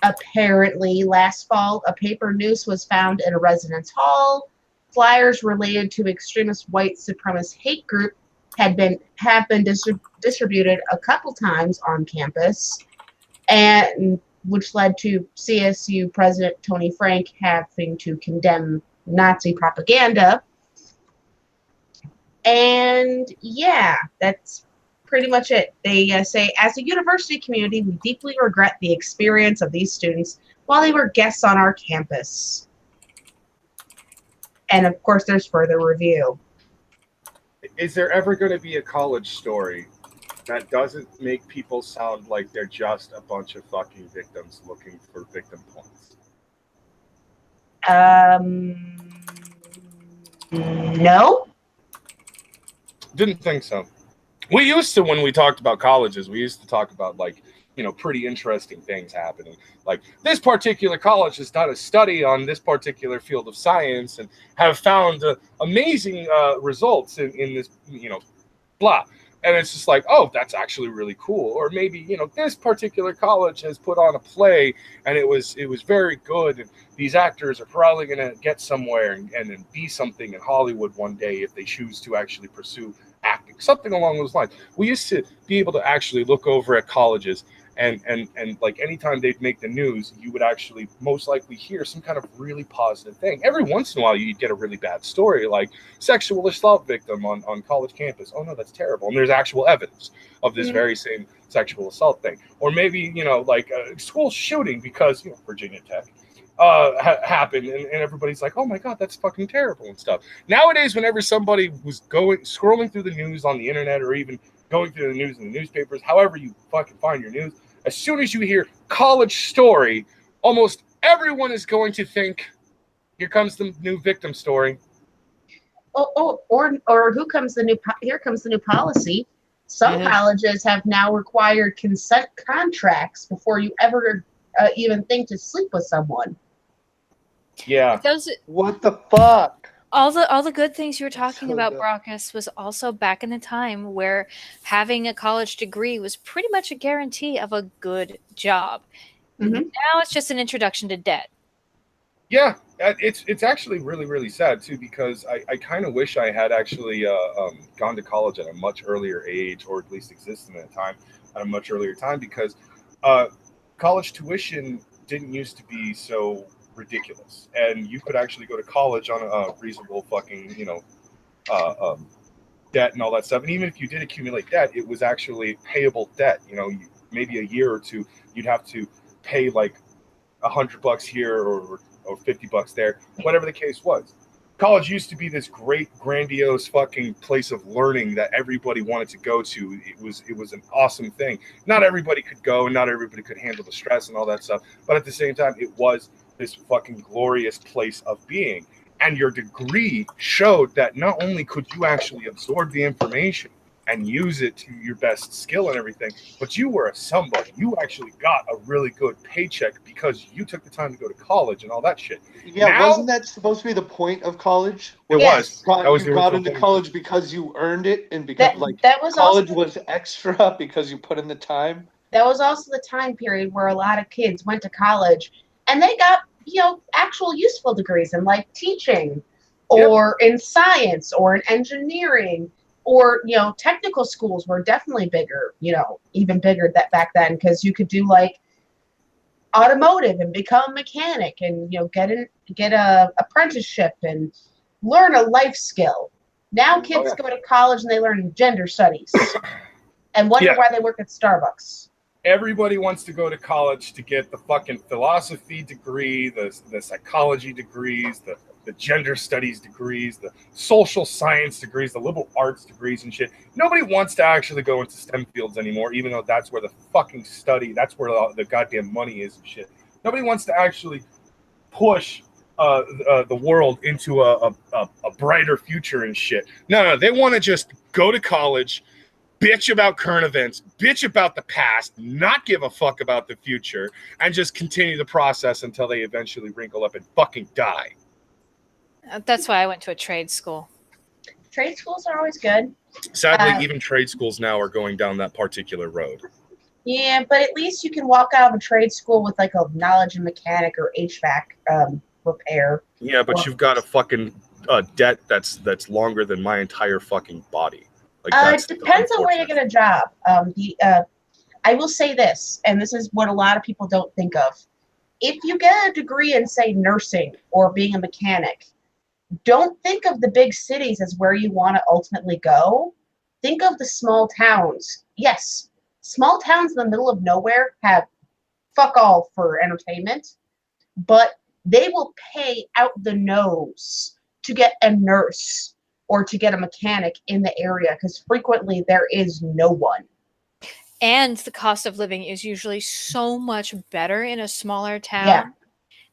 Apparently, last fall, a paper noose was found in a residence hall. Flyers related to extremist white supremacist hate group have been distributed a couple times on campus, and which led to CSU President Tony Frank having to condemn Nazi propaganda. And yeah, that's pretty much it. They say, as a university community, we deeply regret the experience of these students while they were guests on our campus. And of course, there's further review. Is there ever going to be a college story that doesn't make people sound like they're just a bunch of fucking victims looking for victim points? No. Didn't think so. We used to, when we talked about colleges, we used to talk about pretty interesting things happening. Like, this particular college has done a study on this particular field of science and have found amazing results in this, blah. And it's just like, oh, that's actually really cool. Or maybe, this particular college has put on a play and it was very good. And these actors are probably going to get somewhere and be something in Hollywood one day if they choose to actually pursue acting, something along those lines. We used to be able to actually look over at colleges And like anytime they'd make the news, you would actually most likely hear some kind of really positive thing. Every once in a while, you'd get a really bad story, like sexual assault victim on college campus. Oh no, that's terrible. And there's actual evidence of this very same sexual assault thing. Or maybe, like a school shooting because, Virginia Tech happened, and everybody's like, oh my God, that's fucking terrible and stuff. Nowadays, whenever somebody was scrolling through the news on the internet or even going through the news in the newspapers, however you fucking find your news, as soon as you hear college story, almost everyone is going to think, here comes the new victim story. Or here comes the new policy. Some colleges have now required consent contracts before you ever even think to sleep with someone. Yeah. What the fuck? All the good things you were talking So about, good. Brockus, was also back in the time where having a college degree was pretty much a guarantee of a good job. Mhm. Now it's just an introduction to debt. Yeah, it's actually really, really sad too, because I kind of wish I had actually gone to college at a much earlier age, or at least existed at a time at a much earlier time, because college tuition didn't used to be so ridiculous, and you could actually go to college on a reasonable fucking debt and all that stuff. And even if you did accumulate debt, it was actually payable debt. Maybe a year or two, you'd have to pay like $100 here or $50 there, whatever the case was. College used to be this great, grandiose fucking place of learning that everybody wanted to go to. It was an awesome thing. Not everybody could go, and not everybody could handle the stress and all that stuff. But at the same time, it was this fucking glorious place of being. And your degree showed that not only could you actually absorb the information and use it to your best skill and everything, but you were somebody. You actually got a really good paycheck because you took the time to go to college and all that shit. Yeah, Now- wasn't that supposed to be the point of college? It Yes. was. That was You the got original into point. college because you earned it, and because That was college also was extra because you put in the time. that was also the time period where a lot of kids went to college and they got actual useful degrees in like teaching, or in science, or in engineering, or technical schools were definitely bigger, even bigger that back then, because you could do like automotive and become a mechanic and get a apprenticeship and learn a life skill. Now kids go to college and they learn gender studies and wonder why they work at Starbucks. Everybody wants to go to college to get the fucking philosophy degree, the psychology degrees, the gender studies degrees, the social science degrees, the liberal arts degrees and shit. Nobody wants to actually go into STEM fields anymore, even though that's where the fucking that's where the goddamn money is and shit. Nobody wants to actually push the world into a brighter future and shit. No, they want to just go to college, bitch about current events, bitch about the past, not give a fuck about the future, and just continue the process until they eventually wrinkle up and fucking die. That's why I went to a trade school. Trade schools are always good. Sadly, even trade schools now are going down that particular road. Yeah, but at least you can walk out of a trade school with like a knowledge in mechanic or HVAC repair. Yeah, but you've got a fucking debt that's longer than my entire fucking body. Like, It depends on where you get a job. I will say this, and this is what a lot of people don't think of. If you get a degree in, say, nursing or being a mechanic, don't think of the big cities as where you want to ultimately go. Think of the small towns. Yes, small towns in the middle of nowhere have fuck all for entertainment, but they will pay out the nose to get a nurse or to get a mechanic in the area, because frequently there is no one. And the cost of living is usually so much better in a smaller town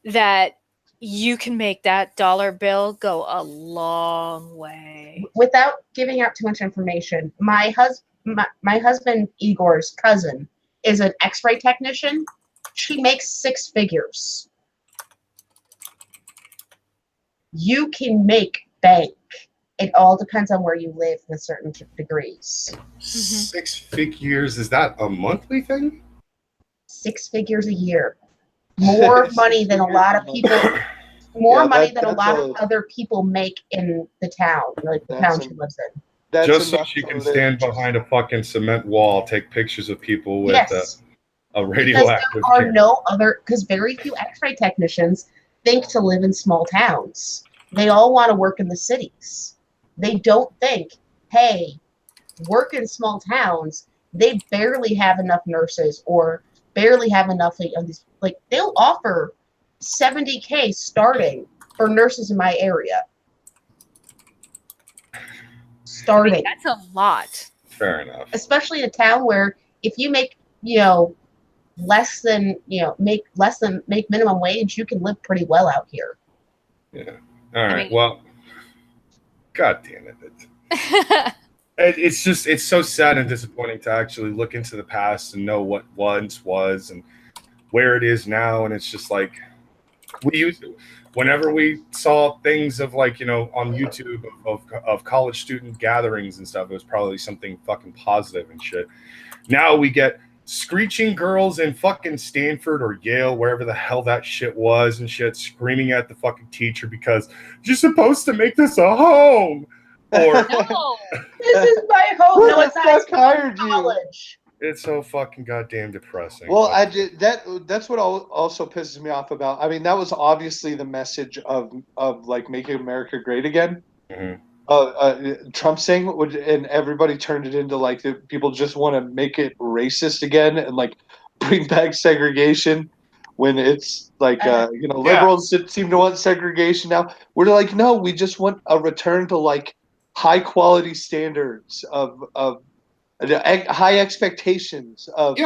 that you can make that dollar bill go a long way. Without giving out too much information, my husband Igor's cousin is an X-ray technician. She makes 6 figures. You can make bank. It all depends on where you live with certain degrees. 6 figures, is that a monthly thing? 6 figures a year. More money than a lot of people. More money than a lot of other people make in the town, like the town she lives in. Just so she can stand behind a fucking cement wall, take pictures of people with A Because radioactive there are camp. no other, because very few X-ray technicians think to live in small towns. They all want to work in the cities. They don't think, hey, work in small towns. They barely have enough nurses or barely have enough of these. Like they'll offer $70K starting for nurses in my area. Starting, That's a lot. Fair enough. especially in a town where if you make less than make minimum wage, you can live pretty well out here. Yeah. All right. mean- Well, God damn it. It's so sad and disappointing to actually look into the past and know what once was and where it is now. And it's just like whenever we saw things of like, on YouTube of college student gatherings and stuff, it was probably something fucking positive and shit. Now we get screeching girls in fucking Stanford or Yale, wherever the hell that shit was and shit, screaming at the fucking teacher because you're supposed to make this a home. Or No. This is my home. Who No, the it's not. fuck hired you? College. it's so fucking goddamn depressing. Well, that's what also pisses me off about. I mean, that was obviously the message of like making America great again. Mhm. Trump saying and everybody turned it into like people just want to make it racist again and like bring back segregation when it's like liberals that seem to want segregation now. We're like, no, we just want a return to like high quality standards of high expectations of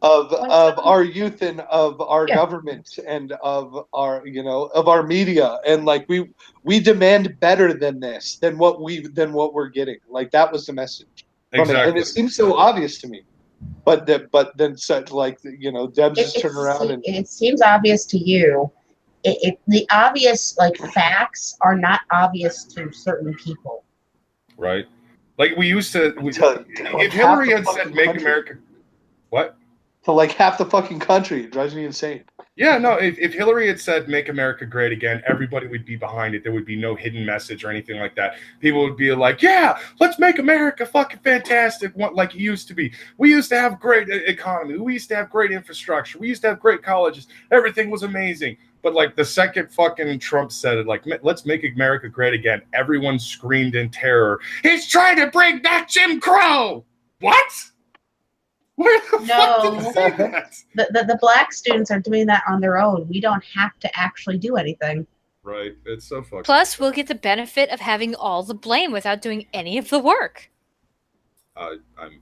our youth and of our government and of our media, and like we demand better than this, than what we're getting. Like that was the message from it, and it seems so obvious to me. But then such like Debs just turn around and it seems obvious to you. The obvious like facts are not obvious to certain people. Right. Like we used to. If Hillary had said "Make America," what? To like half the fucking country, it drives me insane. Yeah, no. If Hillary had said "Make America Great Again," everybody would be behind it. There would be no hidden message or anything like that. People would be like, "Yeah, let's make America fucking fantastic, like it used to be. We used to have great economy. We used to have great infrastructure. We used to have great colleges. Everything was amazing." But like the second fucking Trump said it, like, "Let's make America great again," everyone screamed in terror. He's trying to bring back Jim Crow. What? Where the fuck did he say that? The black students are doing that on their own. We don't have to actually do anything. Right. It's so fucking. Plus, we'll get the benefit of having all the blame without doing any of the work. I'm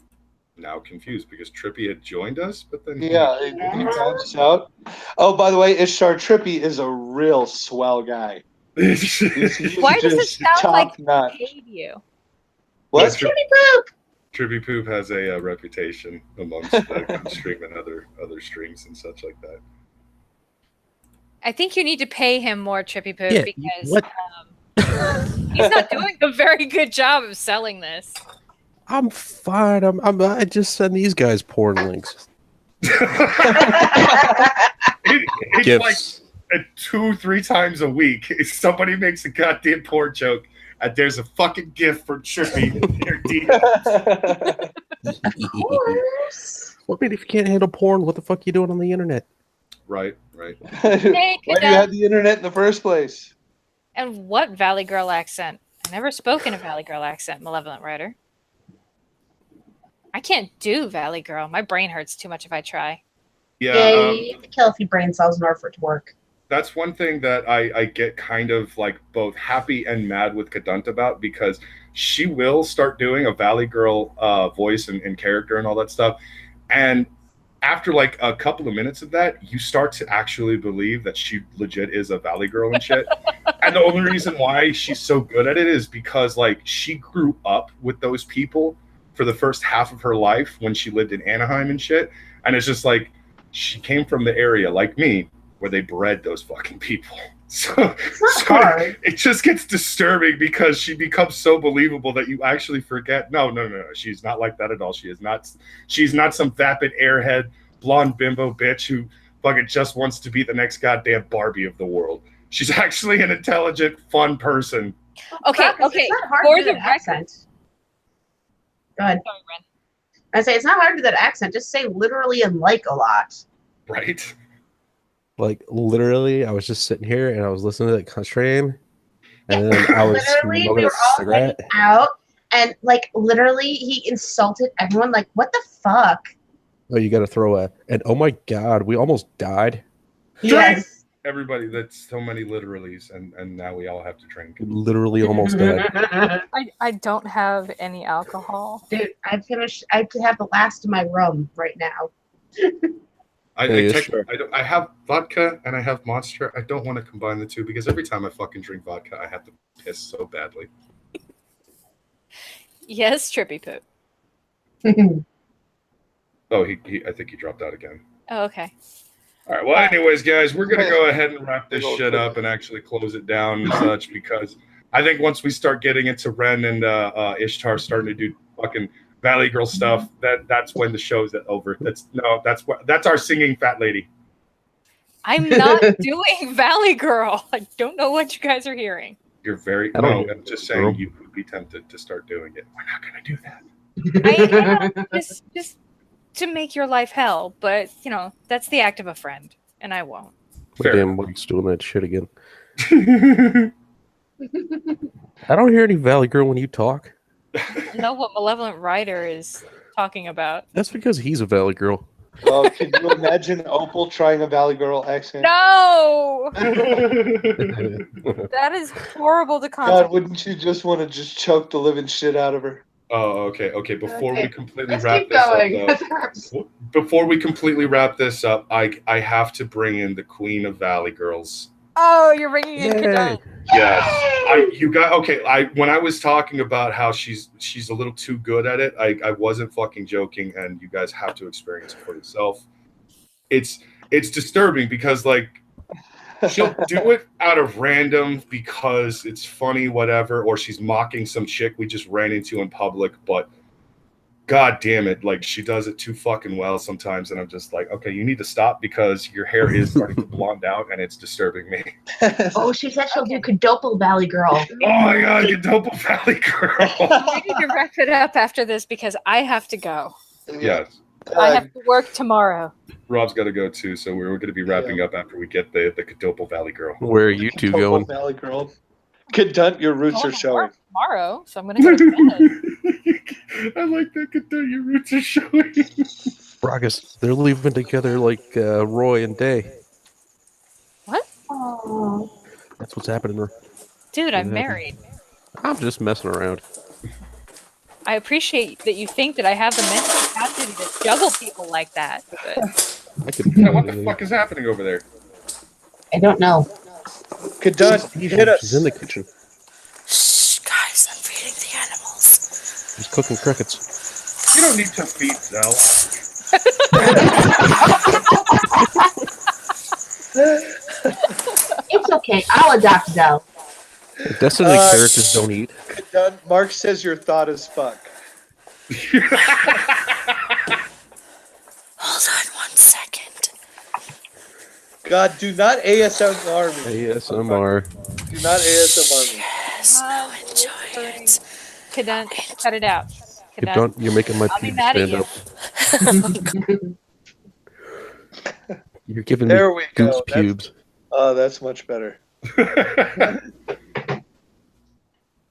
now confused because Trippy had joined us, but then he bounced out. Oh, by the way, Ishtar, Trippy is a real swell guy. He's Why does it sound like he notch. paid you? What? It's Trippy Poop. Trippy Poop has a reputation amongst the stream and other streams and such like that. I think you need to pay him more, Trippy Poop, Yeah, because he's not doing a very good job of selling this. I'm fine. I just send these guys porn links. It's Gifts. like 2-3 times a week. If somebody makes a goddamn porn joke, and there's a fucking gift for Trippy in their DM. Well, I mean, if you can't handle porn, what the fuck are you doing on the internet? Right. Hey, Why do you have the internet in the first place? And what Valley Girl accent? I never spoke in a Valley Girl accent, Malevolent Writer. I can't do Valley Girl. My brain hurts too much if I try. Yeah, you have to kill a few brain cells in order for it to work. That's one thing that I get kind of like both happy and mad with Kadant about, because she will start doing a Valley Girl voice and character and all that stuff. And after like a couple of minutes of that, you start to actually believe that she legit is a Valley Girl and shit. And the only reason why she's so good at it is because like she grew up with those people for the first half of her life when she lived in Anaheim and shit. And it's just like she came from the area like me where they bred those fucking people. So it just gets disturbing because she becomes so believable that you actually forget. No. She's not like that at all. She's not some vapid airhead blonde bimbo bitch who fucking just wants to be the next goddamn Barbie of the world. She's actually an intelligent, fun person. Okay. It's not hard For to do the an accent. Go ahead. Sorry, Ren. I say it's not hard to do that accent. Just say literally and like a lot. Right? Like literally, I was just sitting here and I was listening to that stream, and then I was Literally, smoking we a were all hanging cigarette. out, and like literally, he insulted everyone. Like, what the fuck? Oh, you got to throw and oh my god, we almost died. Yes. Everybody, that's so many literallys, and now we all have to drink. Literally almost died. I don't have any alcohol. Dude, I have the last of my rum right now. I have vodka and I have Monster. I don't want to combine the two because every time I fucking drink vodka, I have to piss so badly. Yes, Trippy Poop. Oh, I think he dropped out again. Oh, okay. All right. Well, anyways, guys, we're gonna go ahead and wrap this shit up and actually close it down and such because I think once we start getting into Ren and Ishtar starting to do fucking Valley Girl stuff, that's when the show's over. That's our singing fat lady. I'm not doing Valley Girl. I don't know what you guys are hearing. You're very. I'm just saying you would be tempted to start doing it. We're not gonna do that. I am just to make your life hell, but that's the act of a friend, and I won't. Damn, Mike's doing that shit again. I don't hear any Valley Girl when you talk. I know what Malevolent Rider is talking about. That's because he's a Valley Girl. Oh, can you imagine Opal trying a Valley Girl accent? No! That is horrible to contemplate. God, wouldn't you just want to just choke the living shit out of her? Oh, okay. Before we completely Let's wrap keep this going. up, though, before we completely wrap this up, I have to bring in the Queen of Valley Girls. Oh, you're bringing in Kadai. Yes. When I was talking about how she's a little too good at it, I wasn't fucking joking, and you guys have to experience it for yourself. It's disturbing because like she'll do it out of random because it's funny, whatever, or she's mocking some chick we just ran into in public, but God damn it, like she does it too fucking well sometimes, and I'm just like, okay, you need to stop because your hair is starting to blonde out and it's disturbing me. Oh, she said she'll do Cadople Valley Girl. Oh my God, Cadople Valley Girl. We need to wrap it up after this because I have to go. Yes. I have to work tomorrow. Rob's got to go too, so we're going to be wrapping up after we get the Cadople Valley Girl. Where are you two going? Valley Girl. Cadunt, your roots are showing. Tomorrow, so I'm going to go to bed. I like that. Cadunt, your roots are showing. Bragas, they're leaving together like Roy and Day. What? Oh. That's what's happening. Dude, I'm married. I'm just messing around. I appreciate that you think that I have the mental capacity to juggle people like that. But What the fuck is happening over there? I don't know. Cadunt, hit us. She's in the kitchen. Shh, guys, I'm feeding the animals. She's cooking crickets. You don't need to feed Zell. It's okay. I'll adopt Zell. Destiny characters don't eat. Cadunt, Mark says your thought is fuck. Hold on 1 second. God, do not ASMR me. ASMR. Do not ASMR me. Yes, now enjoy it. Kadun, cut it out. You're making my I'll be pubes mad at stand you. up. You're giving There me we go. goose pubes. Oh, that's much better.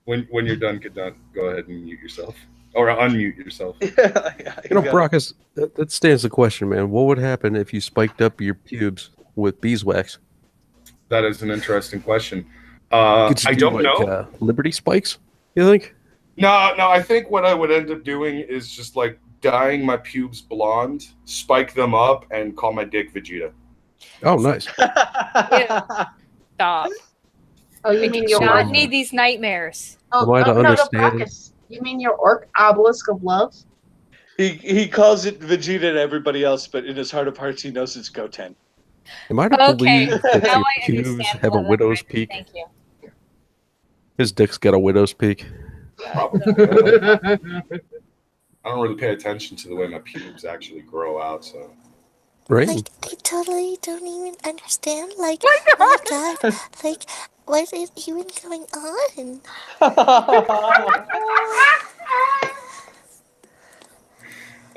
When you're done, Cadunt, go ahead and mute yourself. Or unmute yourself. Brockus, that stands the question, man. What would happen if you spiked up your pubes with beeswax? That is an interesting question. I don't know. Liberty spikes, you think? No, I think what I would end up doing is just like dyeing my pubes blonde, spike them up, and call my dick Vegeta. Oh, nice. Stop. Oh, you mean your do not orc? need these nightmares. Am I to understand? Brockus. You mean your orc obelisk of love? He calls it Vegeta and everybody else, but in his heart of hearts, he knows it's Goten. Am I to Okay, believe that now your I pubes understand have a all that. widow's peak? Thank you. His dick's got a widow's peak. Probably. I don't really pay attention to the way my pubes actually grow out, so. Right? Like, I totally don't even understand. Like, oh my god, like, what is even going on?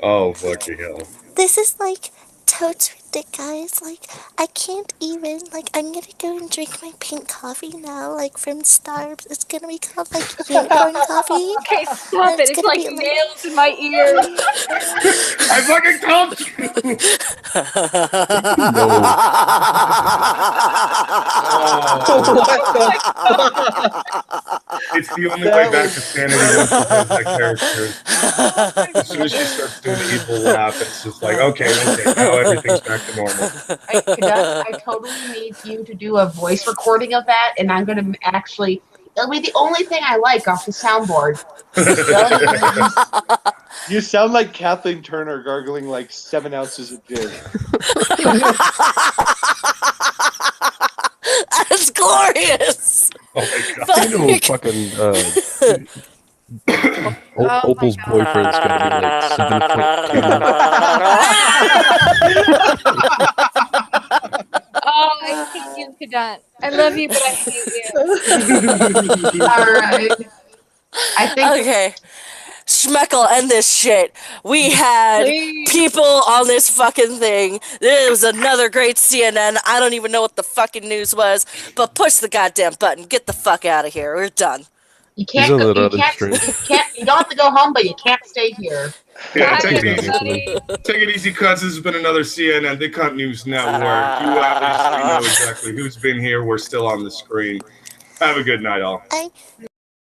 Oh, fucking hell. This is like totes ridiculous, guys. Like, I can't even. Like, I'm gonna go and drink my pink coffee now, like from Starbucks. It's gonna be called like unicorn coffee. Okay, stop And it. it's It's gonna like be like. nails in my ears. I fucking told you! No. It's the only way back to sanity once you have that character. As soon as she starts doing the evil laugh, it's just like, okay, now everything's back to normal. I totally need you to do a voice recording of that, and I'm going to actually. It'll be the only thing I like off the soundboard. You sound like Kathleen Turner gargling like 7 ounces of jizz. That's glorious. Oh my god. You know, fucking Opal's boyfriend's got to be like 7'2". Oh, I hate you, Kadant. I love you, but I hate you. All right. I think Okay. Schmeckle, end this shit. We had Please. people on this fucking thing. It was another great CNN. I don't even know what the fucking news was, but push the goddamn button. Get the fuck out of here. We're done. you can't. He's on Go, that you other can't. stream. You can't. You don't have to go home, but you can't stay here. Yeah, Bye, take it easy. everybody. Take it easy, cuz. This has been another CNN, the Cunt News Network. You obviously know exactly who's been here. We're still on the screen. Have a good night, all. I